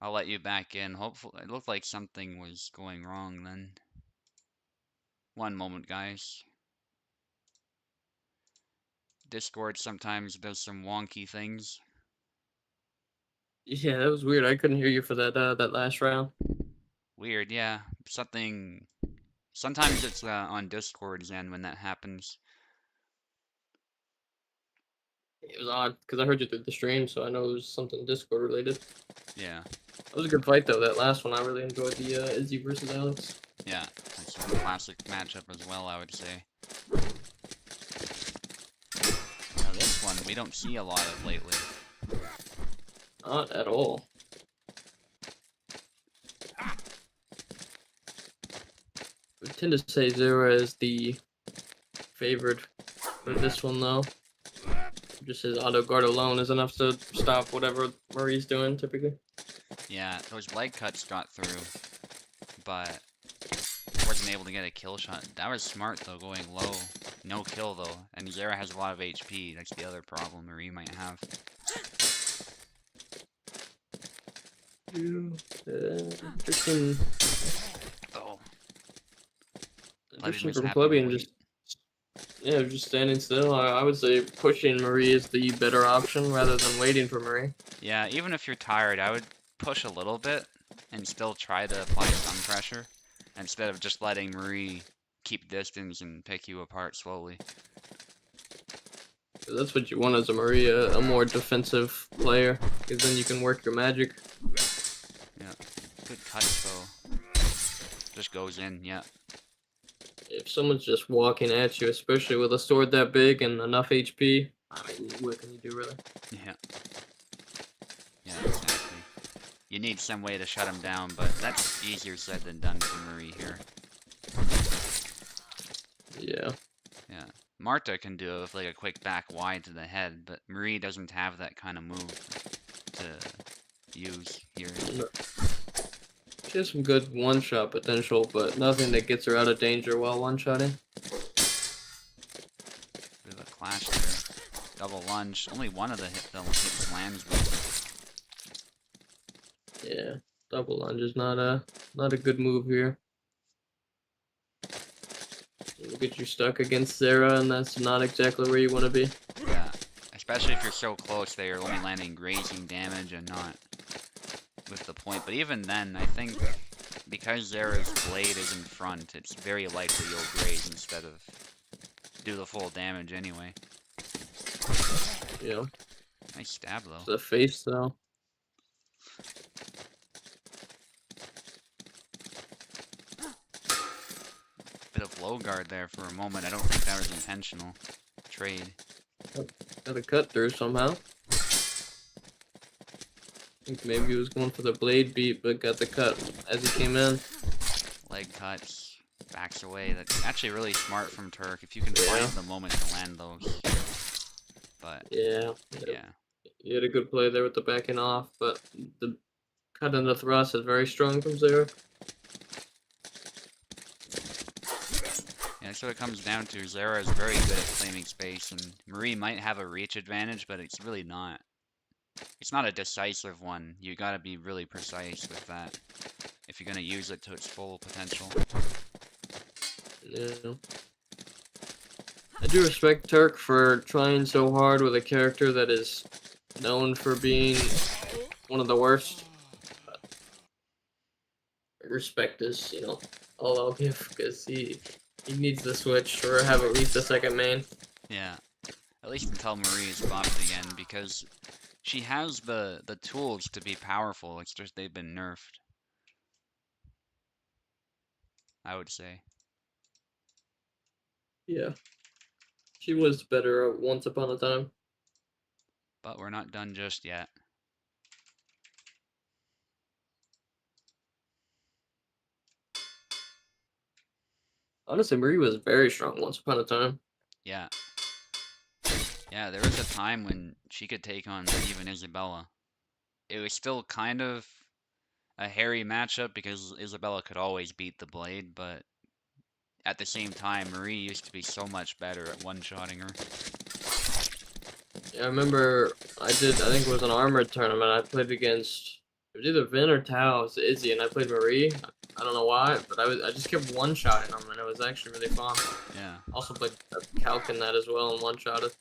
S2: I'll let you back in. Hopefully, it looked like something was going wrong then. One moment, guys. Discord sometimes does some wonky things.
S3: Yeah, that was weird. I couldn't hear you for that last round.
S2: Weird, yeah. Something. Sometimes it's on Discord's end when that happens.
S3: It was odd because I heard you through the stream, so I know it was something Discord related.
S2: Yeah.
S3: That was a good fight though. That last one, I really enjoyed the Izzy versus Alex.
S2: Yeah, it's a classic matchup as well, I would say. Now this one, we don't see a lot of lately.
S3: Not at all. I tend to say Zera is the favored for this one though. Just his auto guard alone is enough to stop whatever Murray's doing typically.
S2: Yeah, those leg cuts got through, but wasn't able to get a kill shot. That was smart though, going low. No kill though, and Zera has a lot of HP. That's the other problem Marie might have.
S3: Interesting.
S2: Oh.
S3: Interesting
S2: was
S3: from
S2: happy to
S3: Plebian
S2: wait.
S3: just standing still. I would say pushing Marie is the better option rather than waiting for Marie.
S2: Yeah, even if you're tired, I would push a little bit and still try to apply some pressure instead of just letting Marie keep distance and pick you apart slowly.
S3: That's what you want as a Marie, a more defensive player, because then you can work your magic.
S2: Yeah, good cuts though. Just goes in, yeah.
S3: If someone's just walking at you, especially with a sword that big and enough HP, I mean, what can you do really?
S2: Yeah. Yeah, exactly. You need some way to shut him down, but that's easier said than done for Marie here.
S3: Yeah.
S2: Yeah. Marta can do it with like a quick back wide to the head, but Marie doesn't have that kind of move to use here.
S3: No. She has some good one-shot potential, but nothing that gets her out of danger while one-shotting.
S2: Bit of a clash there. Double lunge. Only one of the hits lands with.
S3: Yeah, double lunge is not a good move here. It'll get you stuck against Sarah, and that's not exactly where you want to be.
S2: Yeah, especially if you're so close that you're only landing grazing damage and not with the point. But even then, I think because Zara's blade is in front, it's very likely you'll graze instead of do the full damage anyway.
S3: Yeah.
S2: Nice stab though.
S3: The face though.
S2: Bit of low guard there for a moment. I don't think that was intentional. Trade.
S3: Got a cut through somehow. I think maybe he was going for the blade beat, but got the cut as he came in.
S2: Leg cuts. Backs away. That's actually really smart from Turk if you can find the moment to land those. But
S3: Yeah. You had a good play there with the backing off, but the cut and the thrust is very strong from Zara.
S2: Yeah, that's what it comes down to. Zara is very good at claiming space, and Marie might have a reach advantage, but it's really not. It's not a decisive one. You gotta be really precise with that if you're gonna use it to its full potential.
S3: Yeah. I do respect Turk for trying so hard with a character that is known for being one of the worst. Respect is, all I'll give, because he needs the switch or have at least a second main.
S2: Yeah, at least until Marie is buffed again, because she has the tools to be powerful. It's just they've been nerfed, I would say.
S3: Yeah. She was better once upon a time.
S2: But we're not done just yet.
S3: Honestly, Marie was very strong once upon a time.
S2: Yeah. Yeah, there was a time when she could take on even Isabella. It was still kind of a hairy matchup because Isabella could always beat the blade, but at the same time, Marie used to be so much better at one-shotting her.
S3: Yeah, I remember I think it was an armored tournament. I played against, it was either Vin or Tao, it was Izzy, and I played Marie. I don't know why, but I just kept one-shotting them, and it was actually really fun.
S2: Yeah.
S3: Also played Calc in that as well, and one-shotted.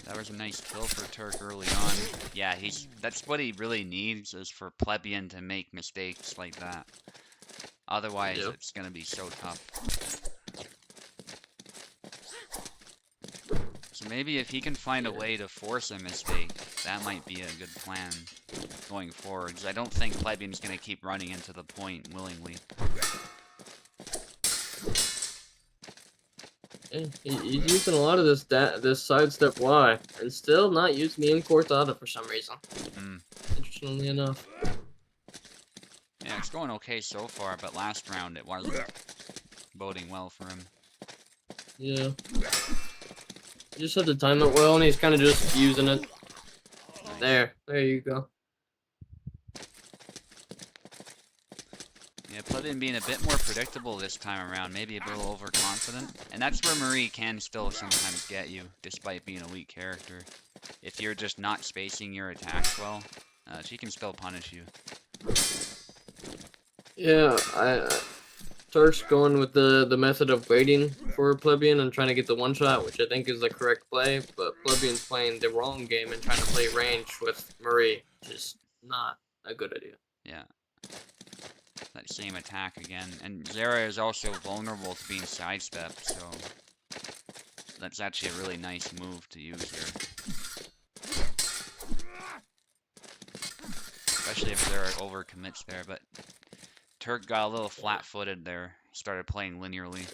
S2: That was a nice kill for Turk early on. Yeah, that's what he really needs, is for Plebian to make mistakes like that. Otherwise, it's gonna be so tough. So maybe if he can find a way to force a mistake, that might be a good plan going forward, because I don't think Plebian's gonna keep running into the point willingly.
S3: Yeah, he's using a lot of this sidestep Y, and still not using the in-court auto for some reason. Interestingly enough.
S2: Yeah, it's going okay so far, but last round it wasn't boding well for him.
S3: Yeah. He just had to time it well, and he's kind of just using it. Nice. There you go.
S2: Yeah, Plebian being a bit more predictable this time around, maybe a little overconfident. And that's where Marie can still sometimes get you, despite being a weak character. If you're just not spacing your attacks well, she can still punish you.
S3: Yeah, Turk's going with the method of waiting for Plebian and trying to get the one-shot, which I think is the correct play, but Plebian's playing the wrong game and trying to play range with Marie, which is not a good idea.
S2: Yeah. That same attack again. And Zara is also vulnerable to being sidestepped, so that's actually a really nice move to use here. Especially if Zara overcommits there, but Turk got a little flat-footed there. Started playing linearly.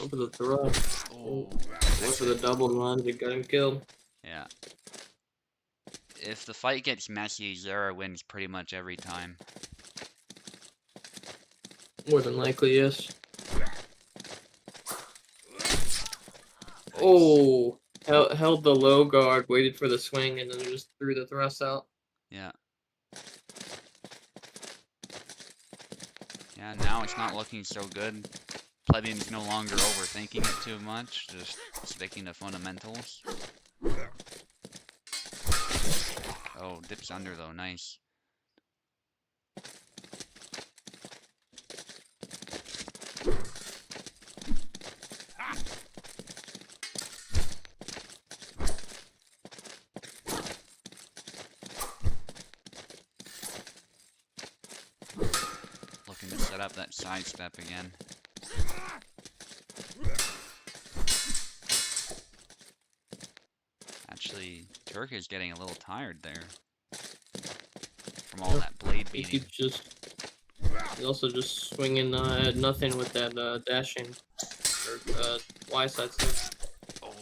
S3: Went for the throw.
S2: Oh,
S3: Went for the double lunge and got him killed.
S2: yeah. If the fight gets messy, Zera wins pretty much every time.
S3: More than likely, yes.
S2: Nice.
S3: Oh, held the low guard, waited for the swing, and then just threw the thrust out.
S2: Yeah. Yeah, now it's not looking so good. Plebian's no longer overthinking it too much, just sticking to fundamentals. Oh, dips under though, nice. Looking to set up that sidestep again. Actually, Turk is getting a little tired there from all that blade
S3: He
S2: beating.
S3: keeps just. He's also just swinging at nothing with that dashing or Y side step.
S2: Oh,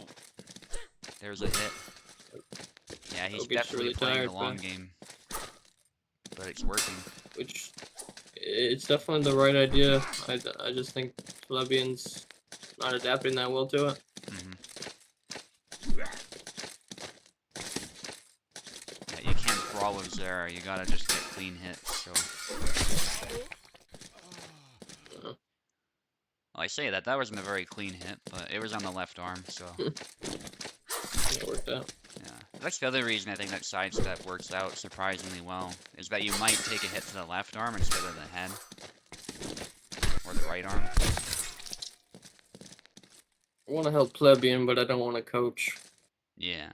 S2: there's a hit. Yeah, he's
S3: That'll get you
S2: definitely
S3: really
S2: playing the
S3: tired,
S2: long
S3: but
S2: game, but it's working.
S3: which it's definitely the right idea. I just think Plebian's not adapting that well to it.
S2: Yeah, you can't brawl with Zera. You gotta just get clean hits. So, well, I say that wasn't a very clean hit, but it was on the left arm, so
S3: It worked out.
S2: yeah. That's the other reason I think that sidestep works out surprisingly well, is that you might take a hit to the left arm instead of the head or the right arm.
S3: I want to help Plebian, but I don't want to coach.
S2: Yeah.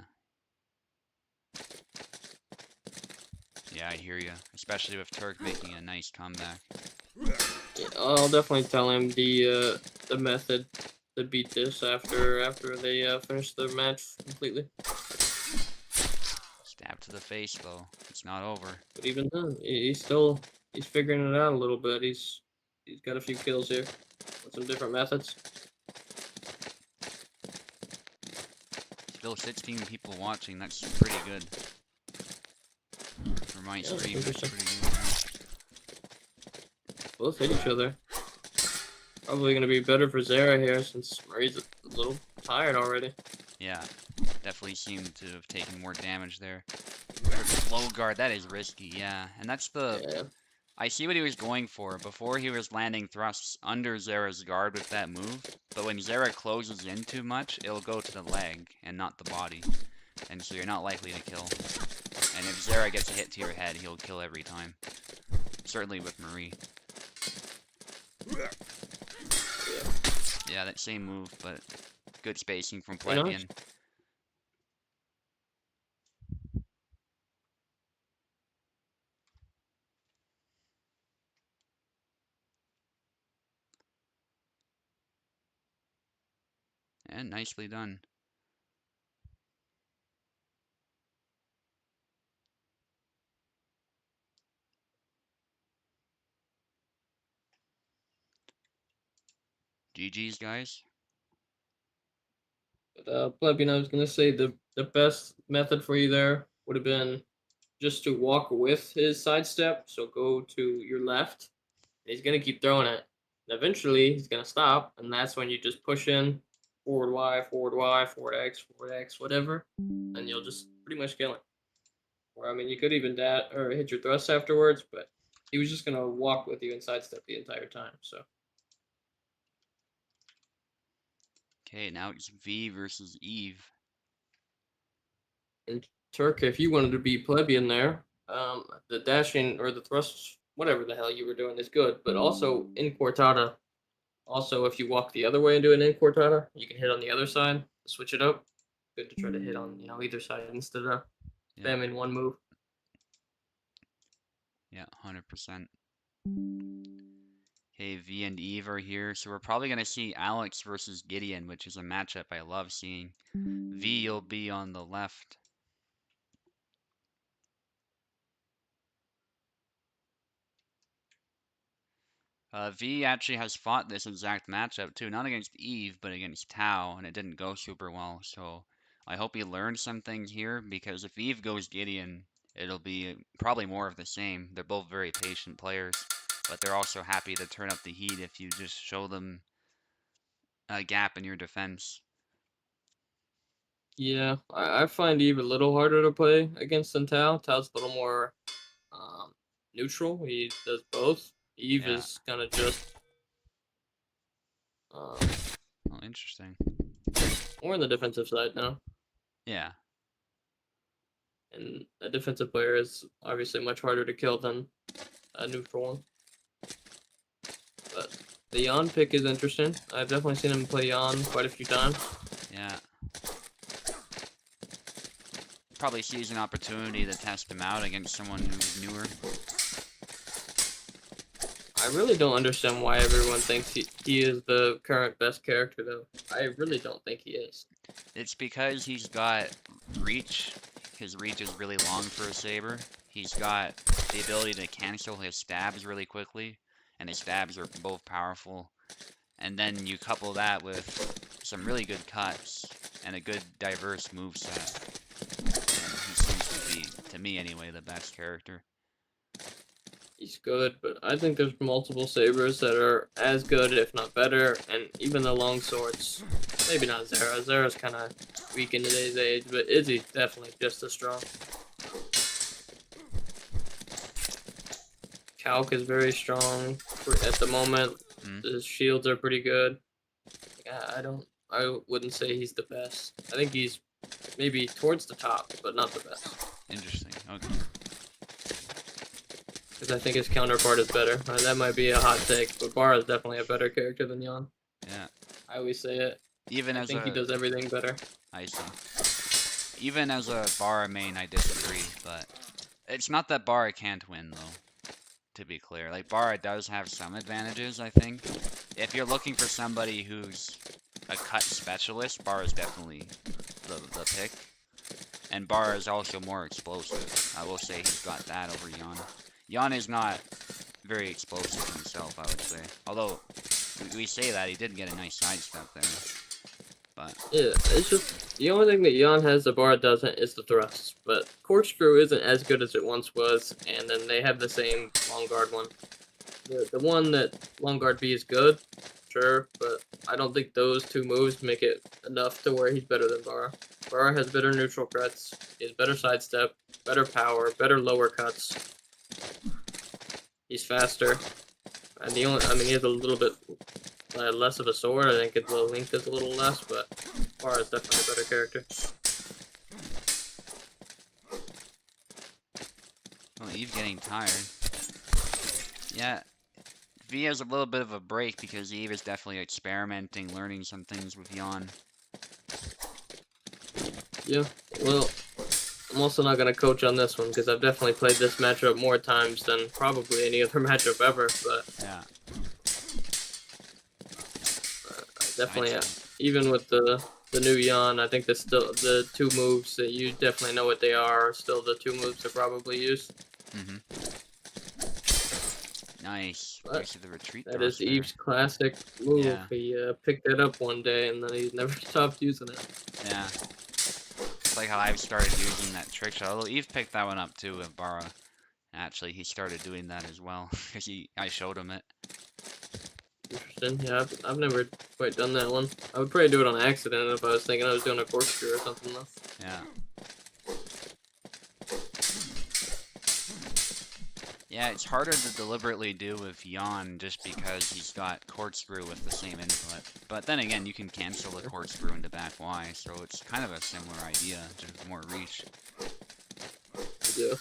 S2: Yeah, I hear you. Especially with Turk making a nice comeback.
S3: Yeah, I'll definitely tell him the method to beat this after they finish the match completely.
S2: Stab to the face, though. It's not over.
S3: But even then, he's figuring it out a little bit. He's got a few kills here with some different methods.
S2: Still 16 people watching. That's pretty good. For my stream, that's pretty good.
S3: Both hit each other. Probably gonna be better for Zera here since Marie's a little tired already.
S2: Yeah, definitely seemed to have taken more damage there. Low guard, that is risky, yeah. And that's the...
S3: Yeah.
S2: I see what he was going for. Before he was landing thrusts under Zera's guard with that move, but when Zera closes in too much, it'll go to the leg and not the body. And so you're not likely to kill. And if Zera gets a hit to your head, he'll kill every time. Certainly with Marie. Yeah, that same move, but good spacing from Plebian. And nicely done. GG's, guys.
S3: But Plebian, I was gonna say the best method for you there would have been just to walk with his sidestep. So go to your left. And he's gonna keep throwing it. And eventually he's gonna stop, and that's when you just push in forward Y, forward X, whatever, and you'll just pretty much kill him. Or I mean, you could even or hit your thrust afterwards, but he was just gonna walk with you and sidestep the entire time. So.
S2: Okay, now it's V versus Eve.
S3: And Turk, if you wanted to be Plebian there, the dashing or the thrust, whatever the hell you were doing, is good. But also in Quartada, also if you walk the other way and do an in Quartada, you can hit on the other side, switch it up. Good to try to hit on either side instead of spamming one move.
S2: Yeah, 100%. Okay, V and Eve are here, so we're probably going to see Alex versus Gideon, which is a matchup I love seeing. V, you'll be on the left. V actually has fought this exact matchup too, not against Eve, but against Tao, and it didn't go super well. So I hope he learned some things here, because if Eve goes Gideon, it'll be probably more of the same. They're both very patient players, but they're also happy to turn up the heat if you just show them a gap in your defense.
S3: Yeah, I find Eve a little harder to play against than Tao. Tao's a little more neutral. He does both. Eve
S2: Yeah.
S3: is kind of just um,
S2: Oh, interesting.
S3: more on the defensive side now.
S2: Yeah.
S3: And a defensive player is obviously much harder to kill than a neutral one. But the Yon pick is interesting. I've definitely seen him play Yon quite a few times.
S2: Yeah. Probably sees an opportunity to test him out against someone who's newer.
S3: I really don't understand why everyone thinks he is the current best character, though. I really don't think he is.
S2: It's because he's got reach. His reach is really long for a saber. He's got the ability to cancel his stabs really quickly, and his stabs are both powerful. And then you couple that with some really good cuts and a good diverse moveset. And he seems to be, to me anyway, the best character.
S3: He's good, but I think there's multiple sabers that are as good, if not better, and even the long swords. Maybe not Zera. Zera's kind of weak in today's age, but Izzy's definitely just as strong. Calc is very strong at the moment. His shields are pretty good. I wouldn't say he's the best. I think he's maybe towards the top, but not the best.
S2: Interesting. Okay.
S3: Because I think his counterpart is better. That might be a hot take, but Bara is definitely a better character than Yon.
S2: Yeah.
S3: I always say it.
S2: Even
S3: I
S2: as
S3: think he does everything better.
S2: I see. Even as a Bara main, I disagree, but it's not that Bara can't win, though, to be clear. Like, Bara does have some advantages, I think. If you're looking for somebody who's a cut specialist, Bara is definitely the pick. And Bara is also more explosive. I will say he's got that over Yon. Yon is not very explosive himself, I would say. Although, we say that, he did get a nice sidestep there. But
S3: yeah, it's just the only thing that Yon has that Bara doesn't is the thrusts. But Corkscrew isn't as good as it once was, and then they have the same long guard one. The one that long guard B is good, sure, but I don't think those two moves make it enough to where he's better than Bara. Bara has better neutral cuts, he has better sidestep, better power, better lower cuts. He's faster, and he has a little bit less of a sword. I think the length is a little less, but Bara is definitely a better character.
S2: well, Eve getting tired. Yeah, V has a little bit of a break because Eve is definitely experimenting, learning some things with Yon.
S3: Yeah, well, I'm also not going to coach on this one because I've definitely played this matchup more times than probably any other matchup ever, but
S2: Yeah.
S3: definitely, even with the new Yon, I think the two moves that you definitely know what they are still the two moves that probably use.
S2: Nice.
S3: But
S2: Nice of the retreat.
S3: that is Eve's classic move.
S2: Yeah.
S3: He picked it up one day and then he never stopped using it.
S2: Yeah. It's like how I've started using that trick shot. Although Eve picked that one up too with Bara. Actually, he started doing that as well because I showed him it.
S3: Interesting. Yeah, I've never quite done that one. I would probably do it on accident if I was thinking I was doing a corkscrew or something though.
S2: Yeah. Yeah, it's harder to deliberately do with Yon just because he's got corkscrew with the same input. But then again, you can cancel the corkscrew into back Y, so it's kind of a similar idea, just more reach.
S3: Yeah.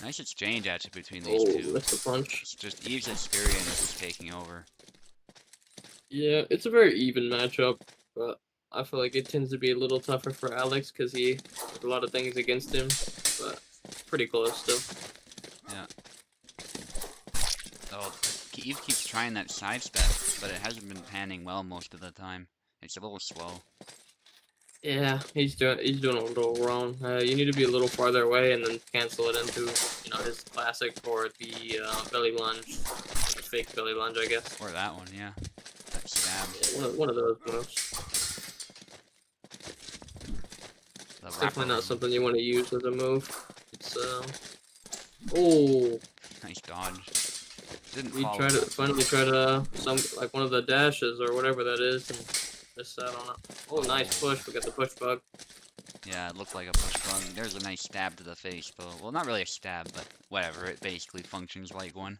S2: Nice exchange actually between these two.
S3: That's a punch.
S2: It's just Eve's experience is taking over.
S3: Yeah, it's a very even matchup, but I feel like it tends to be a little tougher for Alex because he has a lot of things against him, but pretty close still.
S2: Yeah. Oh, Eve keeps trying that sidestep, but it hasn't been panning well most of the time. It's a little slow.
S3: Yeah, he's doing a little wrong. You need to be a little farther away and then cancel it into his classic or the belly lunge, the fake belly lunge, I guess.
S2: Or that one, yeah. That stab.
S3: Yeah, one of those moves.
S2: The
S3: It's definitely not
S2: wraparound.
S3: something you want to use as a move. It's oh,
S2: Nice dodge. Didn't
S3: we
S2: follow that.
S3: finally tried some like one of the dashes or whatever that is and missed out on it. Oh, nice push. We got the push bug.
S2: Yeah, it looked like a push bug. There's a nice stab to the face, though. Well, not really a stab, but whatever. It basically functions like one.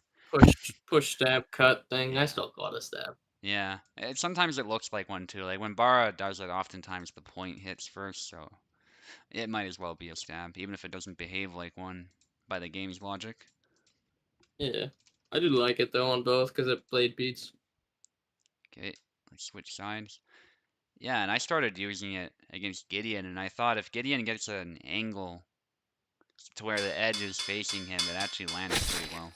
S3: Push stab cut thing.
S2: Yeah.
S3: I still call it a stab.
S2: Yeah. Sometimes it looks like one, too. Like, when Bara does it, oftentimes the point hits first, so it might as well be a stab, even if it doesn't behave like one by the game's logic.
S3: Yeah, I do like it though on both because it blade beats.
S2: Okay, let's switch sides. Yeah, and I started using it against Gideon, and I thought if Gideon gets an angle to where the edge is facing him, it actually lands pretty well.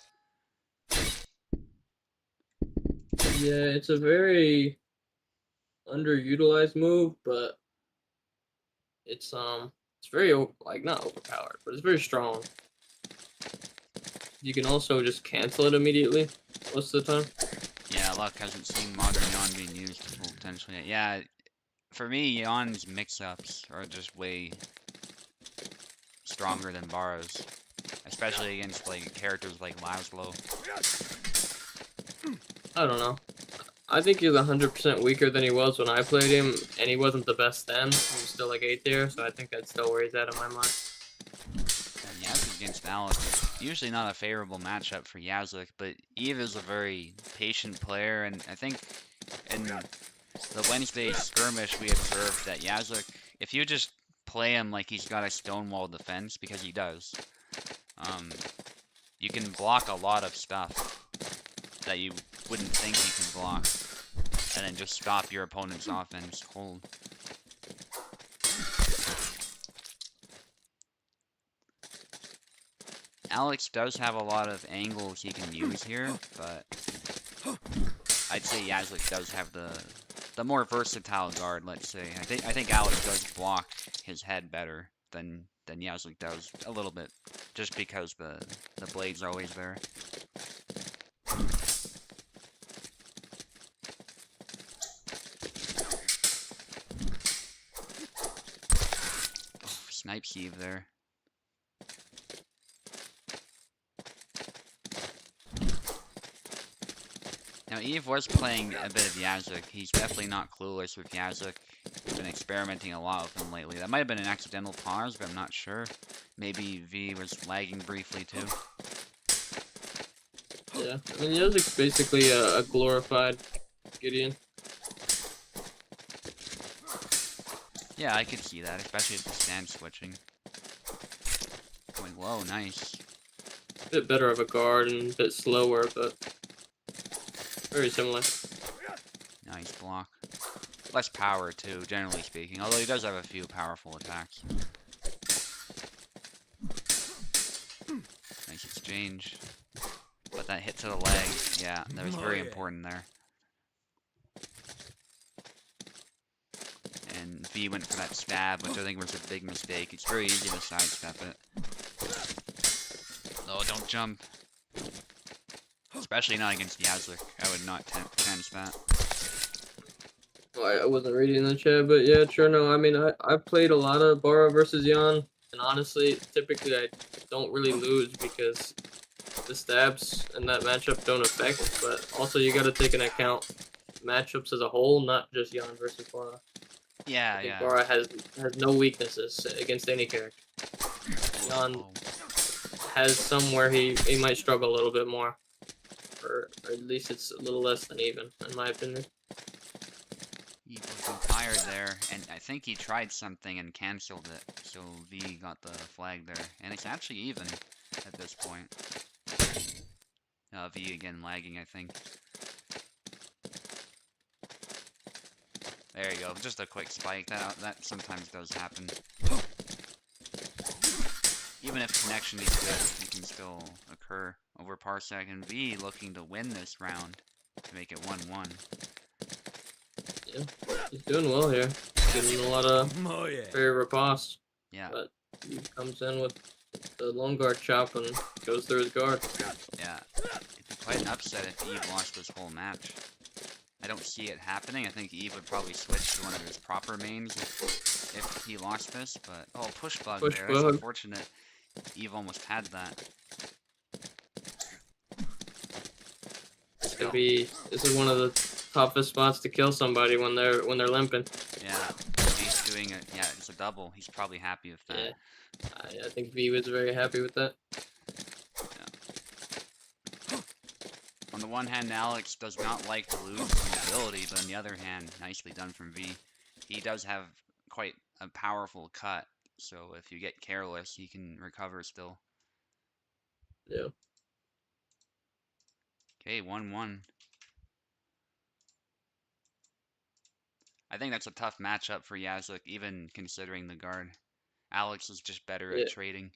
S3: Yeah, it's a very underutilized move, but it's very like not overpowered, but it's very strong. You can also just cancel it immediately most of the time.
S2: Yeah, Luck hasn't seen Modern Yawn being used to full potential yet. Yeah, for me, Yawn's mix-ups are just way stronger than Bara's, especially against like characters like Laszlo.
S3: I don't know. I think he's 100% weaker than he was when I played him, and he wasn't the best then. He was still like 8 tier, so I think that's still where he's at in my mind.
S2: And Yazuk against Alex is usually not a favorable matchup for Yazuk, but Eve is a very patient player, and I think in the Wednesday skirmish we observed that Yazuk, if you just play him like he's got a stonewall defense, because he does, you can block a lot of stuff that you wouldn't think you can block, and then just stop your opponent's offense cold. Alex does have a lot of angles he can use here, but I'd say Yazlik does have the more versatile guard, let's say. I think Alex does block his head better than Yazlik does a little bit, just because the blades are always there. Oh, snipes Eve there. Now, Eve was playing a bit of Yazuk. He's definitely not clueless with Yazuk. He's been experimenting a lot with him lately. That might have been an accidental pause, but I'm not sure. Maybe V was lagging briefly, too.
S3: Yeah, I mean, Yazuk's basically a glorified Gideon.
S2: Yeah, I could see that, especially with the stand switching. Going low, nice.
S3: A bit better of a guard and a bit slower, but very similar.
S2: Nice block. Less power, too, generally speaking, although he does have a few powerful attacks. Nice exchange. But that hit to the leg, yeah, that was very important there. And V went for that stab, which I think was a big mistake. It's very easy to sidestep it. Oh, don't jump. Especially not against Yazlik. I would not chance that.
S3: I wasn't reading the chat, but yeah, sure, no. I mean, I played a lot of Bara versus Yan, and honestly, typically I don't really lose because the stabs in that matchup don't affect, but also you gotta take into account matchups as a whole, not just Yan versus Bara.
S2: Yeah,
S3: I think
S2: yeah.
S3: Bara has no weaknesses against any character. Yan has some where he might struggle a little bit more, or at least it's a little less than even, in my opinion.
S2: He was tired there, and I think he tried something and cancelled it, so V got the flag there. And it's actually even at this point. V again lagging, I think. There you go, just a quick spike. That sometimes does happen. Even if connection is good, it can still occur over Parsec, and V looking to win this round to make it 1-1.
S3: Yeah, he's doing well here. getting a lot of very riposte.
S2: Yeah,
S3: But he comes in with the long guard chop and goes through his guard.
S2: yeah. It'd be quite an upset if Eve lost this whole match. I don't see it happening. I think Eve would probably switch to one of his proper mains if he lost this, but oh, push bug
S3: Push
S2: there.
S3: bug.
S2: That's unfortunate. Eve almost had that.
S3: This is one of the toughest spots to kill somebody when they're limping.
S2: Yeah, he's doing it. Yeah, it's a double. He's probably happy with that.
S3: Yeah, I think V was very happy with that.
S2: Yeah. On the one hand, Alex does not like to lose from ability, but on the other hand, nicely done from V. He does have quite a powerful cut, so if you get careless, he can recover still.
S3: Yeah.
S2: Okay, 1-1. I think that's a tough matchup for Yazuk, even considering the guard. Alex is just better at trading.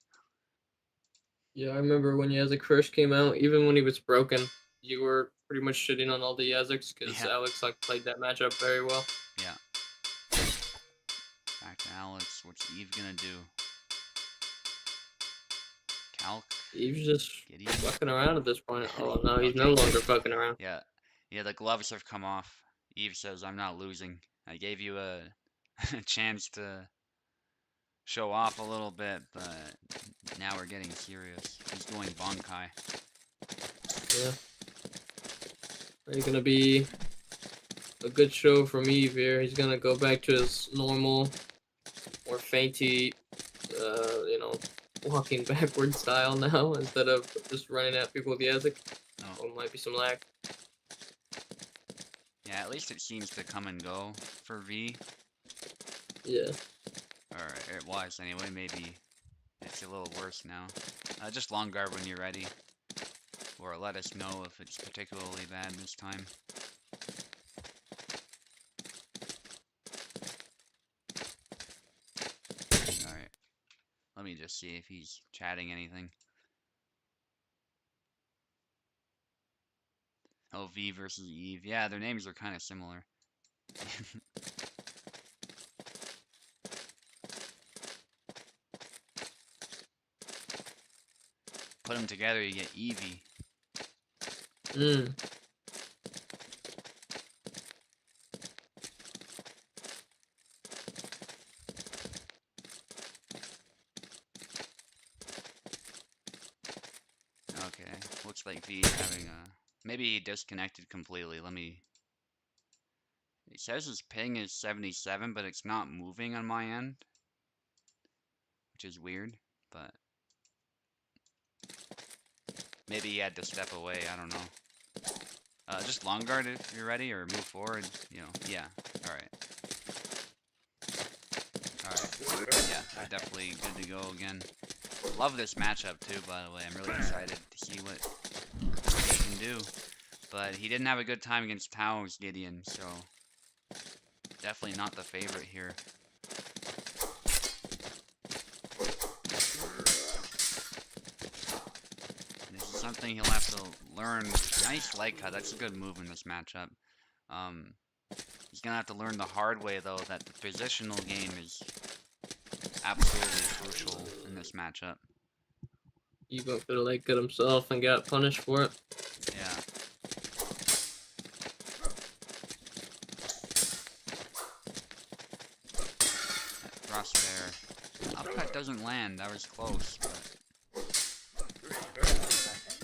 S3: Yeah, I remember when Yazuk first came out, even when he was broken, you were pretty much shitting on all the Yazuks because Alex played that matchup very well.
S2: Yeah. Back to Alex. What's Eve gonna do? Calc?
S3: Eve's just fucking around at this point. Oh no, he's no longer fucking around.
S2: Yeah. Yeah, the gloves have come off. Eve says, I'm not losing. I gave you a chance to show off a little bit, but now we're getting serious. He's going Bonkai.
S3: Yeah. It's gonna be a good show from Eve here. He's gonna go back to his normal, more feinty, walking backward style now instead of just running at people with Yazuk. Oh, it might be some lag.
S2: Yeah, at least it seems to come and go for V.
S3: Yeah.
S2: Or it was anyway, maybe it's a little worse now. Just long guard when you're ready. Or let us know if it's particularly bad this time. Alright. Let me just see if he's chatting anything. Oh, V versus Eve. Yeah, their names are kind of similar. Put them together, you get Eevee. Okay, looks like V is having a... Maybe he disconnected completely. Let me... It says his ping is 77, but it's not moving on my end. Which is weird, but... Maybe he had to step away, I don't know. Just long guard if you're ready, or move forward, yeah, alright. Alright, yeah, definitely good to go again. Love this matchup too, by the way. I'm really excited to see what he can do. But he didn't have a good time against Tao's Gideon, so definitely not the favorite here. This is something he'll have to learn. Nice leg cut. That's a good move in this matchup. He's gonna have to learn the hard way though that the positional game is absolutely crucial in this matchup.
S3: He went for the leg cut himself and got punished for it.
S2: Yeah. That thrust there. Upcut doesn't land. That was close, but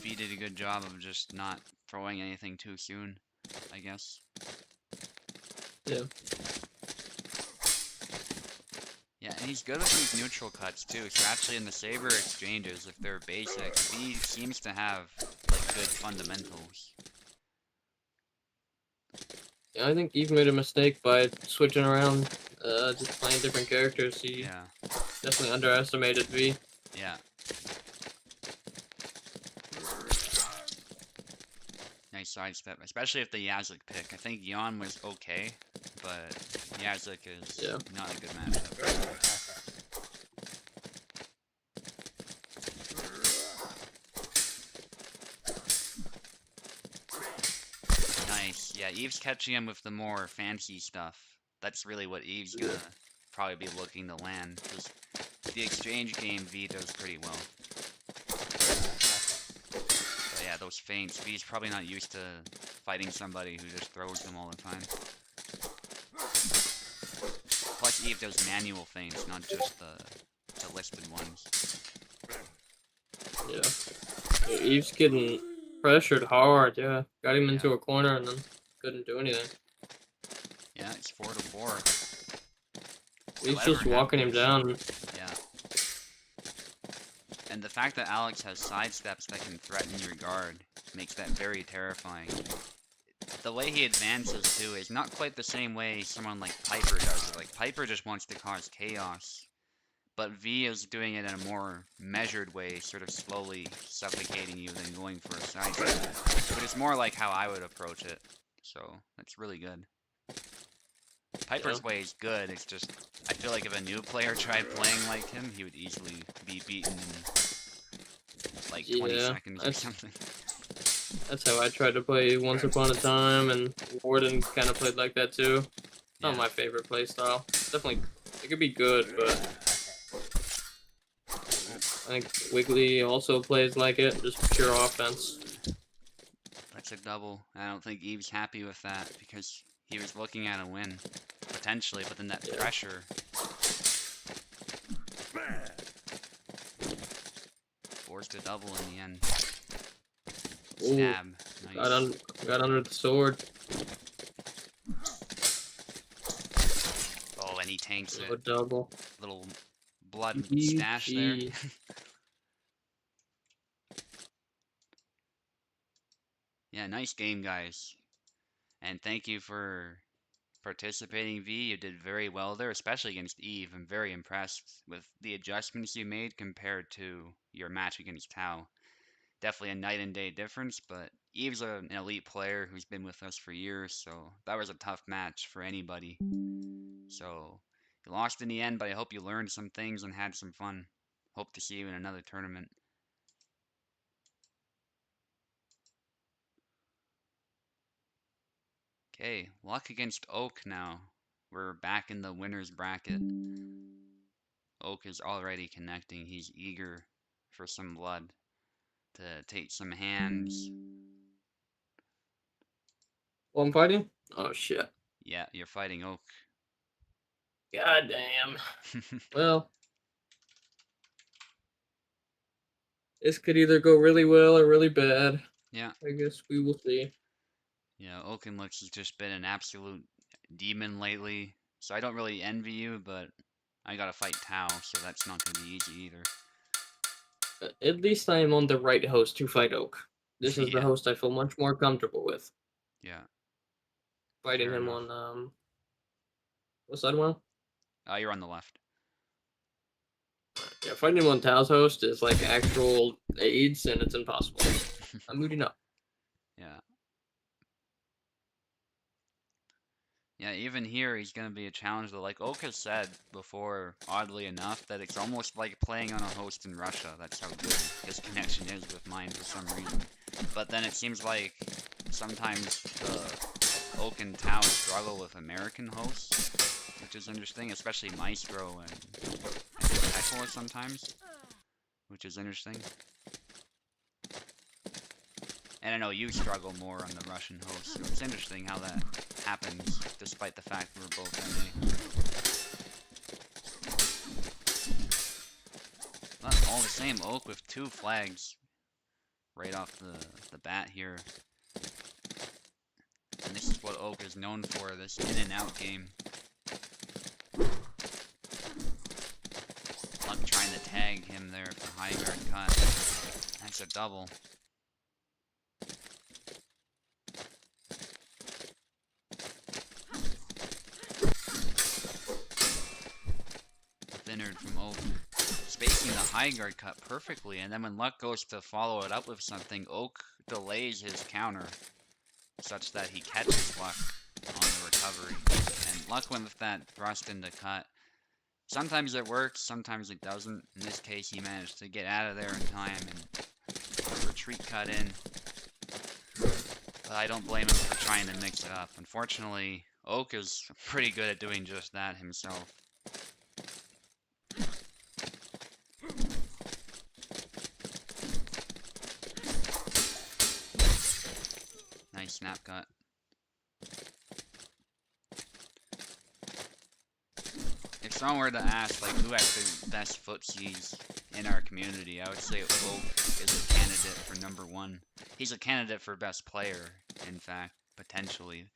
S2: V did a good job of just not throwing anything too soon, I guess.
S3: Yeah.
S2: Yeah, and he's good with these neutral cuts too, so actually in the Saber exchanges, if they're basic, he seems to have, like, good fundamentals.
S3: Yeah, I think Eve made a mistake by switching around, just playing different characters. He definitely underestimated V.
S2: Yeah. Nice sidestep, especially if the Yazuk pick. I think Yon was okay, but Yazuk is not a good matchup. Nice. Yeah, Eve's catching him with the more fancy stuff. that's really what Eve's gonna probably be looking to land. Because the exchange game, V does pretty well. But yeah, those feints, V's probably not used to fighting somebody who just throws them all the time. Plus Eve does manual feints, not just the listed ones.
S3: Yeah. Eve's getting pressured hard, yeah. Got him into
S2: Yeah.
S3: a corner and then couldn't do anything.
S2: Yeah, it's 4-4.
S3: He's
S2: Whatever
S3: just walking him
S2: happens.
S3: down.
S2: Yeah. And the fact that Alex has sidesteps that can threaten your guard makes that very terrifying. The way he advances, too, is not quite the same way someone like Piper does it. Like, Piper just wants to cause chaos. But V is doing it in a more measured way, sort of slowly suffocating you than going for a sidestep. But it's more like how I would approach it. So, that's really good. Piper's way is good, it's just, I feel like if a new player tried playing like him, he would easily be beaten in like 20 seconds or something.
S3: That's how I tried to play once upon a time, and Warden kind of played like that too. Not my favorite play style. Definitely, it could be good, but I think Wiggly also plays like it, just pure offense.
S2: That's a double. I don't think Eve's happy with that, because he was looking at a win, potentially, but then that pressure. Forced a double in the end. Stab. Nice.
S3: Got under the sword.
S2: Oh, and he tanks it.
S3: A double.
S2: Little blood stash there. Yeah, nice game, guys. And thank you for participating, V. You did very well there, especially against Eve. I'm very impressed with the adjustments you made compared to your match against Tao. Definitely a night and day difference, but Eve's an elite player who's been with us for years, so that was a tough match for anybody. So, you lost in the end, but I hope you learned some things and had some fun. Hope to see you in another tournament. Okay, luck against Oak now. We're back in the winner's bracket. Oak is already connecting. He's eager for some blood to take some hands.
S3: Oh, I'm fighting? Oh, shit.
S2: Yeah, you're fighting Oak.
S3: God damn. Well, this could either go really well or really bad.
S2: Yeah.
S3: I guess we will see.
S2: Yeah, Oaken looks has just been an absolute demon lately. So I don't really envy you, but I gotta fight Tao, so that's not gonna be easy either.
S3: At least I am on the right host to fight Oak. This is the
S2: Yeah.
S3: host I feel much more comfortable with.
S2: Yeah.
S3: Fighting
S2: Fair
S3: him
S2: enough.
S3: on, what side am I on?
S2: You're on the left.
S3: Yeah, fighting him on Tao's host is like actual AIDS, and it's impossible. I'm moving up.
S2: Yeah. Yeah, even here, he's going to be a challenge, though. Like Oak has said before, oddly enough, that it's almost like playing on a host in Russia. That's how good his connection is with mine for some reason. But then it seems like sometimes the Oak and Tao struggle with American hosts, which is interesting, especially Maestro and Pekola sometimes, which is interesting. And I know you struggle more on the Russian host, so it's interesting how that happens, despite the fact we're both MA. But all the same, Oak with 2 flags right off the bat here. And this is what Oak is known for, this in and out game. Luck trying to tag him there for high guard cut. That's a double. From Oak, spacing the high guard cut perfectly, and then when Luck goes to follow it up with something, Oak delays his counter such that he catches Luck on the recovery. And Luck went with that thrust into cut. Sometimes it works, sometimes it doesn't. In this case, he managed to get out of there in time and retreat cut in. But I don't blame him for trying to mix it up. Unfortunately, Oak is pretty good at doing just that himself. Nice snap cut. If someone were to ask, like, who has the best footsies in our community, I would say Oak is a candidate for #1. He's a candidate for best player, in fact, potentially.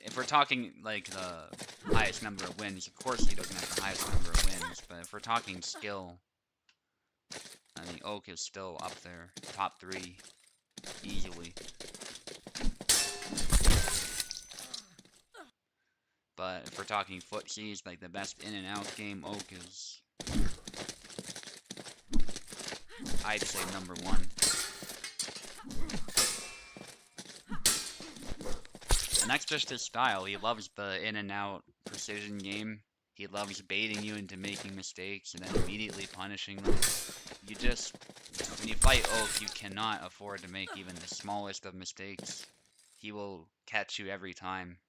S2: If we're talking, like, the highest number of wins, of course he doesn't have the highest number of wins, but if we're talking skill, I mean, Oak is still up there, top 3, easily. But if we're talking footsies, like the best in and out game, Oak is, I'd say, #1. And that's just his style. He loves the in and out precision game. He loves baiting you into making mistakes and then immediately punishing them. You just, when you fight Oak, you cannot afford to make even the smallest of mistakes. He will catch you every time.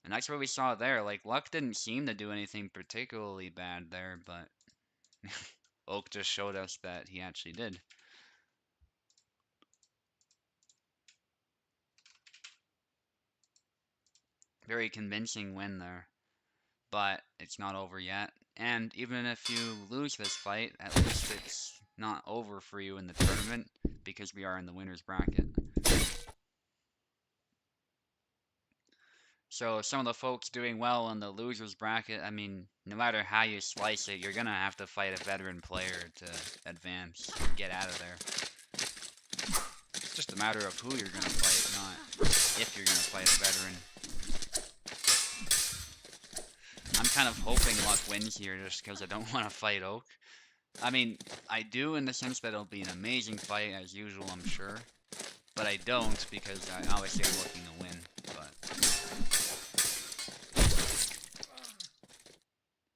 S2: And that's what we saw there. Like, Luck didn't seem to do anything particularly bad there, but Oak just showed us that he actually did. Very convincing win there. But it's not over yet. And even if you lose this fight, at least it's not over for you in the tournament, because we are in the winner's bracket. So some of the folks doing well in the loser's bracket, I mean, no matter how you slice it, you're going to have to fight a veteran player to advance, get out of there. It's just a matter of who you're going to fight, not if you're going to fight a veteran. I'm kind of hoping Luck wins here just because I don't want to fight Oak. I mean, I do in the sense that it'll be an amazing fight as usual, I'm sure. But I don't because obviously I'm looking to win. But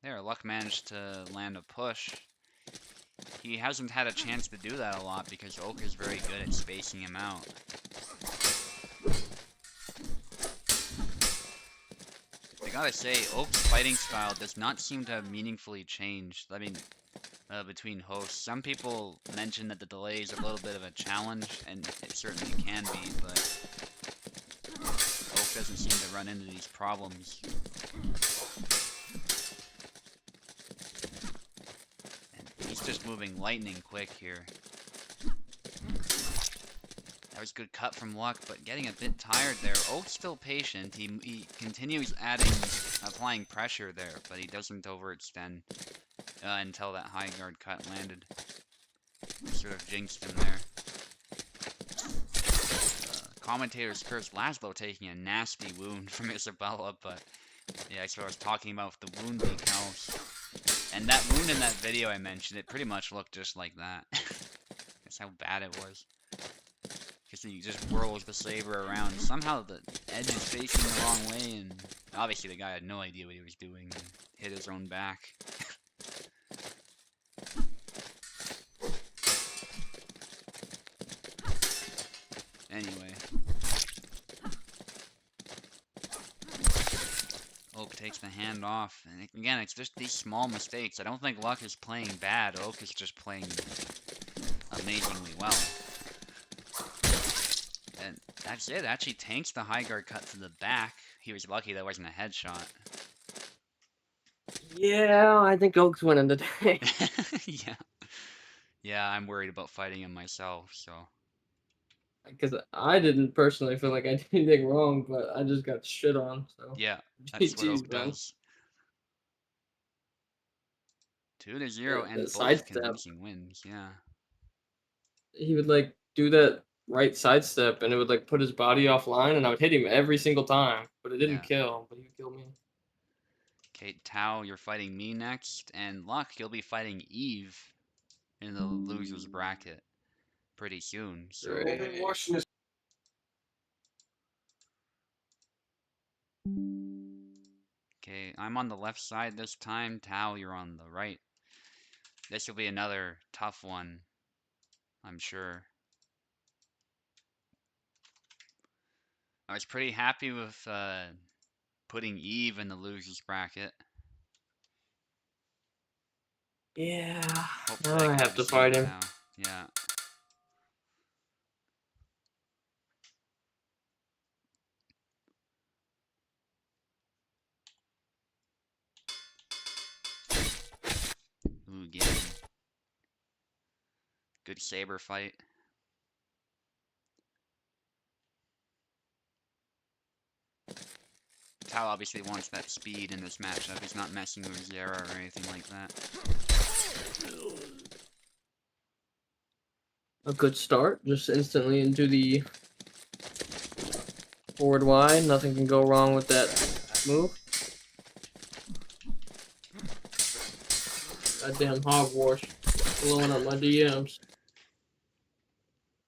S2: there, Luck managed to land a push. He hasn't had a chance to do that a lot because Oak is very good at spacing him out. I gotta say, Oak's fighting style does not seem to have meaningfully changed. I mean, between hosts. Some people mention that the delay is a little bit of a challenge, and it certainly can be, but Oak doesn't seem to run into these problems. And he's just moving lightning quick here. That was a good cut from Luck, but getting a bit tired there. Oak's still patient. He continues applying pressure there, but he doesn't overextend until that high guard cut landed. Sort of jinxed him there. Commentators cursed Laszlo taking a nasty wound from Isabella, but yeah, that's what I was talking about with the wound decals. And that wound in that video I mentioned, it pretty much looked just like that. That's how bad it was. Because he just whirls the saber around. Somehow the edge is facing the wrong way, and obviously the guy had no idea what he was doing and hit his own back. Anyway. Oak takes the hand off, and again, it's just these small mistakes. I don't think Luck is playing bad. Oak is just playing amazingly well. And that's it. Actually tanks the high guard cut to the back. He was lucky that wasn't a headshot.
S3: Yeah, I think Oak's winning today.
S2: Yeah. Yeah, I'm worried about fighting him myself, so.
S3: Because I didn't personally feel like I did anything wrong, but I just got shit on. So
S2: Yeah, that's what
S3: GG's,
S2: Oak
S3: man.
S2: does. 2-0
S3: The
S2: and both
S3: sidestep.
S2: convincing wins, yeah.
S3: He would like do that right sidestep, and it would like put his body offline, and I would hit him every single time, but it didn't
S2: Yeah.
S3: kill. But he would kill me.
S2: Okay, Tao, you're fighting me next, and Luck, you'll be fighting Eve in the loser's bracket pretty soon. So.
S3: Great.
S2: Okay, I'm on the left side this time. Tao, you're on the right. This will be another tough one, I'm sure. I was pretty happy with putting Eve in the losers bracket.
S3: Yeah.
S2: Hopefully
S3: Now
S2: I
S3: I
S2: can do
S3: have
S2: the
S3: to
S2: same
S3: fight
S2: with
S3: him.
S2: Tao. Yeah. Ooh, get him. Good saber fight. Tao obviously wants that speed in this matchup. He's not messing with Zera or anything like that.
S3: A good start. Just instantly into the forward Y. Nothing can go wrong with that move. Goddamn Hogwash. Blowing up my DMs.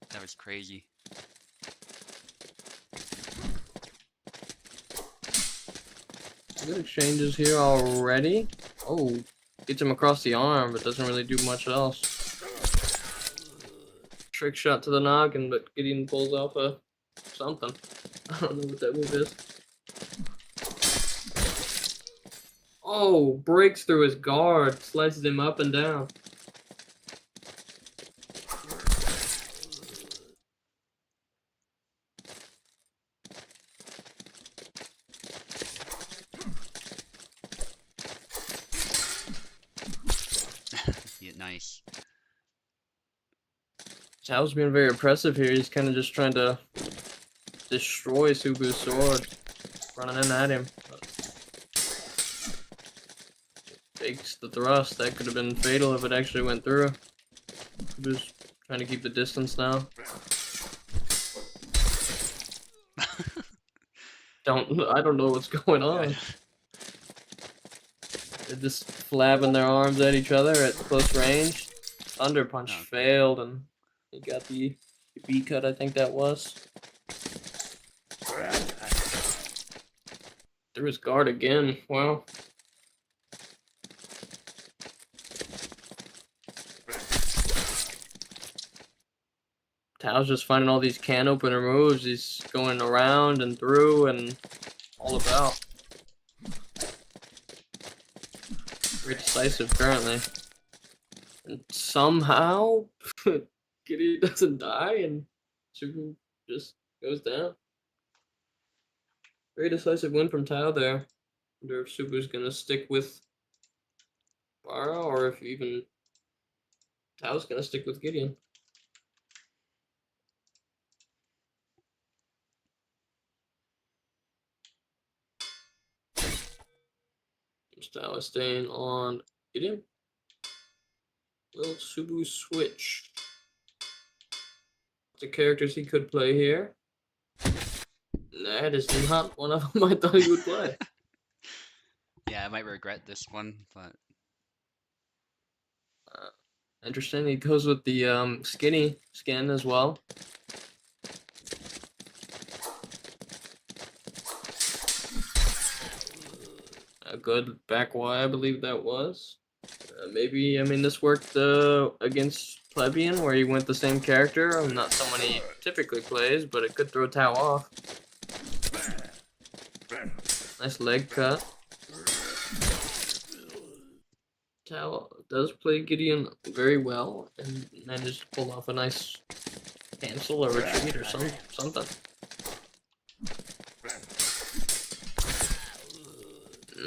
S2: That was crazy.
S3: Good exchanges here already. Oh, gets him across the arm, but doesn't really do much else. Trick shot to the noggin, but Gideon pulls off a something. I don't know what that move is. Oh, breaks through his guard, slices him up and down.
S2: Yeah, nice.
S3: Tao's being very impressive here. He's kind of just trying to destroy Subu's sword. Running in at him. Takes the thrust. That could have been fatal if it actually went through. Subu's trying to keep the distance now. I don't know what's going on. They're just flabbing their arms at each other at close range. Thunder punch
S2: Okay.
S3: failed, and he got the B cut. I think that was. Threw his guard again. Wow. Tao's just finding all these can opener moves. He's going around and through and all about. Very decisive currently. And somehow, Kitty doesn't die and Subu just goes down. Very decisive win from Tao there. Wonder if Subu's gonna stick with Bara or if even Tao's gonna stick with Gideon. Tao is staying on Gideon. Will Subu switch? The characters he could play here. That is not one of them I thought he would play.
S2: Yeah, I might regret this one, but
S3: Interesting. He goes with the skinny skin as well. A good back Y, I believe that was. Maybe, I mean, this worked against Plebian, where he went the same character. Not someone he typically plays, but it could throw Tao off. Nice leg cut. Tao does play Gideon very well, and managed to pull off a nice cancel or retreat or something.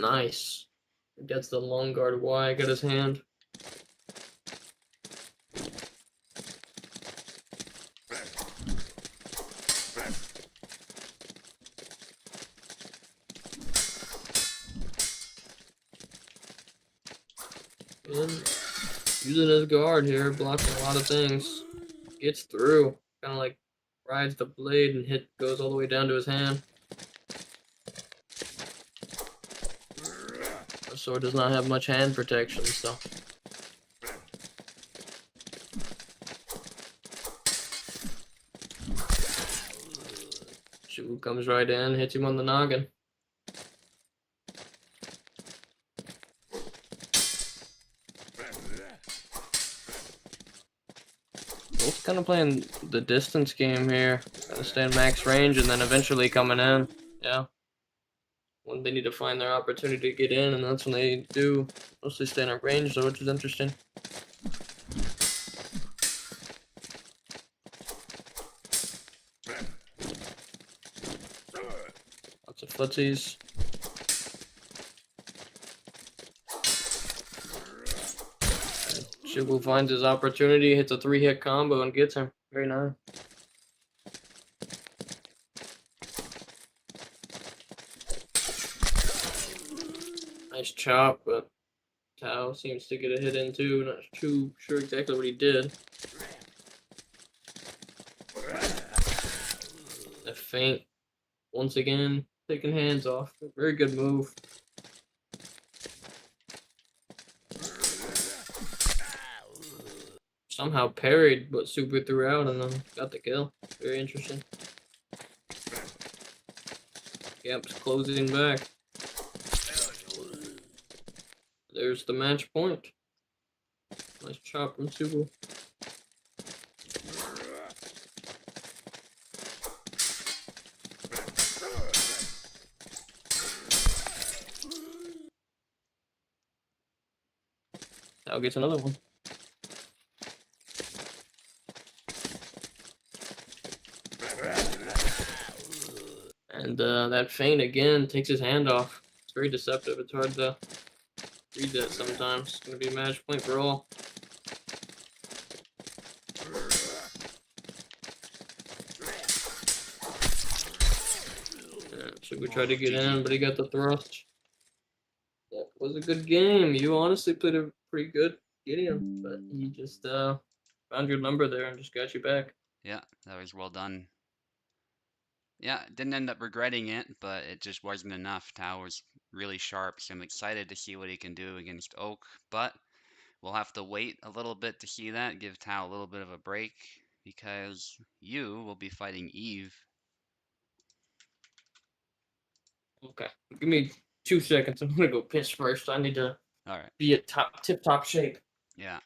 S3: Nice. Gets the long guard Y, got his hand. And using his guard here, blocking a lot of things. Gets through. Kind of like rides the blade and goes all the way down to his hand. The sword does not have much hand protection, so. Subu comes right in, hits him on the noggin. Both kind of playing the distance game here. Gotta stay in max range and then eventually coming in. Yeah. When they need to find their opportunity to get in, and that's when they do. Mostly stay in range, though, which is interesting. Lots of footsies. Subu finds his opportunity, hits a 3-hit combo, and gets him. Very nice. Nice chop, but Tao seems to get a hit in too. Not too sure exactly what he did. The feint, once again, taking hands off. Very good move. Somehow parried what Subu threw out and then got the kill. Very interesting. Gap's closing back. There's the match point. Nice chop from Subu. Tao gets another one. And that feint again takes his hand off. It's very deceptive. It's hard to read that sometimes. It's going to be a match point for all. Subu tried to get in, but he got the thrust. That was a good game. You honestly played a pretty good Gideon, but he just found your number there and just got you back.
S2: Yeah, that was well done. Yeah, didn't end up regretting it, but it just wasn't enough. Tao was really sharp, so I'm excited to see what he can do against Oak, but we'll have to wait a little bit to see that, give Tao a little bit of a break, because you will be fighting Eve.
S3: Okay, give me 2 seconds. I'm gonna go piss first. I need to
S2: All right.
S3: be at tip-top shape.
S2: Yeah.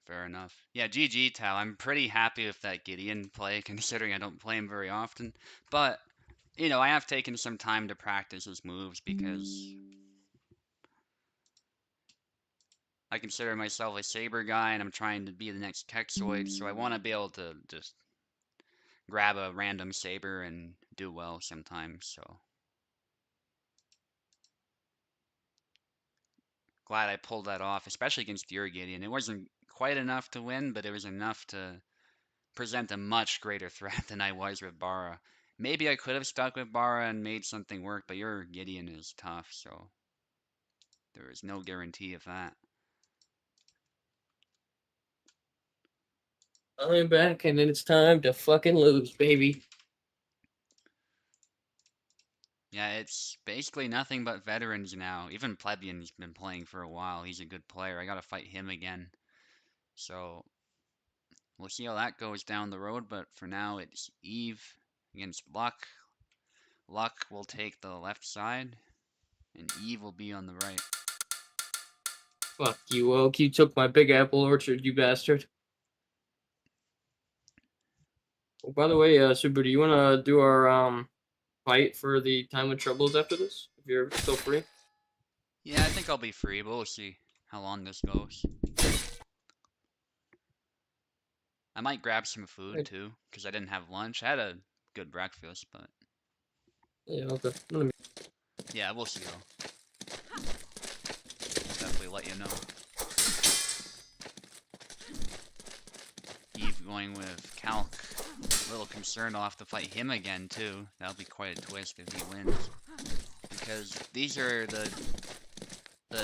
S2: Fair enough. Yeah, GG, Tao. I'm pretty happy with that Gideon play, considering I don't play him very often. But, you know, I have taken some time to practice his moves because I consider myself a Saber guy and I'm trying to be the next Kexoid, so I want to be able to just grab a random Saber and do well sometimes, so. Glad I pulled that off, especially against your Gideon. It wasn't quite enough to win, but it was enough to present a much greater threat than I was with Bara. Maybe I could have stuck with Bara and made something work, but your Gideon is tough, so there is no guarantee of that.
S3: I'm back, and then it's time to fucking lose, baby.
S2: Yeah, it's basically nothing but veterans now. Even Plebian's been playing for a while. He's a good player. I gotta fight him again. So we'll see how that goes down the road, but for now it's Eve against Luck. Luck will take the left side, and Eve will be on the right.
S3: Fuck you, Oak. You took my big apple orchard, you bastard. Oh, by the way, Subu, do you want to do our fight for the Time of Troubles after this? If you're still free.
S2: Yeah, I think I'll be free, but we'll see how long this goes. I might grab some food too, because I didn't have lunch. I had a good breakfast, but
S3: Yeah, okay.
S2: yeah, we'll see though. Definitely let you know. Eve going with Calc. A little concerned I'll have to fight him again too. That'll be quite a twist if he wins. Because these are the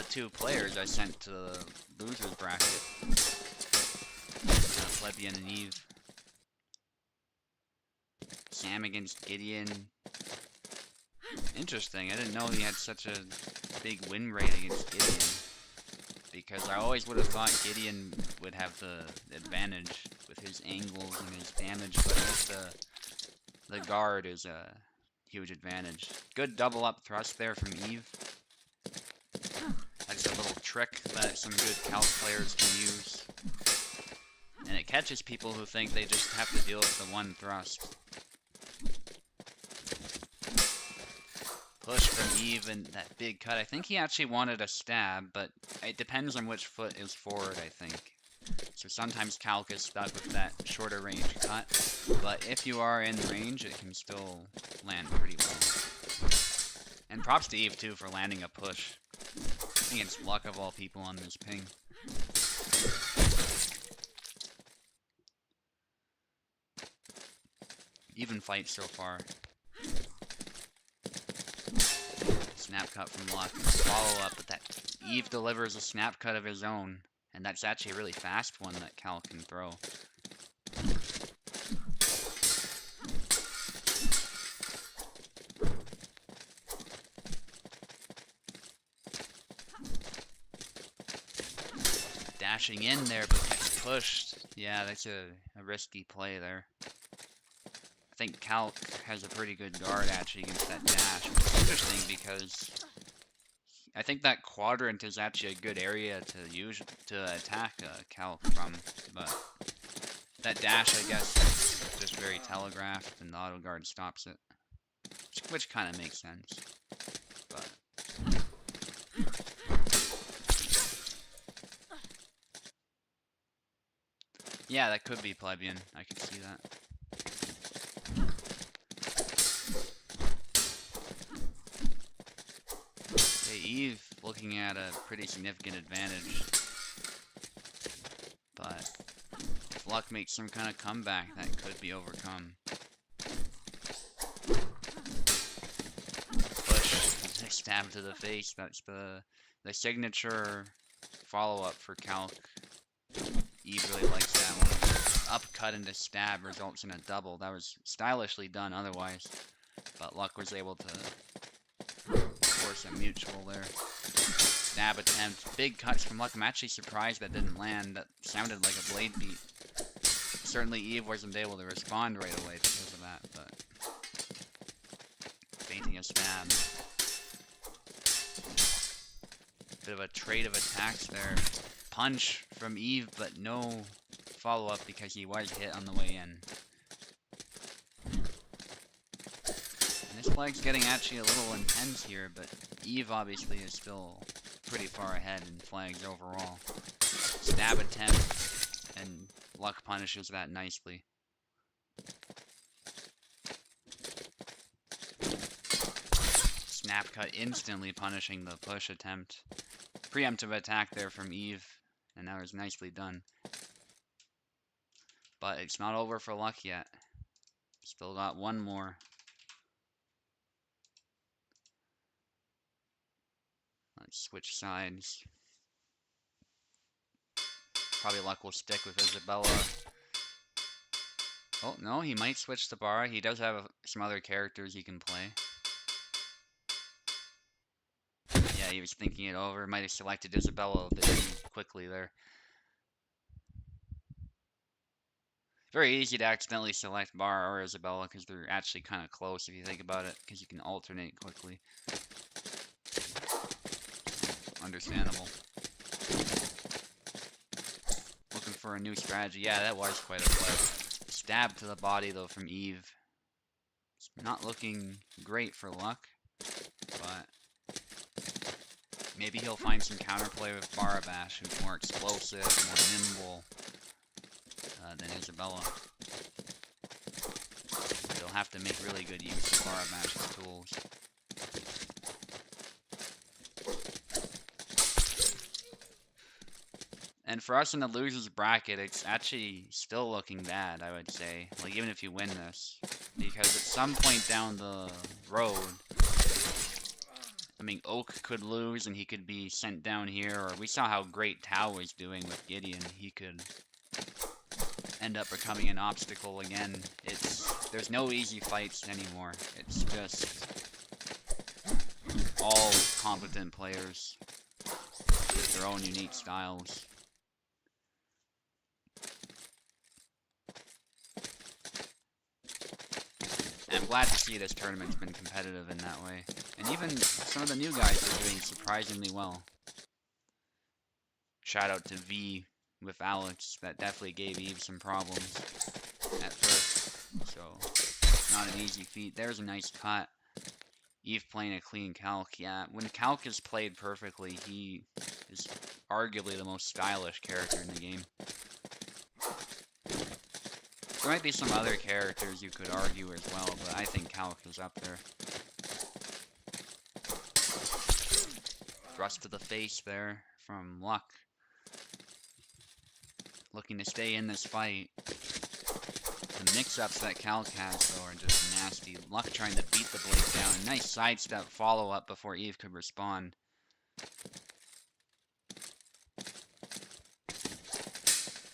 S2: two players I sent to the losers bracket. Plebian and Eve. Sam against Gideon. Interesting, I didn't know he had such a big win rate against Gideon. Because I always would have thought Gideon would have the advantage with his angles and his damage, but with the guard is a huge advantage. Good double up thrust there from Eve. That's a little trick that some good calc players can use. And it catches people who think they just have to deal with the one thrust. Push from Eve and that big cut. I think he actually wanted a stab, but it depends on which foot is forward, I think. So sometimes calc is stuck with that shorter range cut, but if you are in range, it can still land pretty well. And props to Eve too for landing a push. I think it's luck of all people on this ping. Even fight so far. Snap cut from Luck. Follow up, but that Eve delivers a snap cut of his own. And that's actually a really fast one that Cal can throw. Dashing in there, but gets pushed. Yeah, that's a risky play there. I think Calc has a pretty good guard actually against that dash. It's interesting because I think that quadrant is actually a good area to attack Calc from, but that dash I guess is just very telegraphed and the auto guard stops it, which kind of makes sense. But yeah, that could be Plebian. I could see that. Eve looking at a pretty significant advantage, but if Luck makes some kind of comeback, that could be overcome. Push, stab to the face. That's the signature follow-up for Calc. Eve really likes that one. Upcut into stab results in a double. That was stylishly done otherwise, but Luck was able to force a mutual there. Stab attempt. Big cuts from Luck. I'm actually surprised that didn't land. That sounded like a blade beat. Certainly Eve wasn't able to respond right away because of that, but feinting a stab. Bit of a trade of attacks there. Punch from Eve, but no follow-up because he was hit on the way in. This flag's getting actually a little intense here, but Eve obviously is still pretty far ahead in flags overall. Stab attempt, and Luck punishes that nicely. Snap cut instantly punishing the push attempt. Preemptive attack there from Eve, and that was nicely done. But it's not over for Luck yet. Still got one more. Let's switch sides. Probably Luck will stick with Isabella. Oh, no, he might switch to Bara. He does have some other characters he can play. Yeah, he was thinking it over. Might have selected Isabella a bit too quickly there. Very easy to accidentally select Bara or Isabella because they're actually kind of close if you think about it, because you can alternate quickly. Understandable. Looking for a new strategy. Yeah, that was quite a play. Stab to the body, though, from Eve. It's not looking great for Luck, but maybe he'll find some counterplay with Barabash, who's more explosive, more nimble than Isabella. He'll have to make really good use of Barabash's tools. And for us in the losers bracket, it's actually still looking bad, I would say. Like, even if you win this. Because at some point down the road, I mean, Oak could lose and he could be sent down here. Or we saw how great Tao was doing with Gideon. He could end up becoming an obstacle again. There's no easy fights anymore. It's just all competent players with their own unique styles. And I'm glad to see this tournament's been competitive in that way. And even some of the new guys are doing surprisingly well. shout out to V with Alex. That definitely gave Eve some problems at first. So, not an easy feat. There's a nice cut. Eve playing a clean calc. Yeah, when calc is played perfectly, he is arguably the most stylish character in the game. There might be some other characters you could argue as well, but I think calc is up there. Thrust to the face there from Luck. Looking to stay in this fight. The mix-ups that calc has, though, are just nasty. Luck trying to beat the blade down. Nice sidestep follow-up before Eve could respond.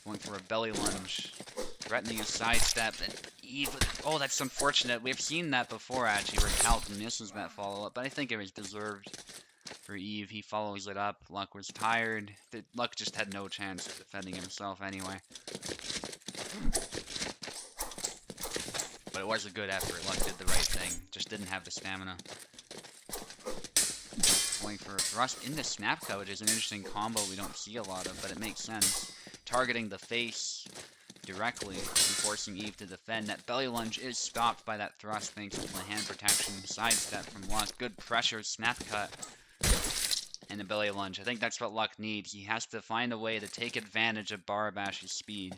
S2: Going for a belly lunge. Threatening a sidestep. And Eve... Oh, that's unfortunate. We've seen that before, actually, where calc misses that follow-up. But I think it was deserved for Eve. He follows it up. Luck was tired. Luck just had no chance of defending himself anyway. But it was a good effort. Luck did the right thing. Just didn't have the stamina. Going for a thrust into snap cut, which is an interesting combo we don't see a lot of, but it makes sense. Targeting the face directly and forcing Eve to defend. That belly lunge is stopped by that thrust thanks to the hand protection. Sidestep from Luck. Good pressure, snap cut, and the belly lunge. I think that's what Luck needs. He has to find a way to take advantage of Barabash's speed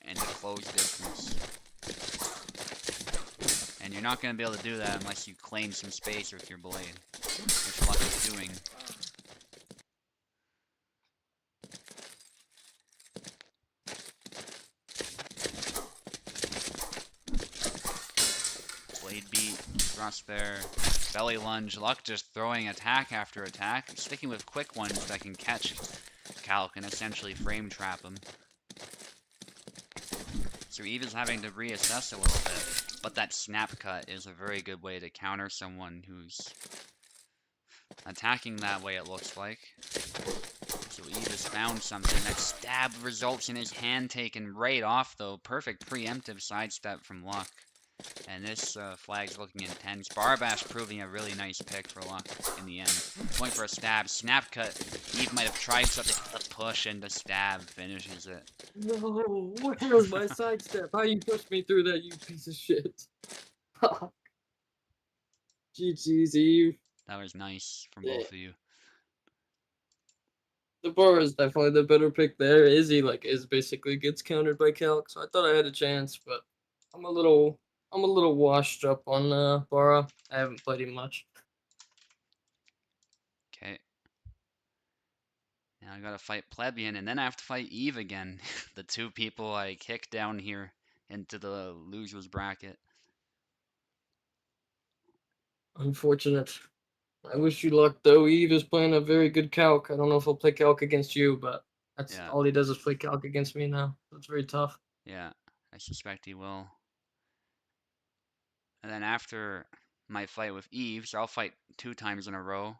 S2: and to close distance. And you're not going to be able to do that unless you claim some space with your blade, which Luck is doing. Blade beat, thrust there, belly lunge. Luck just throwing attack after attack, sticking with quick ones that can catch calc and essentially frame trap him. So Eve is having to reassess a little bit. But that snap cut is a very good way to counter someone who's attacking that way, it looks like. So Eve has found something. That stab results in his hand taken right off, though. Perfect preemptive sidestep from Luck. And this flag's looking intense. Barbash proving a really nice pick for Luck in the end. Going for a stab. Snap cut. Eve might have tried something. The push and the stab finishes it.
S3: No, where was my sidestep? How you pushed me through that, you piece of shit? GG's, Eve.
S2: That was nice from both of you.
S3: The bar is definitely the better pick there. Izzy is basically gets countered by calc, so I thought I had a chance, but I'm a little washed up on Bara. I haven't played him much.
S2: Okay. Now I gotta fight Plebian, and then I have to fight Eve again. The two people I kicked down here into the losers bracket.
S3: Unfortunate. I wish you luck, though. Eve is playing a very good calc. I don't know if he'll play calc against you, but that's all he does is play calc against me now. It's very tough.
S2: Yeah, I suspect he will. And then after my fight with Eve, so I'll fight 2 times in a row.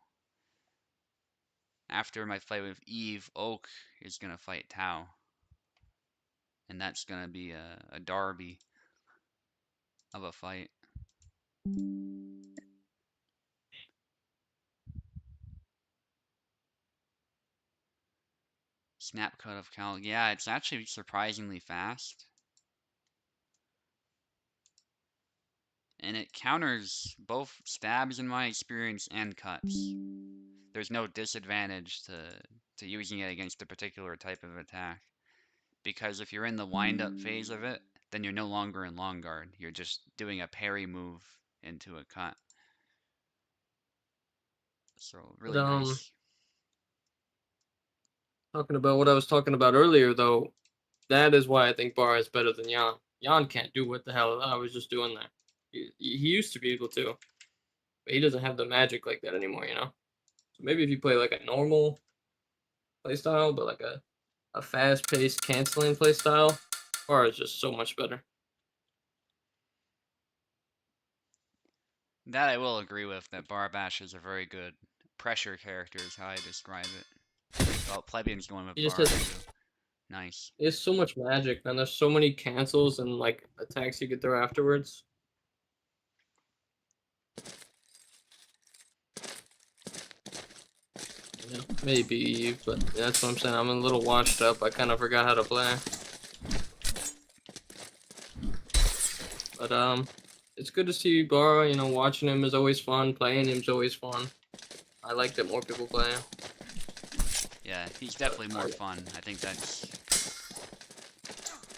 S2: After my fight with Eve, Oak is gonna fight Tao. And that's gonna be a derby of a fight. Snap cut of Cal. Yeah, it's actually surprisingly fast. And it counters both stabs in my experience and cuts. There's no disadvantage to using it against a particular type of attack. Because if you're in the wind-up phase of it, then you're no longer in long guard. You're just doing a parry move into a cut. So really nice.
S3: Talking about what I was talking about earlier, though, that is why I think Bara is better than Jan. Jan can't do what the hell I was just doing there. He used to be able to, but he doesn't have the magic like that anymore, you know? So maybe if you play like a normal playstyle, but like a fast-paced canceling playstyle, Bara is just so much better.
S2: That I will agree with, that Barbash is a very good pressure character is how I describe it. Well, Plebian's going with Bar too. Nice.
S3: There's so much magic, man. There's so many cancels and like attacks you can throw afterwards. Yeah, maybe, but that's what I'm saying. I'm a little washed up. I kind of forgot how to play. But it's good to see Bara. You know, watching him is always fun. Playing him is always fun. I like that more people play him.
S2: Yeah, he's definitely more fun. I think that's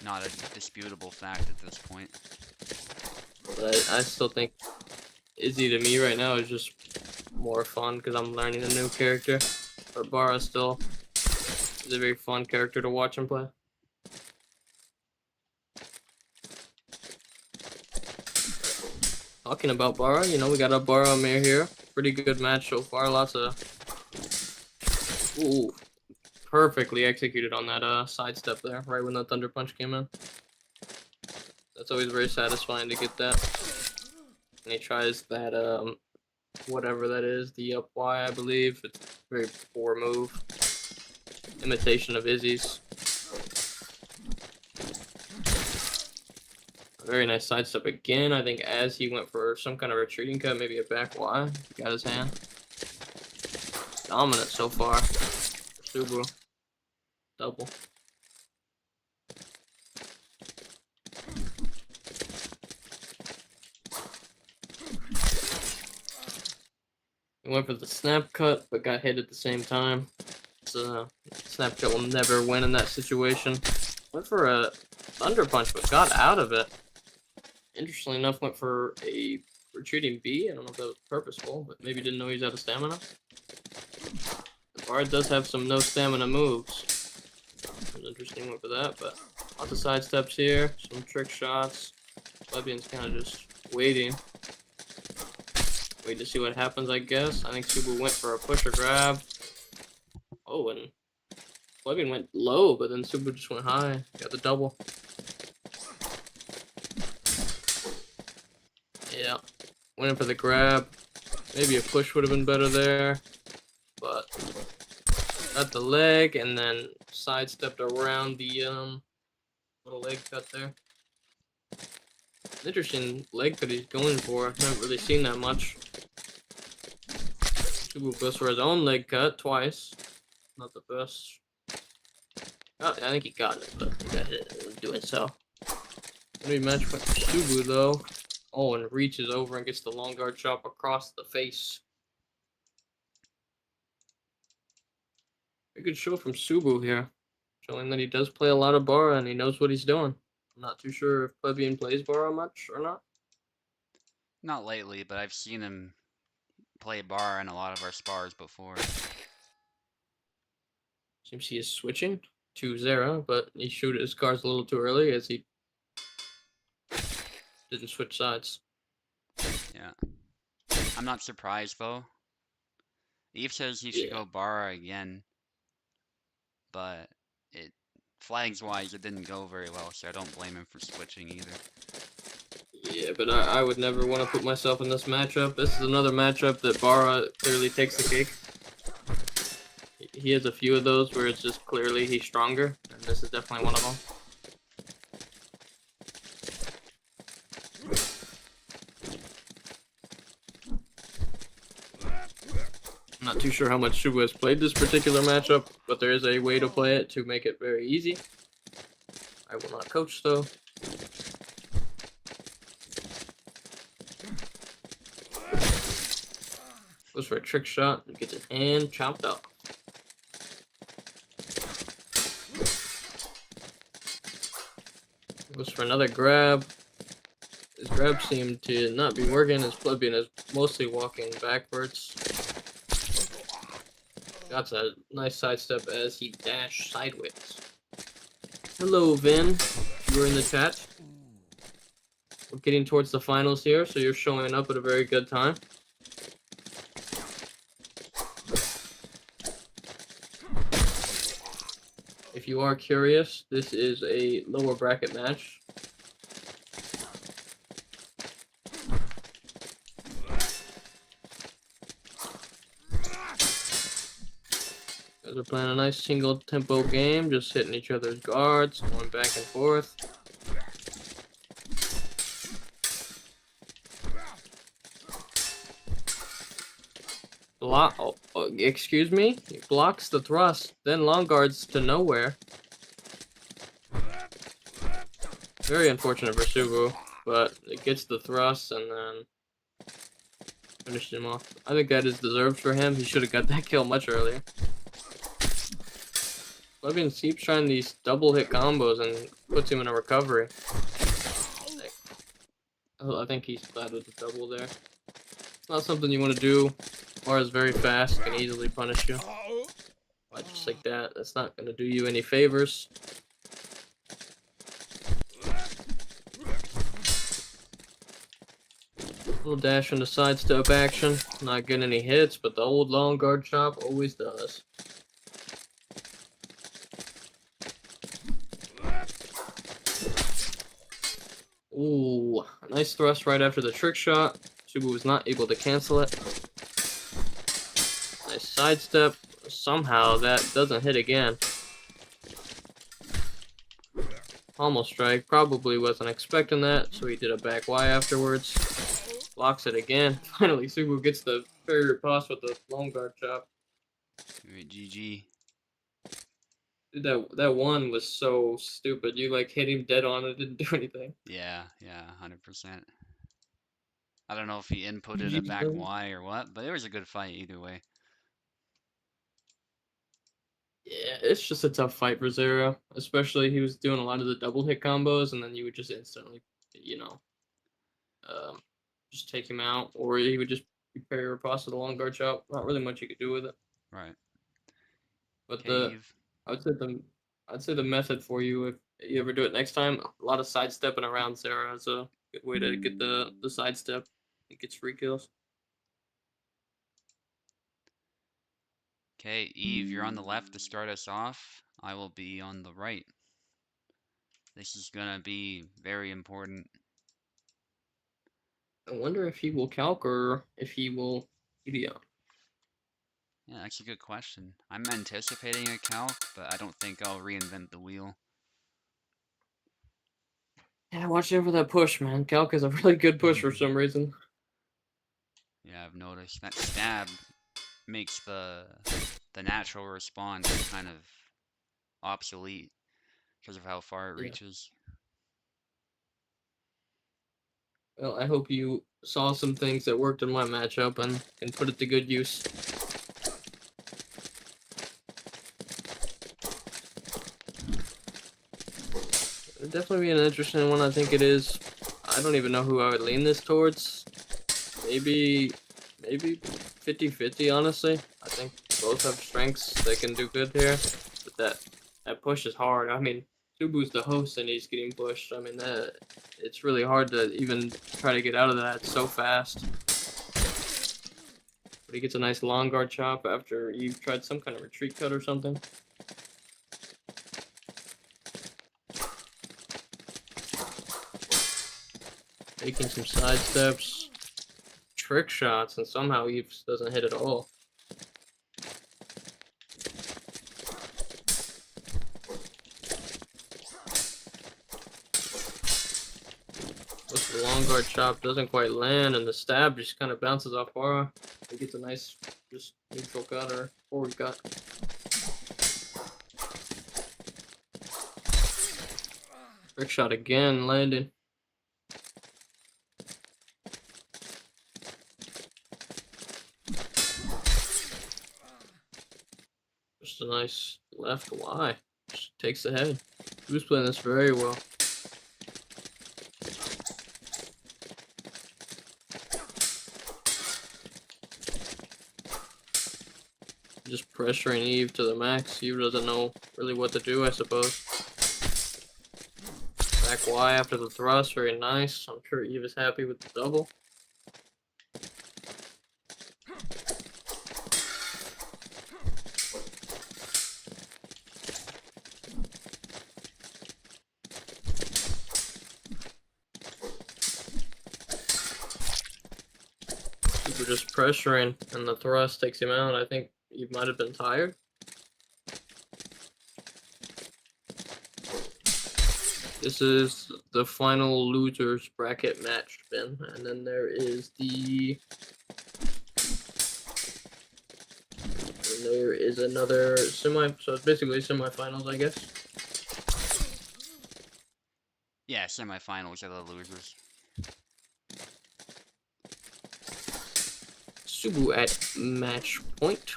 S2: not a disputable fact at this point.
S3: But I still think Izzy to me right now is just more fun because I'm learning a new character. But Bara still is a very fun character to watch him play. Talking about Bara, you know, we got a Bara Mir here. Pretty good match so far. Lots of... Ooh. Perfectly executed on that sidestep there, right when the Thunder Punch came in. That's always very satisfying to get that. And he tries that, whatever that is, the up Y, I believe. It's a very poor move. Imitation of Izzy's. Very nice sidestep again. I think as he went for some kind of retreating cut, maybe a back Y. He got his hand. Dominant so far. Subu. Double. He went for the snap cut, but got hit at the same time. So snap cut will never win in that situation. Went for a thunder punch, but got out of it. Interestingly enough, went for a retreating B. I don't know if that was purposeful, but maybe didn't know he was out of stamina. The Bard does have some no stamina moves. It was interesting, went for that, but lots of side steps here, some trick shots. Plebian's kind of just waiting. Wait to see what happens, I guess. I think Subu went for a push or grab. Oh, and Plebian went low, but then Subu just went high. Got the double. Yeah. Went in for the grab. Maybe a push would have been better there. But got the leg and then sidestepped around the little leg cut there. Interesting leg cut he's going for. I haven't really seen that much. Subu goes for his own leg cut twice. Not the best. Oh, I think he got it, but he got hit doing so. Rematch with Subu though. Oh, and reaches over and gets the long guard chop across the face. A good show from Subu here. Showing that he does play a lot of Bara and he knows what he's doing. I'm not too sure if Plebian plays Bara much or not.
S2: Not lately, but I've seen him play bar in a lot of our spars before.
S3: Seems he is switching to Zera, but he showed his cards a little too early as he didn't switch sides.
S2: Yeah. I'm not surprised though. Eve says he should go bar again, but flags wise it didn't go very well, so I don't blame him for switching either.
S3: Yeah, but I would never want to put myself in this matchup. This is another matchup that Bara clearly takes the cake. He has a few of those where it's just clearly he's stronger, and this is definitely one of them. I'm not too sure how much Subu has played this particular matchup, but there is a way to play it to make it very easy. I will not coach though. Goes for a trick shot and gets his hand chopped up. Goes for another grab. His grab seemed to not be working. His Plebian is mostly walking backwards. That's a nice sidestep as he dashed sideways. Hello, Vin. You're in the chat. We're getting towards the finals here, so you're showing up at a very good time. If you are curious, this is a lower bracket match. Guys are playing a nice single tempo game, just hitting each other's guards, going back and forth. block. Excuse me. He blocks the thrust, then long guards to nowhere. Very unfortunate for Subu, but it gets the thrust and then finished him off. I think that is deserved for him. He should have got that kill much earlier. Plebian keeps trying these double hit combos and puts him in a recovery. I think he's glad with the double there. It's not something you want to do. Bar is very fast, can easily punish you. But just like that, that's not going to do you any favors. Little dash into sidestep action. Not getting any hits, but the old long guard chop always does. Ooh, nice thrust right after the trick shot. Subu was not able to cancel it. Nice sidestep. Somehow that doesn't hit again. Almost strike. Probably wasn't expecting that, so he did a back Y afterwards. Blocks it again. Finally, Subu gets the barrier pass with the long guard chop.
S2: Alright, GG.
S3: Dude, that one was so stupid. You like hit him dead on, it didn't do anything.
S2: Yeah, 100%. I don't know if he inputted a back Y or what, but it was a good fight either way.
S3: Yeah, it's just a tough fight for Zero. Especially he was doing a lot of the double hit combos, and then you would just instantly, just take him out, or he would just parry riposte with a long guard chop. Not really much you could do with it.
S2: Right.
S3: But
S2: Okay,
S3: I'd say the method for you, if you ever do it next time, a lot of sidestepping around Zero is a good way to get the sidestep. It gets free kills.
S2: Okay, Eve, you're on the left to start us off. I will be on the right. This is gonna be very important.
S3: I wonder if he will calc or if he will EDO.
S2: Yeah, that's a good question. I'm anticipating a calc, but I don't think I'll reinvent the wheel.
S3: Yeah, watch out for that push, man. Calc is a really good push for some reason.
S2: Yeah, I've noticed that stab makes the natural response kind of obsolete because of how far it
S3: Yeah.
S2: reaches.
S3: Well, I hope you saw some things that worked in my matchup and can put it to good use. It'd definitely be an interesting one, I think it is. I don't even know who I would lean this towards. Maybe 50-50, honestly. I think both have strengths that can do good here. But that push is hard. I mean, Subu's the host and he's getting pushed. I mean, it's really hard to even try to get out of that so fast. But he gets a nice long guard chop after you've tried some kind of retreat cut or something. Taking some side steps, trick shots, and somehow Eve doesn't hit at all. The long guard chop doesn't quite land, and the stab just kind of bounces off bar. He gets a nice, just neutral cut or forward cut. Trick shot again, landing. Just a nice left Y. Just takes the head. Who's playing this very well. Just pressuring Eve to the max. Eve doesn't know really what to do, I suppose. Back Y after the thrust, very nice. I'm sure Eve is happy with the double. Super just pressuring, and the thrust takes him out. I think Eve might have been tired. This is the final losers bracket match, Ben. And then there is the there is another so it's basically semifinals, I guess.
S2: Yeah, semifinals are the losers.
S3: Subu at match point.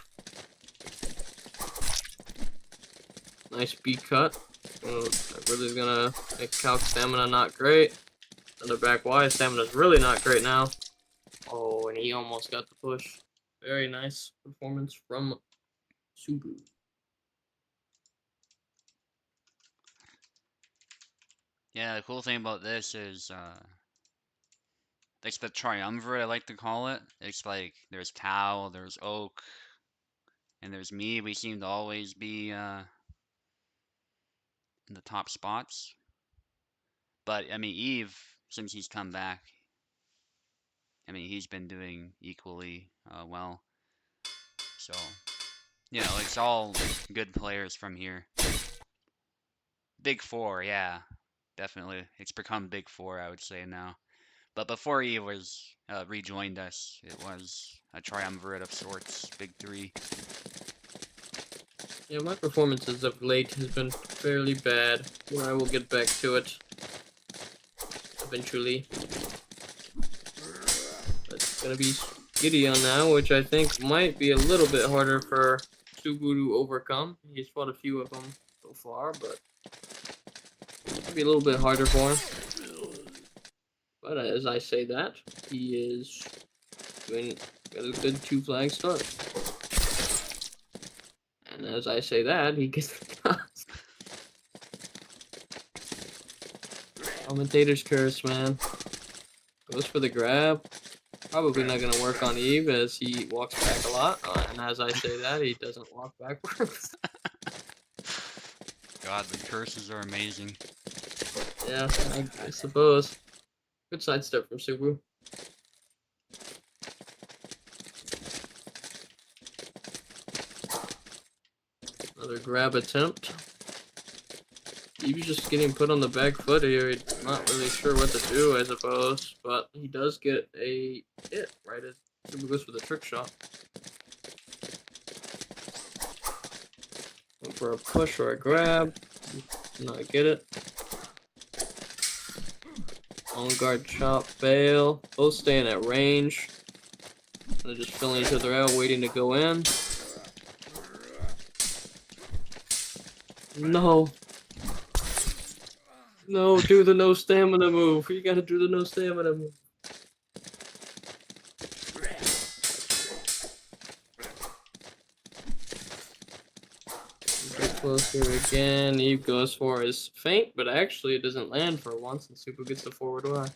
S3: Nice B cut. That really is gonna make Calc stamina not great. Another back Y. Stamina's really not great now. Oh, and he almost got the push. Very nice performance from Subu.
S2: Yeah, the cool thing about this is, it's the triumvirate, I like to call it. It's like, there's Tao, there's Oak, and there's me. We seem to always be, in the top spots. But, I mean, Eve, since he's come back, I mean, he's been doing equally, well. So, you know, it's all good players from here. Big Four, yeah, definitely. It's become Big Four, I would say now. But before he was rejoined us, it was a triumvirate of sorts, Big Three.
S3: Yeah, my performances of late has been fairly bad. But I will get back to it eventually. It's gonna be Gideon now, which I think might be a little bit harder for Subu to overcome. He's fought a few of them so far, but might be a little bit harder for him. But as I say that, he is doing got a good 2-flag start. And as I say that, he gets the toss. Commentator's curse, man. Goes for the grab. Probably not going to work on Eve as he walks back a lot. And as I say that, he doesn't walk backwards.
S2: God, the curses are amazing.
S3: Yeah, I suppose. Good sidestep from Subu. Another grab attempt. Eve's just getting put on the back foot here. He's not really sure what to do, I suppose. But he does get a hit right as Subu goes for the trick shot. Went for a push or a grab. Not get it. On guard chop, fail. Both staying at range. They're just filling each other out, waiting to go in. No. No, do the no stamina move. You gotta do the no stamina move. Get closer again. Eve goes for his feint, but actually it doesn't land for once, and Subu gets the forward Y.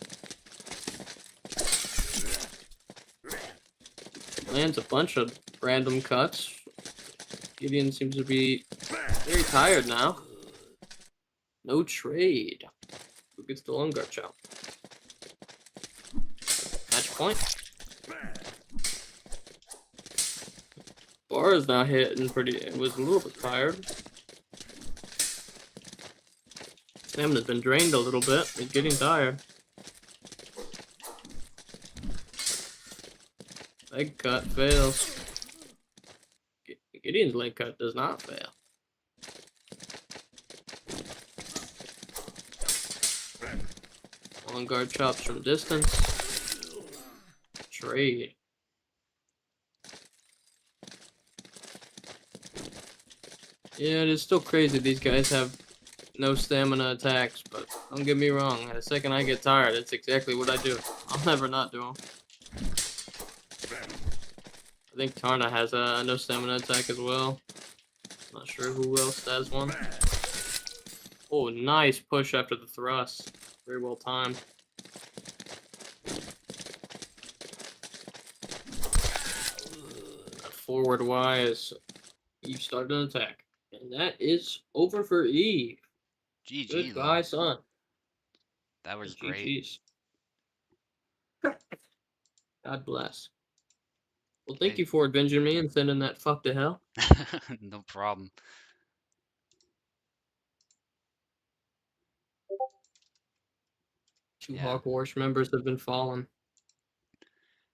S3: Lands a bunch of random cuts. Gideon seems to be very tired now. No trade. Who gets the long guard chop? Match point. Bar is now hitting pretty. It was a little bit tired. Stamina's been drained a little bit. He's getting tired. Leg cut fails. Gideon's leg cut does not fail. Long guard chops from distance. Trade. Yeah, it is still crazy these guys have no stamina attacks, but don't get me wrong, the second I get tired, it's exactly what I do. I'll never not do them. I think Tarna has a no stamina attack as well. Not sure who else has one. Oh, nice push after the thrust. Very well timed. That forward Y is Eve started an attack. And that is over for Eve.
S2: GG,
S3: Goodbye,
S2: though.
S3: son.
S2: That was great.
S3: GG's. God bless. Well, thank
S2: Okay.
S3: you for avenging me and sending that fuck to hell.
S2: No problem.
S3: Two
S2: Yeah.
S3: Hawk Wars members have been fallen.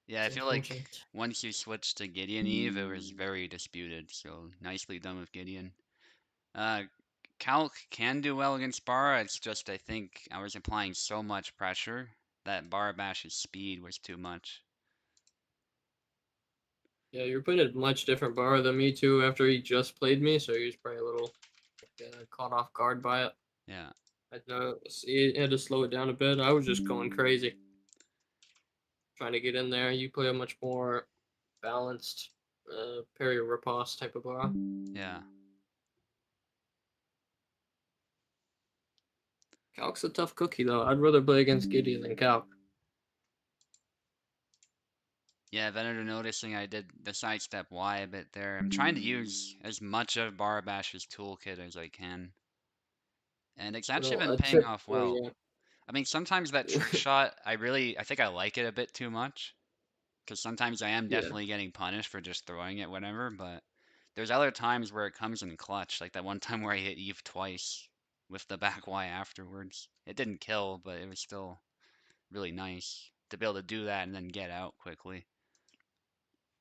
S2: Yeah, I
S3: It's
S2: feel like
S3: unfortunate.
S2: once you switched to Gideon Eve, it was very disputed. So nicely done with Gideon. Uh, Calc can do well against Bara. It's just I think I was applying so much pressure that Barabash's speed was too much.
S3: Yeah, you're putting a much different bar than me too. After he just played me, so he was probably a little caught off guard by it.
S2: Yeah,
S3: I had to slow it down a bit. I was just going crazy, trying to get in there. You play a much more balanced parry riposte type of bar.
S2: yeah.
S3: Calc's a tough cookie though. I'd rather play against Gideon than Calc.
S2: Yeah, Venator noticing I did the sidestep Y a bit there. I'm trying to use as much of Barabash's toolkit as I can. And it's actually
S3: Well,
S2: been
S3: a
S2: paying
S3: tip
S2: off
S3: for
S2: well.
S3: you.
S2: I mean, sometimes that trick shot, I think I like it a bit too much. Because sometimes I am
S3: Yeah.
S2: definitely getting punished for just throwing it, whatever. But there's other times where it comes in clutch. Like that one time where I hit Eve twice with the back Y afterwards. It didn't kill, but it was still really nice to be able to do that and then get out quickly.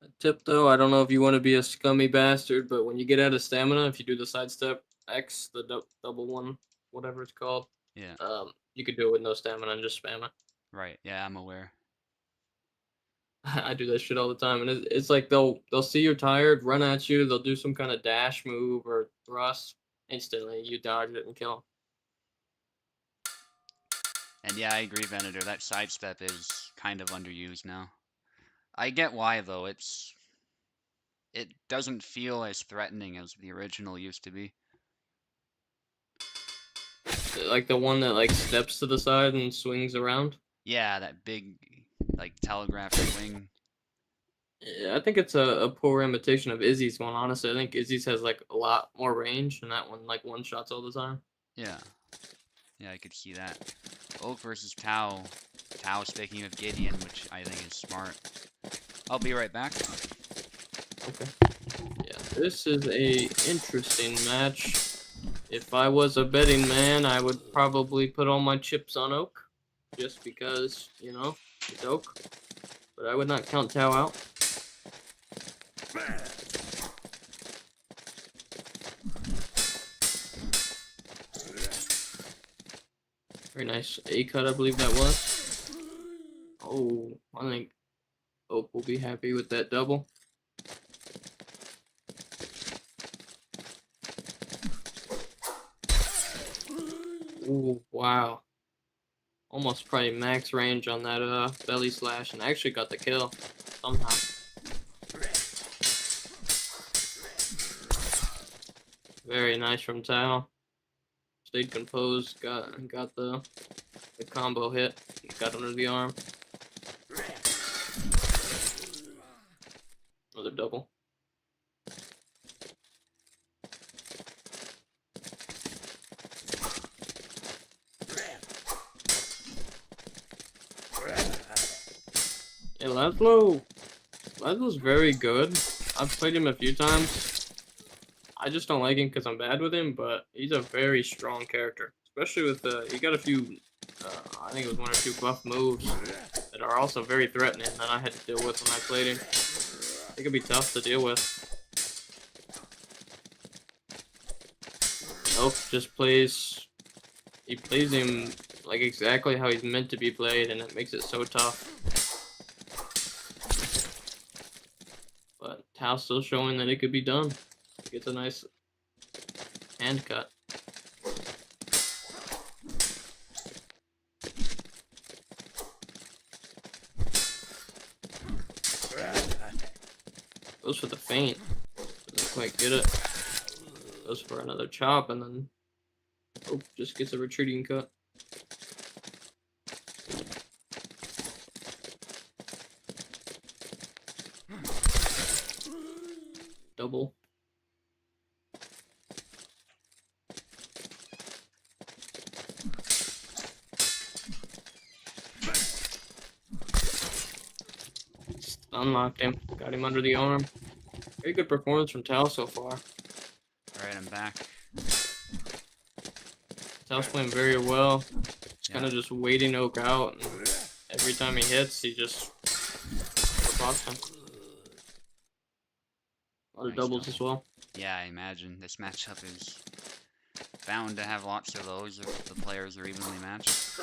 S3: A tip though, I don't know if you want to be a scummy bastard, but when you get out of stamina, if you do the sidestep X, the double one, whatever it's called,
S2: Yeah,
S3: you could do it with no stamina and just spam it.
S2: right. Yeah, I'm aware.
S3: I do that shit all the time, and it's like they'll see you're tired, run at you, they'll do some kind of dash move or thrust, instantly you dodge it and kill 'em.
S2: And yeah, I agree, Venator. That sidestep is kind of underused now. I get why though. It doesn't feel as threatening as the original used to be.
S3: Like the one that like steps to the side and swings around.
S2: Yeah, that big like telegraph swing.
S3: Yeah, I think it's a poor imitation of Izzy's one. Honestly, I think Izzy's has like a lot more range, and that one like one shots all the time.
S2: Yeah. Yeah, I could see that. Oak versus Tau. Tau speaking of Gideon, which I think is smart. I'll be right back.
S3: Okay. Yeah, this is a interesting match. If I was a betting man, I would probably put all my chips on Oak, just because it's Oak. But I would not count Tao out. Very nice A cut, I believe that was. Oh, I think Oak will be happy with that double. Ooh, wow. Almost probably max range on that belly slash, and actually got the kill somehow. Very nice from Tao. Stayed composed, got the combo hit, got under the arm. Another double. Hey, Laszlo's very good. I've played him a few times. I just don't like him because I'm bad with him, but he's a very strong character. Especially with he got a few, I think it was one or two buff moves that are also very threatening that I had to deal with when I played him. It could be tough to deal with. Elk just he plays him like exactly how he's meant to be played, and it makes it so tough. But Tao's still showing that it could be done. He gets a nice hand cut. Goes for the feint. Doesn't quite get it. Goes for another chop, and then just gets a retreating cut. Double. Unlocked him. Got him under the arm. Very good performance from Tao so far.
S2: Alright, I'm back.
S3: Tao's playing very well. He's
S2: Yeah.
S3: kind of just waiting Oak out. And every time he hits, he just boxing. A lot of
S2: Nice
S3: doubles as well.
S2: Yeah, I imagine this matchup is bound to have lots of those if the players are evenly matched.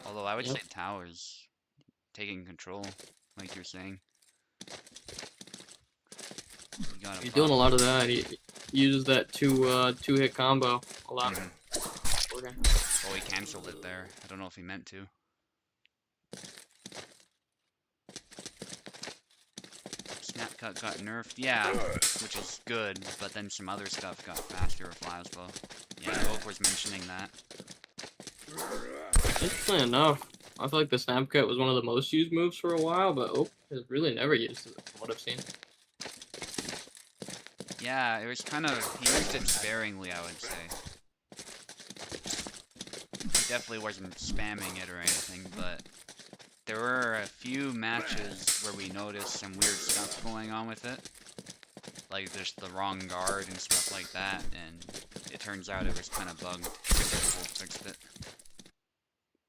S2: Although I would say Tower's taking control, like you're saying.
S3: He's doing a lot of that. He uses that two hit combo a lot. Okay.
S2: Oh, he cancelled it there. I don't know if he meant to. Snap cut got nerfed, yeah, which is good, but then some other stuff got faster with Lasbo. Yeah, Oak was mentioning that.
S3: Interestingly enough, I feel like the snap cut was one of the most used moves for a while, but Oak has really never used it, from what I've seen.
S2: Yeah, it was kind of, he used it sparingly, I would say. He definitely wasn't spamming it or anything, but there were a few matches where we noticed some weird stuff going on with it. Like just the wrong guard and stuff like that, and it turns out it was kind of bugged. People fixed it.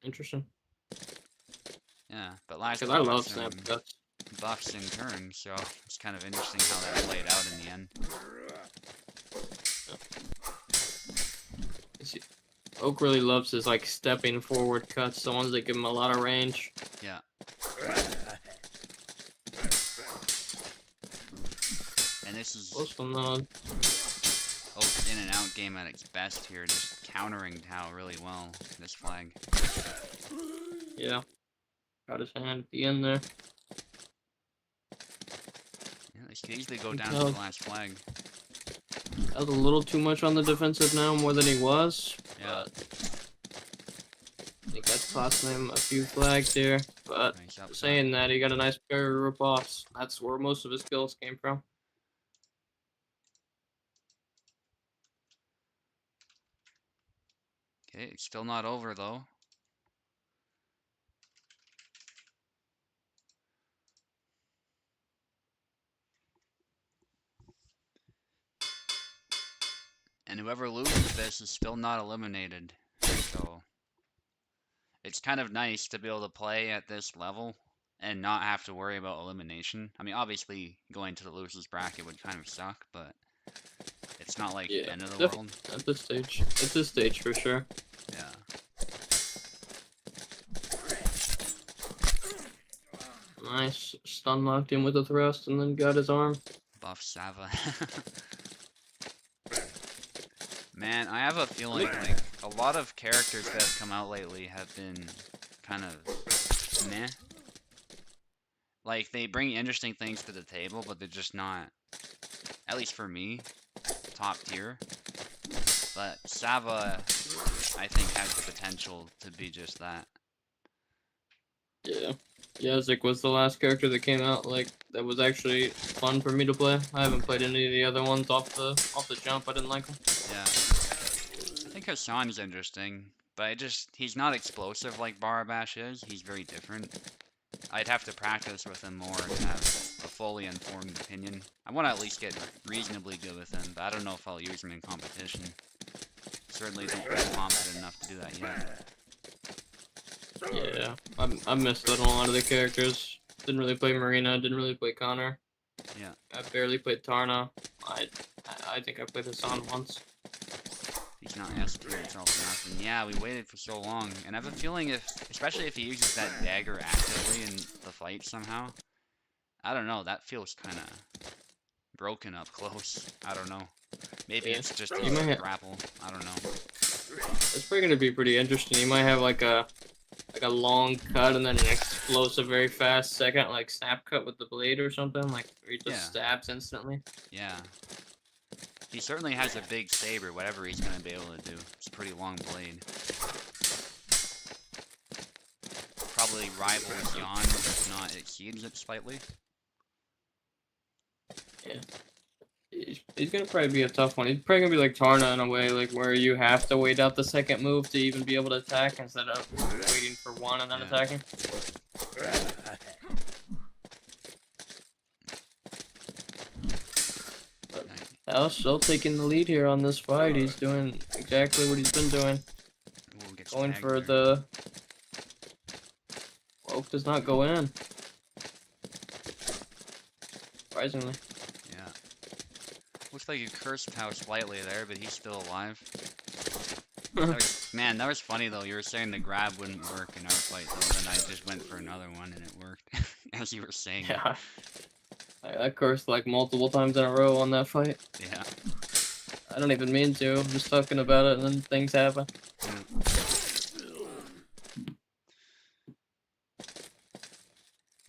S3: Interesting.
S2: Yeah, but last
S3: Because I love snap cuts.
S2: buffs in turn, so it's kind of interesting how that played out in the end.
S3: Oak really loves his like stepping forward cuts, the ones that give him a lot of range.
S2: Yeah. And this is Oak's in and out game at its best here, just countering Tao really well, this flag.
S3: Yeah. Got his hand at the end there.
S2: Yeah, this could easily go down to the last flag.
S3: That was a little too much on the defensive now, more than he was.
S2: Yeah.
S3: I think that's costing him a few flags here. But saying that, he got a nice pair of rip-offs. That's where most of his skills came from.
S2: Okay, it's still not over though. And whoever loses this is still not eliminated. So it's kind of nice to be able to play at this level and not have to worry about elimination. I mean, obviously going to the losers bracket would kind of suck, but it's not like the end of the world.
S3: At this stage. At this stage for sure.
S2: Yeah.
S3: Nice. Stun locked him with a thrust and then got his arm.
S2: Buff Sava. Man, I have a feeling like a lot of characters that have come out lately have been kind of meh. Like, they bring interesting things to the table, but they're just not, at least for me, top tier. But Sava, I think, has the potential to be just that.
S3: Yeah. Yazik was the last character that came out like that was actually fun for me to play. I haven't played any of the other ones off the jump. I didn't like them.
S2: Yeah. I think Hassan's interesting, but he's not explosive like Barabash is. He's very different. I'd have to practice with him more to have a fully informed opinion. I want to at least get reasonably good with him, but I don't know if I'll use him in competition. Certainly don't feel confident enough to do that yet.
S3: Yeah, I missed out on a lot of the characters. Didn't really play Marina, didn't really play Connor.
S2: Yeah.
S3: I barely played Tarna. I think I played Hassan once.
S2: He's not S tier itself nothing. Yeah, we waited for so long, and I have a feeling especially if he uses that dagger actively in the fight somehow, I don't know, that feels kind of broken up close. I don't know. Maybe it's just a grapple. I don't know.
S3: It's probably gonna be pretty interesting. You might have like a long cut and then an explosive, very fast second, like snap cut with the blade or something, like where he just stabs instantly.
S2: Yeah. He certainly has a big saber, whatever he's going to be able to do. It's a pretty long blade. Probably rivals Yon, if not exceeds it slightly.
S3: Yeah. He's going to probably be a tough one. He's probably going to be like Tarna in a way, like where you have to wait out the second move to even be able to attack instead of waiting for one and then attacking. Hellish still taking the lead here on this fight. He's doing exactly what he's been doing. Going for the Oak does not go in. Surprisingly.
S2: Yeah. Looks like you cursed Tao slightly there, but he's still alive. Man, that was funny though. You were saying the grab wouldn't work in our fight though, then I just went for another one and it worked. As you were saying.
S3: Yeah. I cursed like multiple times in a row on that fight.
S2: Yeah.
S3: I don't even mean to. I'm just talking about it and then things happen.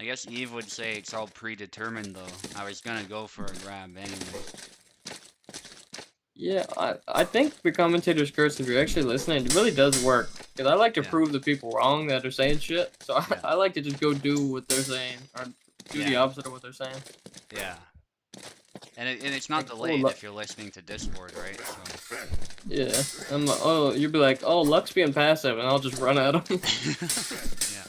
S2: I guess Eve would say it's all predetermined though. I was gonna go for a grab anyway.
S3: Yeah, I think the commentator's curse, if you're actually listening, it really does work. Because I like to
S2: Yeah.
S3: prove the people wrong that are saying shit. So
S2: Yeah.
S3: I like to just go do what they're saying. Or do the
S2: Yeah.
S3: opposite of what they're saying.
S2: Yeah. And it's not
S3: Like, oh,
S2: delayed
S3: look.
S2: if you're listening to Discord, right? So.
S3: Yeah. I'm like, oh, you'd be like, oh, Luck's being passive, and I'll just run at him.
S2: Yeah.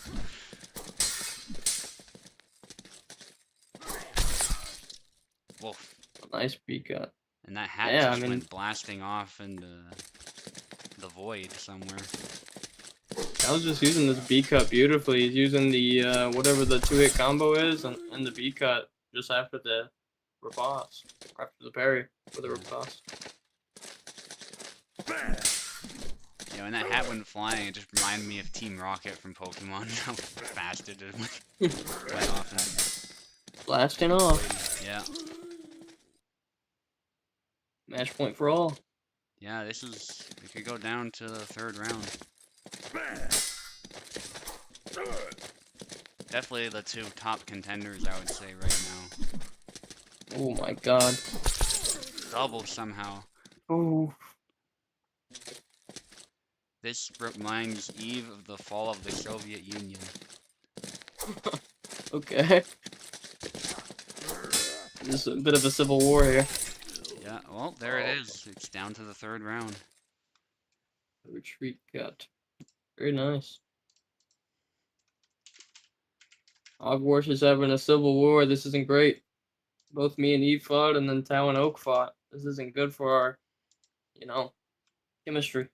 S2: Wolf.
S3: Nice B cut.
S2: And that hat
S3: Yeah,
S2: just
S3: I mean,
S2: went blasting off into the void somewhere.
S3: I was just using this B cut beautifully. He's using the whatever the 2-hit combo is, and the B cut just after the riposte, after the parry for the riposte.
S2: Yeah, when that hat went flying, it just reminded me of Team Rocket from Pokemon. How fast it went off. And
S3: Blasting off.
S2: yeah.
S3: Match point for all.
S2: Yeah, this is. We could go down to the third round. Definitely the two top contenders, I would say, right now.
S3: Oh my god.
S2: Double somehow.
S3: Oh.
S2: This reminds Eve of the fall of the Soviet Union.
S3: Okay. There's a bit of a civil war here.
S2: Yeah, well, there it is. It's down to the third round.
S3: Retreat cut. Very nice. Hogwarts is having a civil war. This isn't great. Both me and Eve fought, and then Tao and Oak fought. This isn't good for our, chemistry.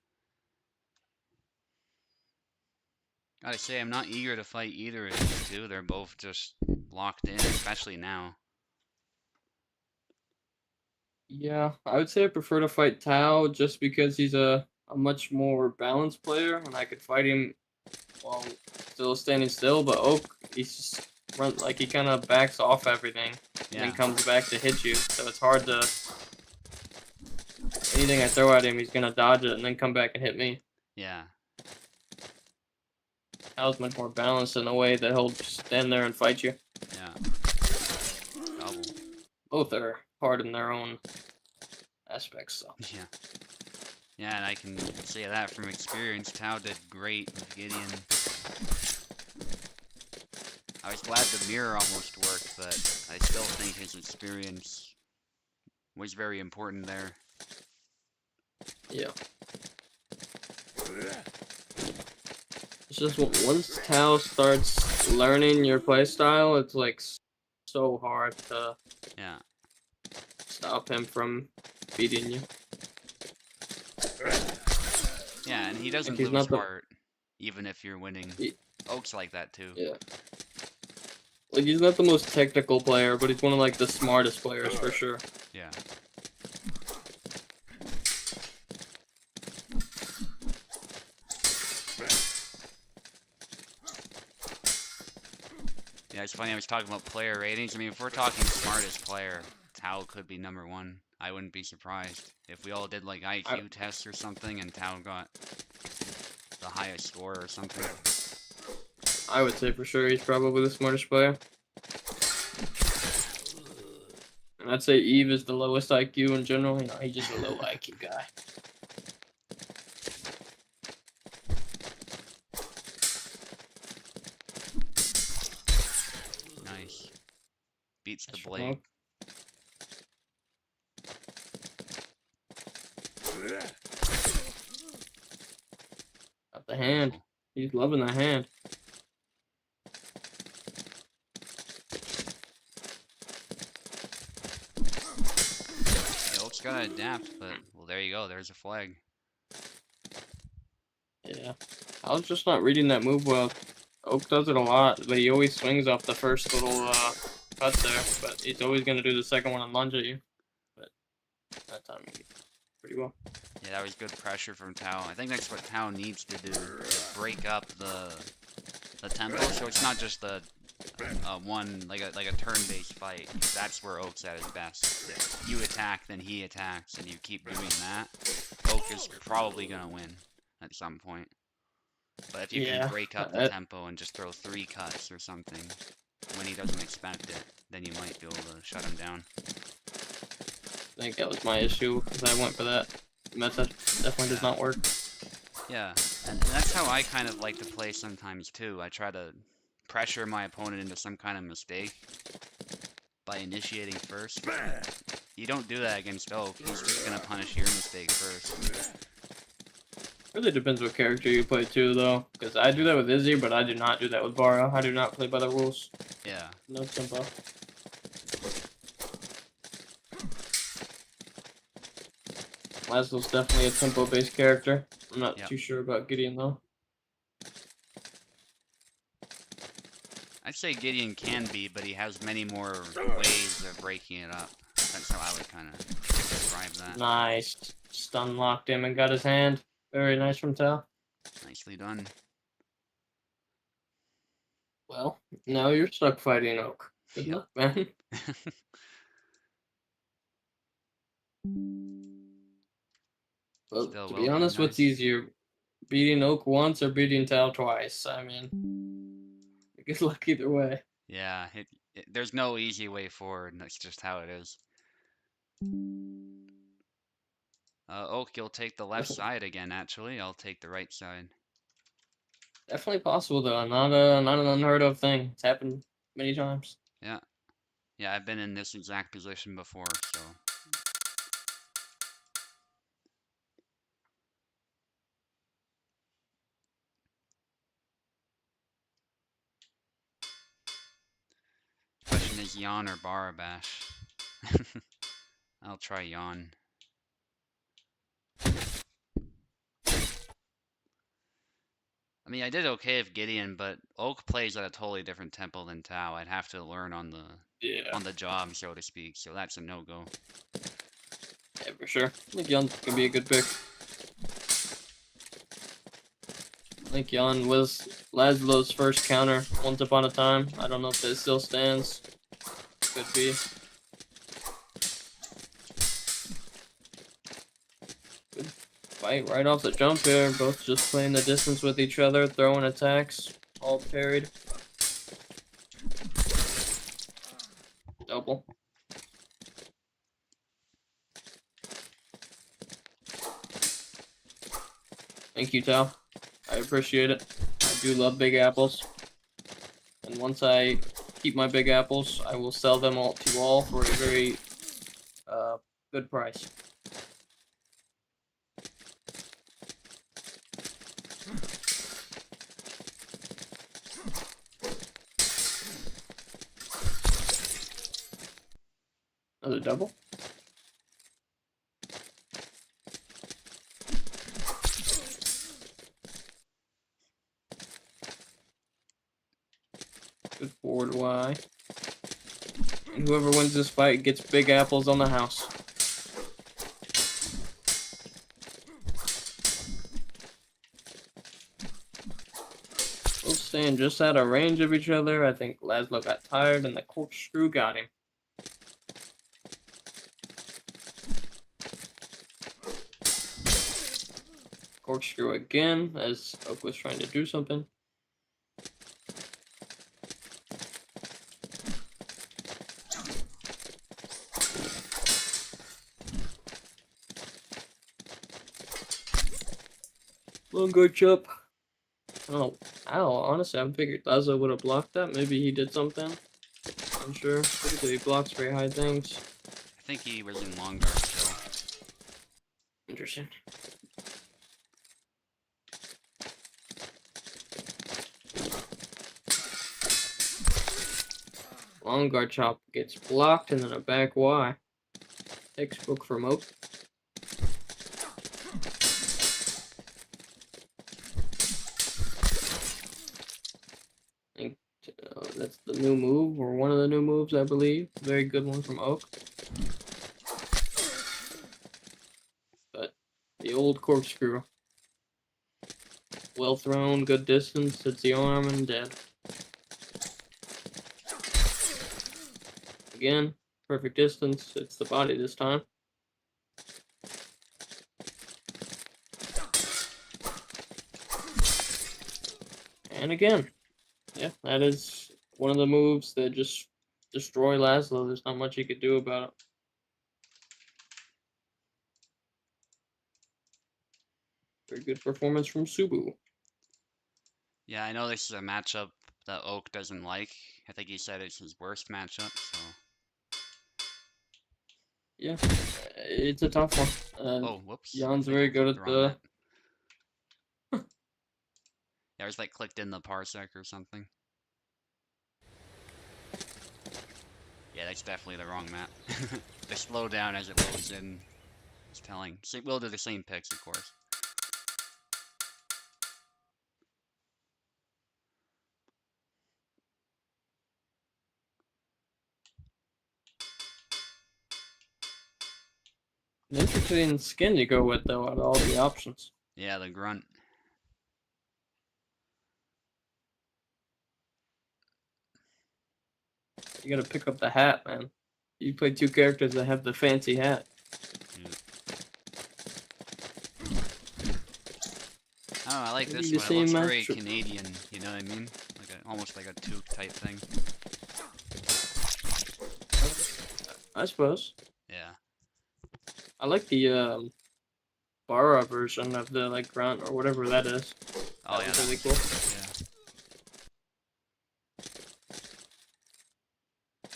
S2: Gotta say, I'm not eager to fight either of these two. They're both just locked in, especially now.
S3: Yeah, I would say I prefer to fight Tao just because he's a much more balanced player, and I could fight him while still standing still. But Oak, he's just he kind of backs off everything and then comes back to hit you. So it's hard to. Anything I throw at him, he's gonna dodge it and then come back and hit me.
S2: Yeah.
S3: Tao's much more balanced in a way that he'll just stand there and fight you.
S2: Yeah. Double.
S3: Both are hard in their own aspects. So.
S2: Yeah. Yeah, and I can say that from experience. Tao did great with Gideon. I was glad the mirror almost worked, but I still think his experience was very important there.
S3: Yeah. It's just once Tao starts learning your playstyle, it's like so hard to stop him from beating you.
S2: Yeah, and he doesn't
S3: he's
S2: lose
S3: not
S2: heart, even if you're winning. Oak's like that too.
S3: Yeah. Like, he's not the most technical player, but he's one of, like, the smartest players for sure.
S2: Yeah. Yeah, it's funny, I was talking about player ratings. I mean, if we're talking smartest player, Tao could be #1. I wouldn't be surprised. If we all did, like, IQ tests or something, and Tao got the highest score or something.
S3: I would say for sure he's probably the smartest player. And I'd say Eve is the lowest IQ in general. He's just a low IQ guy.
S2: Nice. Beats the blade.
S3: Got the hand. He's loving the hand.
S2: Oak's gotta adapt, but, well, there you go. There's a flag.
S3: Yeah. I was just not reading that move well. Oak does it a lot, but he always swings off the first little cut there. But he's always gonna do the second one and lunge at you. But that time he did pretty well.
S2: Yeah, that was good pressure from Tao. I think that's what Tao needs to do, to break up the tempo, so it's not just the one like a turn-based fight. That's where Oak's at his best. If you attack, then he attacks, and you keep doing that, Oak is probably gonna win at some point. But if you can break up the tempo and just throw 3 cuts or something when he doesn't expect it, then you might be able to shut him down.
S3: I think that was my issue, because I went for that method. Definitely does not work.
S2: Yeah, and that's how I kind of like to play sometimes too. I try to pressure my opponent into some kind of mistake by initiating first. You don't do that against Oak, he's just gonna punish your mistake first.
S3: Really depends what character you play too, though. Because I do that with Izzy, but I do not do that with Bara. I do not play by the rules.
S2: Yeah.
S3: No tempo. Laszlo's definitely a tempo-based character. I'm not too sure about Gideon, though.
S2: I'd say Gideon can be, but he has many more ways of breaking it up. That's how I would kind of describe that.
S3: Nice. Stun locked him and got his hand. Very nice from Tal.
S2: Nicely done.
S3: Well, now you're stuck fighting Oak. Good luck, man. Well, to be honest, what's easier? Beating Oak once or beating Tal twice? I mean, good luck either way.
S2: Yeah, there's no easy way forward. That's just how it is. Oak, you'll take the left side again, actually. I'll take the right side.
S3: Definitely possible, though. Not an unheard of thing. It's happened many times.
S2: Yeah. Yeah, I've been in this exact position before, so... Question is yawn or Barabash? I'll try yawn. I mean, I did okay with Gideon, but Oak plays at a totally different tempo than Tao. I'd have to learn on the job, so to speak. So that's a no-go.
S3: Yeah, for sure. I think Yawn can be a good pick. I think Yawn was Laszlo's first counter once upon a time. I don't know if that still stands. Could be. Good fight right off the jump here. Both just playing the distance with each other, throwing attacks, all parried. Double. Thank you, Tal. I appreciate it. I do love big apples. And once I keep my big apples, I will sell them all to all for a very good price. Another double. Good forward Y. And whoever wins this fight gets big apples on the house. Both staying just out of range of each other. I think Laszlo got tired and the corkscrew got him. Corkscrew again as Oak was trying to do something. Long guard chop. Oh, ow, honestly, I figured Laszlo would have blocked that. Maybe he did something. I'm sure. Typically, he blocks very high things.
S2: I think he was in long guard still.
S3: Interesting. Long guard chop gets blocked and then a back Y. Textbook from Oak. That's the new move, or one of the new moves, I believe. Very good one from Oak. But the old corkscrew. Well thrown, good distance, hits the arm and dead. Again, perfect distance, it's the body this time. And again, yeah, that is one of the moves that just destroy Laszlo. There's not much he could do about it. Very good performance from Subu.
S2: Yeah, I know this is a matchup that Oak doesn't like. I think he said it's his worst matchup, so.
S3: Yeah, it's a tough one.
S2: Oh, whoops.
S3: Jan's
S2: I think I
S3: very good
S2: clicked
S3: at
S2: the wrong
S3: the.
S2: map. Yeah, I was like clicked in the parsec or something. Yeah, that's definitely the wrong map. The slowdown as it loads in is telling. So we'll do the same picks, of course.
S3: An interesting skin to go with, though, out of all the options.
S2: Yeah, the grunt.
S3: You gotta pick up the hat, man. You play two characters that have the fancy hat.
S2: Yeah. I don't know, I like
S3: Maybe
S2: this
S3: the
S2: one. It looks
S3: same
S2: very
S3: match.
S2: Canadian, you know what I mean? Like almost like a toque type thing.
S3: I suppose.
S2: Yeah.
S3: I like the Bara version of the like grunt or whatever that is.
S2: Oh
S3: That
S2: yeah,
S3: was
S2: that
S3: really
S2: one's
S3: cool.
S2: Yeah.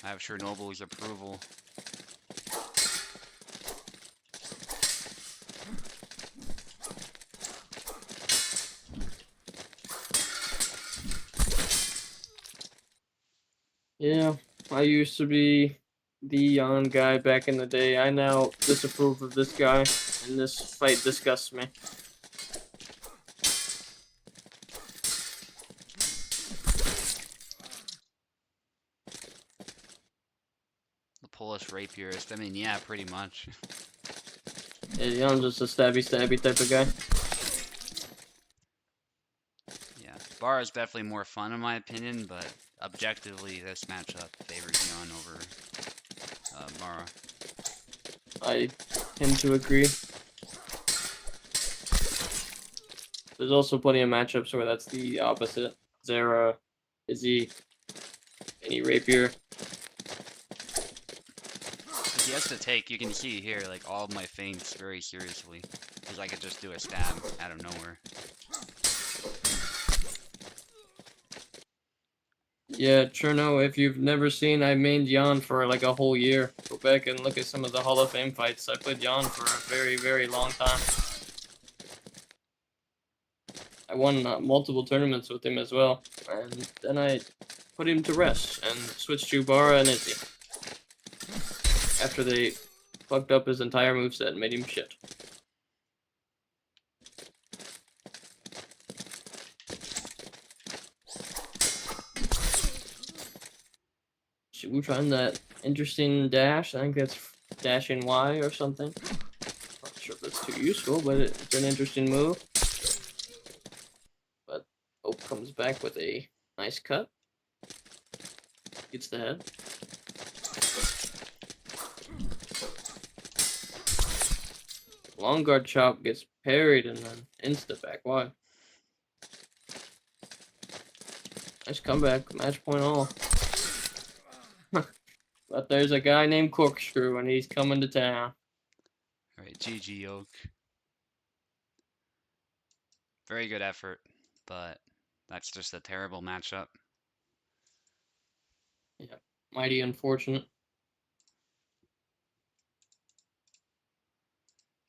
S2: I have Chernobyl's approval.
S3: Yeah, I used to be the Jan guy back in the day. I now disapprove of this guy, and this fight disgusts me.
S2: The Polish rapierist. I mean, yeah, pretty much.
S3: Yeah, Jan's just a stabby type of guy.
S2: Yeah. Bar is definitely more fun in my opinion, but objectively, this matchup favors Jan over Mara.
S3: I tend to agree. There's also plenty of matchups where that's the opposite. Zera, Izzy, any rapier.
S2: If he has to take, you can see here, like, all of my feints very seriously. Because I could just do a stab out of nowhere.
S3: Yeah, Cherno, if you've never seen, I mained Jan for like a whole year. Go back and look at some of the Hall of Fame fights. I played Jan for a very, very long time. I won multiple tournaments with him as well. And then I put him to rest and switched to Bara and Izzy. After they fucked up his entire moveset and made him shit. Subu trying that interesting dash. I think that's dashing Y or something. Not sure if it's too useful, but it's an interesting move. But Oak comes back with a nice cut. Gets the head. Long guard chop gets parried and then insta back Y. Nice comeback. Match point all. But there's a guy named Corkscrew and he's coming to town.
S2: Alright, GG Oak. Very good effort, but that's just a terrible matchup.
S3: Yeah, mighty unfortunate.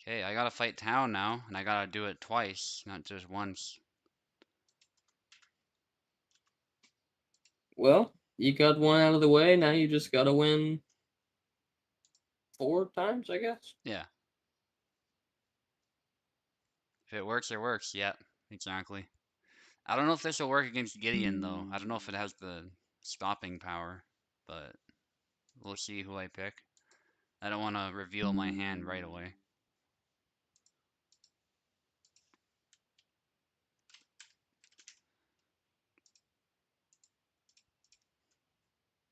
S2: Okay, I gotta fight Town now, and I gotta do it twice, not just once.
S3: Well, you got one out of the way. Now you just gotta win 4 times, I guess.
S2: Yeah. If it works, it works. Yep, exactly. I don't know if this will work against Gideon, though. I don't know if it has the stopping power, but we'll see who I pick. I don't want to reveal my hand right away.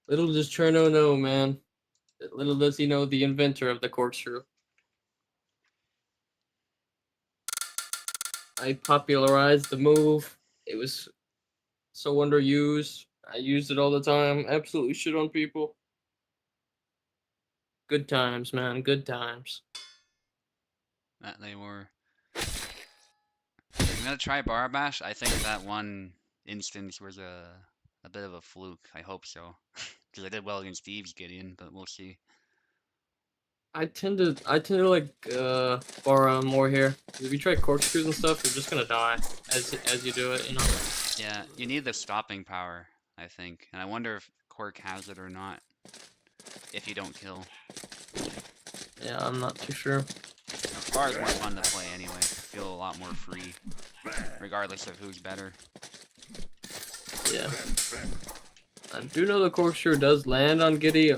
S3: Little does Cherno know, man. Little does he know the inventor of the corkscrew. I popularized the move. It was so underused. I used it all the time. Absolutely shit on people. Good times, man. Good times.
S2: That they were. I'm gonna try Bar Bash. I think that one instance was a bit of a fluke. I hope so, because I did well against Steve's Gideon, but we'll see.
S3: I tend to like borrow more here. If you try corkscrews and stuff, you're just gonna die as you do it, you know.
S2: Yeah, you need the stopping power, I think, and I wonder if Quirk has it or not. If you don't kill.
S3: Yeah, I'm not too sure.
S2: Bar is more fun to play anyway. Feel a lot more free, regardless of who's better.
S3: Yeah. I do know the corkscrew does land on Giddy,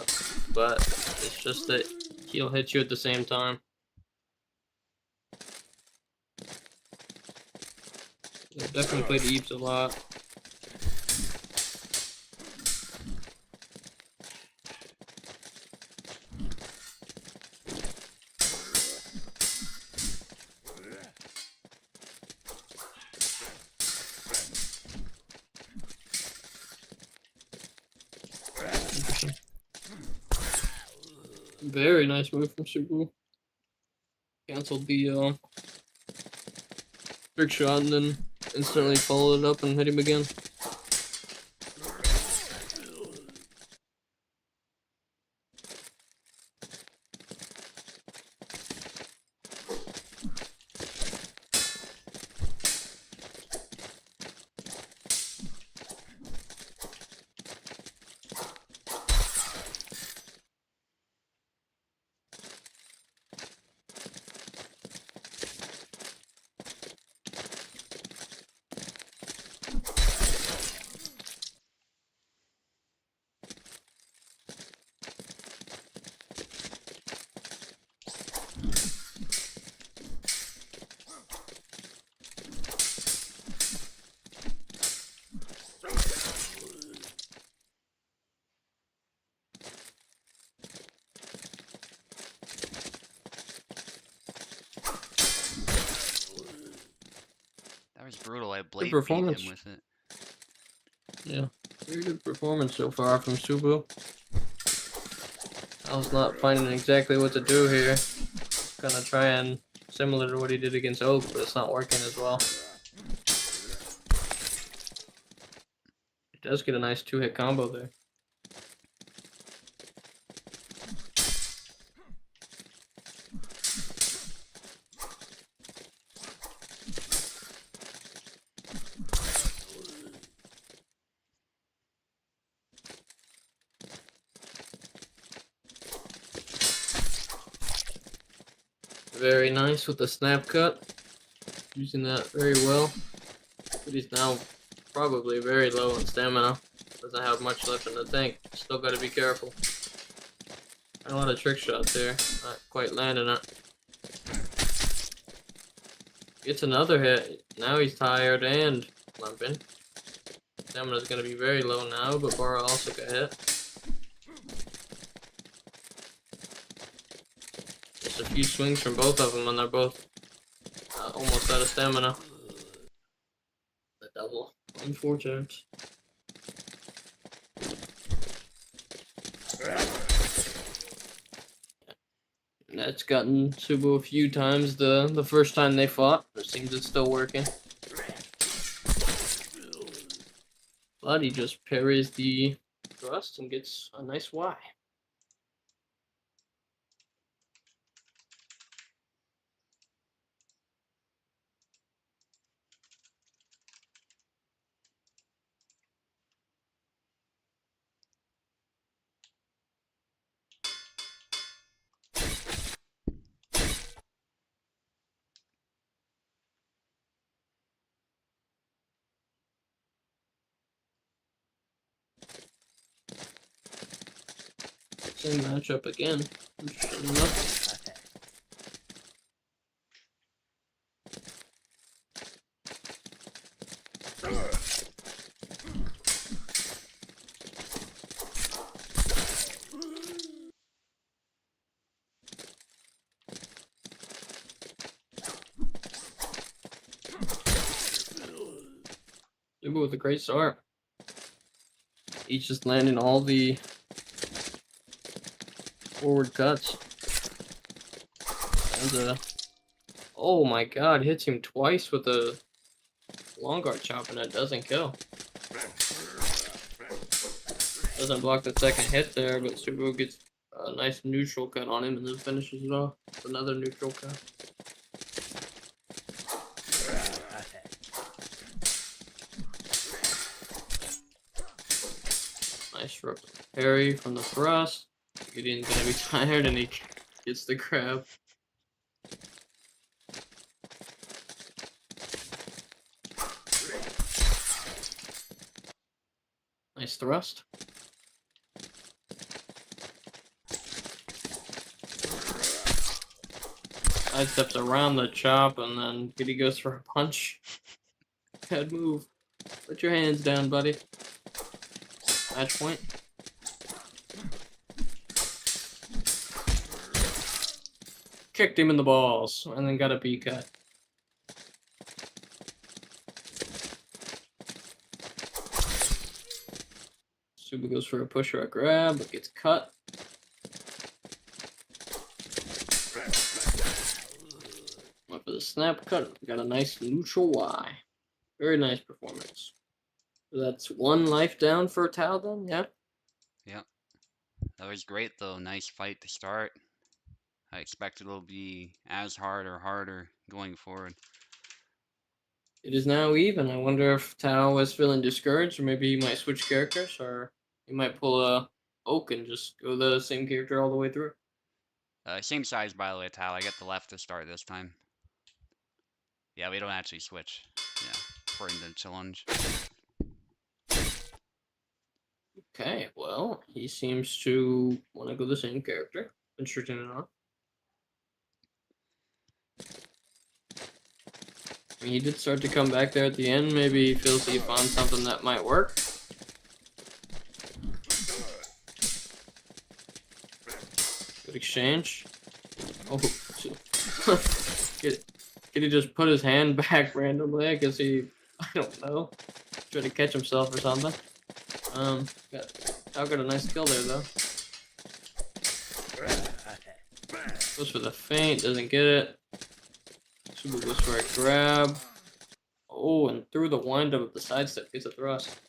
S3: but it's just that he'll hit you at the same time. I've definitely played Eves a lot. Very nice move from Subu. Canceled the trick shot and then instantly followed it up and hit him again.
S2: That was brutal. I
S3: Good
S2: blade beat
S3: performance.
S2: him with it.
S3: Yeah, very good performance so far from Subu. I was not finding exactly what to do here. Gonna try and similar to what he did against Oak, but it's not working as well. He does get a nice two-hit combo there. Very nice with the snap cut. Using that very well. But he's now probably very low in stamina. Doesn't have much left in the tank. Still gotta be careful. A lot of trick shots there. Not quite landing it. Gets another hit. Now he's tired and limping. Stamina's gonna be very low now, but Bara also got hit. Just a few swings from both of them and they're both almost out of stamina. The double in 4 times. That's gotten Subu a few times the first time they fought. It seems it's still working. But he just parries the thrust and gets a nice Y. Same matchup again. Interesting enough. Subu with a great start. He's just landing all the forward cuts. And oh my god, hits him twice with a long guard chop and it doesn't kill. Doesn't block the second hit there, but Subu gets a nice neutral cut on him and then finishes it off with another neutral cut. Nice parry from the thrust. Gideon's gonna be tired and he gets the grab. Nice thrust. Side steps around the chop and then Giddy goes for a punch. Bad move. Put your hands down, buddy. Match point. Kicked him in the balls and then got a B cut. Subu goes for a push or a grab, but gets cut. Went for the snap cut. Got a nice neutral Y. Very nice performance. So that's one life down for Tao then, yeah?
S2: Yeah. That was great though. Nice fight to start. I expect it'll be as hard or harder going forward.
S3: It is now even. I wonder if Tao was feeling discouraged, or maybe he might switch characters, or he might pull a Oak and just go the same character all the way through.
S2: Same size, by the way, Tal. I get the left to start this time. Yeah, we don't actually switch. Yeah, according to the challenge.
S3: Okay, well, he seems to want to go the same character. Interesting enough. I mean, he did start to come back there at the end. Maybe he feels he found something that might work. Good exchange. Oh, Did he just put his hand back randomly? I guess I don't know. Try to catch himself or something. Got a nice kill there though. Goes for the feint, doesn't get it. Subu goes for a grab. Oh, and through the windup of the sidestep gets a thrust.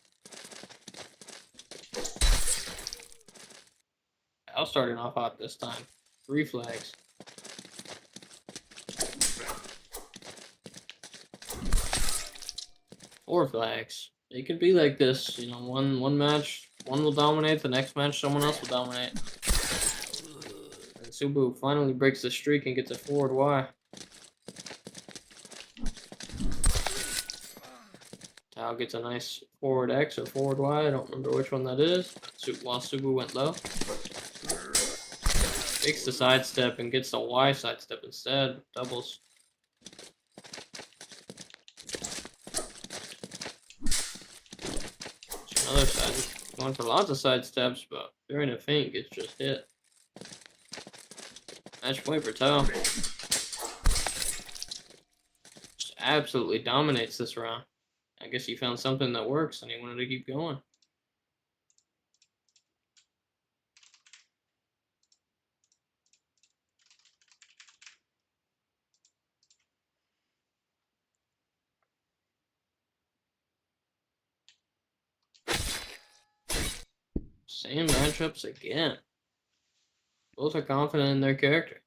S3: I was starting off hot this time. 3 flags. Four flags. It could be like this, you know, one match, one will dominate, the next match someone else will dominate. And Subu finally breaks the streak and gets a forward Y. Tao gets a nice forward X or forward Y, I don't remember which one that is. While Subu went low. Takes the sidestep and gets the Y sidestep instead. Doubles. Another side. Going for lots of side steps, but during a feint gets just hit. Match point for Tao. Just absolutely dominates this round. I guess he found something that works and he wanted to keep going. Same matchups again. Both are confident in their character.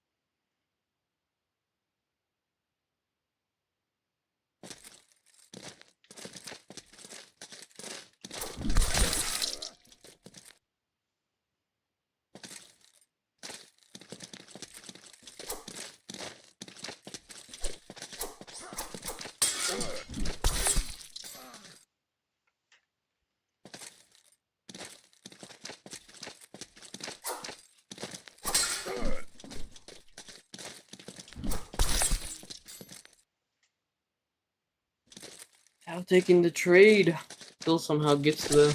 S3: Now taking the trade. Bill somehow gets the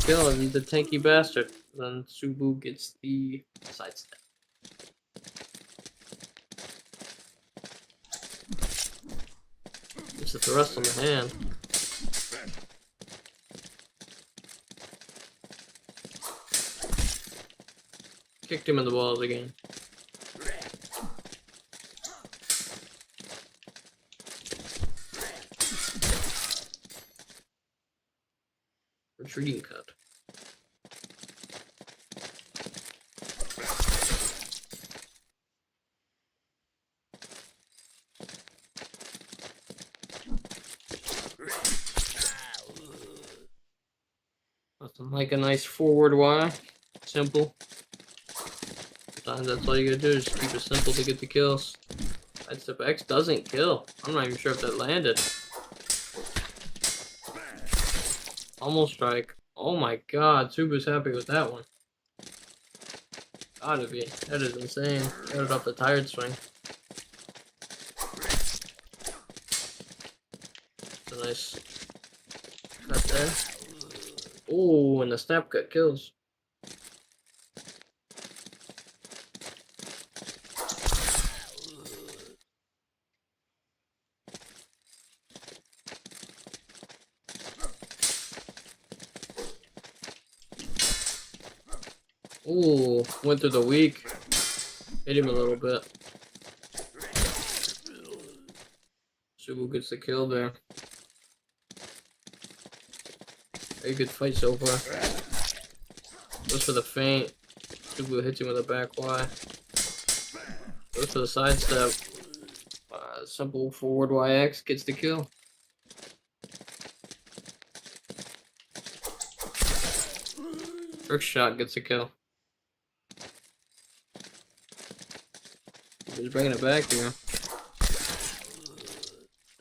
S3: kill, and he's the tanky bastard. Then Subu gets the sidestep. Gets the thrust on the hand. Kicked him in the balls again. Retreating cut. Nothing like a nice forward Y. Simple. Sometimes that's all you gotta do, is just keep it simple to get the kills. Sidestep X doesn't kill. I'm not even sure if that landed. Almost strike. Oh my god, Subu's happy with that one. Gotta be. That is insane. Got it off the tired swing. It's a nice cut there. Oh, and the snap cut kills. Ooh, went through the weak. Hit him a little bit. Subu gets the kill there. Very good fight so far. Goes for the feint. Subu hits him with a back Y. Goes for the sidestep. Simple forward YX gets the kill. Turk shot gets a kill. He's bringing it back here.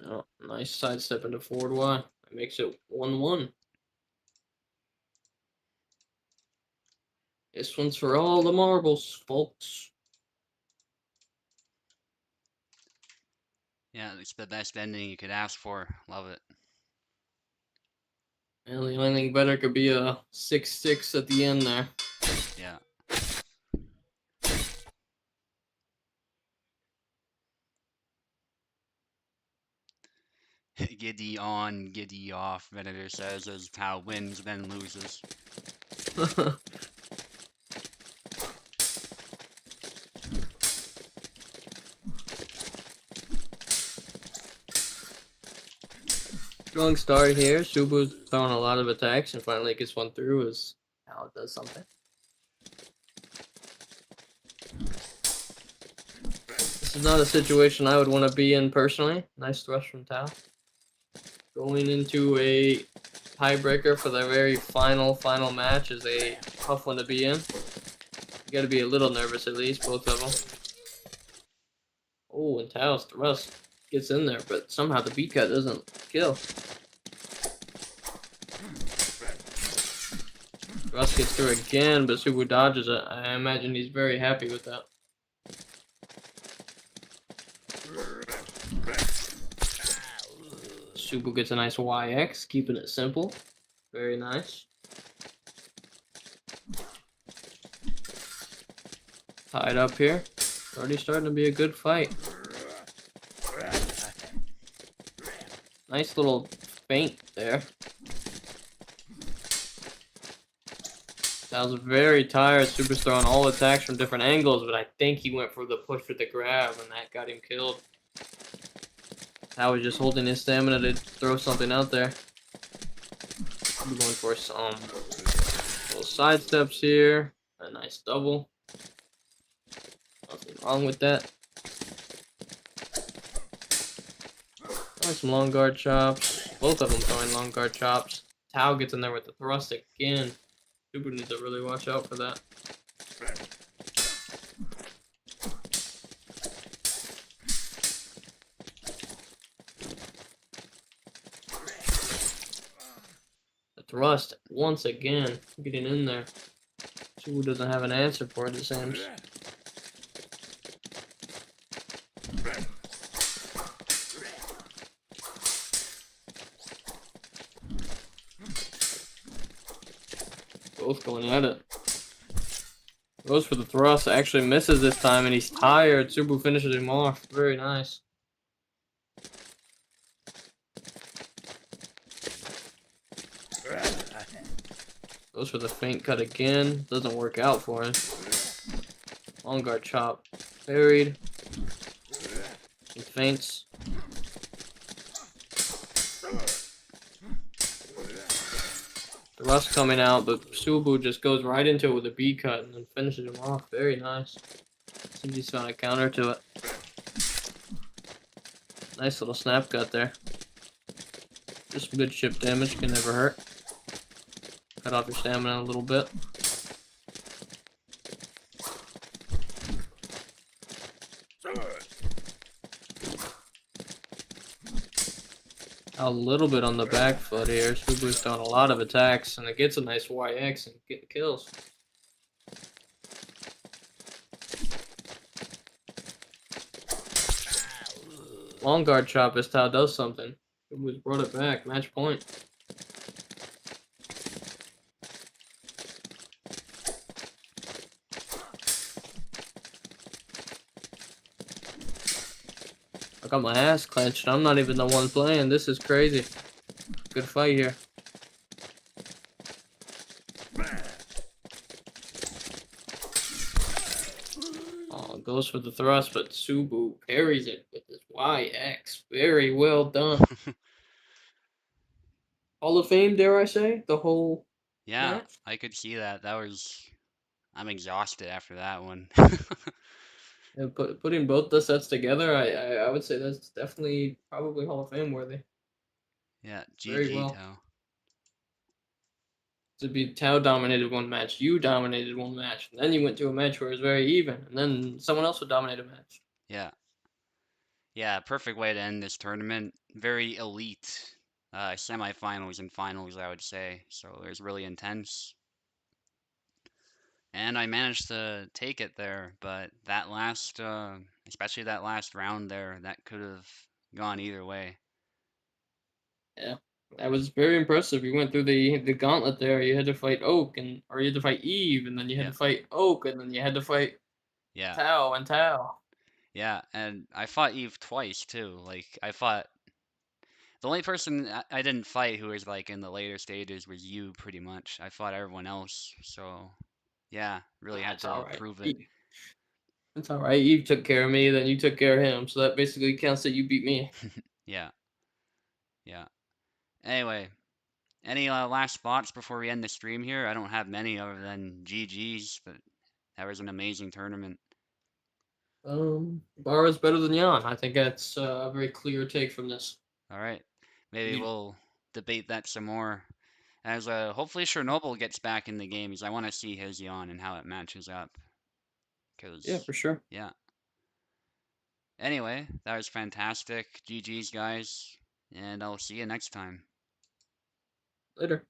S3: Oh, nice sidestep into forward Y. That makes it 1-1. This one's for all the marbles, folks.
S2: Yeah, it's the best ending you could ask for. Love it.
S3: And the only thing better could be a 6-6 at the end there.
S2: Yeah. Giddy on, giddy off, Venator says, as Tao wins, then loses.
S3: Strong start here. Subu's throwing a lot of attacks and finally gets one through as Tao does something. This is not a situation I would want to be in personally. Nice thrust from Tao. Going into a tiebreaker for the very final match is a tough one to be in. You gotta be a little nervous at least, both of them. Oh, and Tao's thrust gets in there, but somehow the beat cut doesn't kill. Thrust gets through again, but Subu dodges it. I imagine he's very happy with that. Subu gets a nice YX, keeping it simple. Very nice. Tied up here. Already starting to be a good fight. Nice little feint there. That was very tired. Subu's throwing all attacks from different angles, but I think he went for the push with the grab, and that got him killed. Tao was just holding his stamina to throw something out there. I'm going for some little side steps here. A nice double. Nothing wrong with that. Some long guard chops. Both of them throwing long guard chops. Tao gets in there with the thrust again. Subu needs to really watch out for that. The thrust once again getting in there. Subu doesn't have an answer for it, it seems. Both going at it. Goes for the thrust, actually misses this time, and he's tired. Subu finishes him off. Very nice. Goes for the feint cut again. Doesn't work out for him. Long guard chop. Buried. He feints. The rust coming out, but Subu just goes right into it with a B cut and then finishes him off. Very nice. Seems he's found a counter to it. Nice little snap cut there. Just good chip damage, can never hurt. Cut off your stamina a little bit. A little bit on the back foot here. Subu's done a lot of attacks, and it gets a nice YX and get kills. Long guard chop is how it does something. Subu's brought it back. Match point. I got my ass clenched. I'm not even the one playing. This is crazy. Good fight here. Oh, goes for the thrust, but Subu parries it with his YX. Very well done. Hall of Fame, dare I say? The whole
S2: Yeah,
S3: match?
S2: I could see that. I'm exhausted after that one.
S3: Yeah, putting both the sets together, I would say that's definitely probably Hall of Fame worthy.
S2: Yeah,
S3: Very
S2: GG,
S3: well.
S2: Tao.
S3: To be Tao dominated one match, you dominated one match, and then you went to a match where it was very even, and then someone else would dominate a match.
S2: Yeah. Yeah, perfect way to end this tournament. Very elite semifinals and finals, I would say. So it was really intense. And I managed to take it there, but that last, especially that last round there, that could have gone either way.
S3: Yeah, that was very impressive. You went through the gauntlet there. You had to fight Oak, or you had to fight Eve, and then you had
S2: Yeah,
S3: to fight Oak, and then you had to fight
S2: yeah,
S3: Tao and Tao.
S2: yeah. And I fought Eve twice too. Like I fought the only person I didn't fight who was like in the later stages was you, pretty much. I fought everyone else, so yeah, really had
S3: That's all
S2: to
S3: right.
S2: prove it.
S3: That's all right. Eve took care of me, then you took care of him, so that basically counts that you beat me.
S2: Yeah, yeah. Anyway, any last thoughts before we end the stream here? I don't have many other than GG's, but that was an amazing tournament.
S3: Bara's better than Yan. I think that's a very clear take from this.
S2: All right, maybe
S3: You-
S2: we'll debate that some more. As hopefully Chernobyl gets back in the games. I want to see his yawn and how it matches up.
S3: Yeah,
S2: Cause
S3: for sure.
S2: yeah. Anyway, that was fantastic. GG's guys, and I'll see you next time.
S3: Later.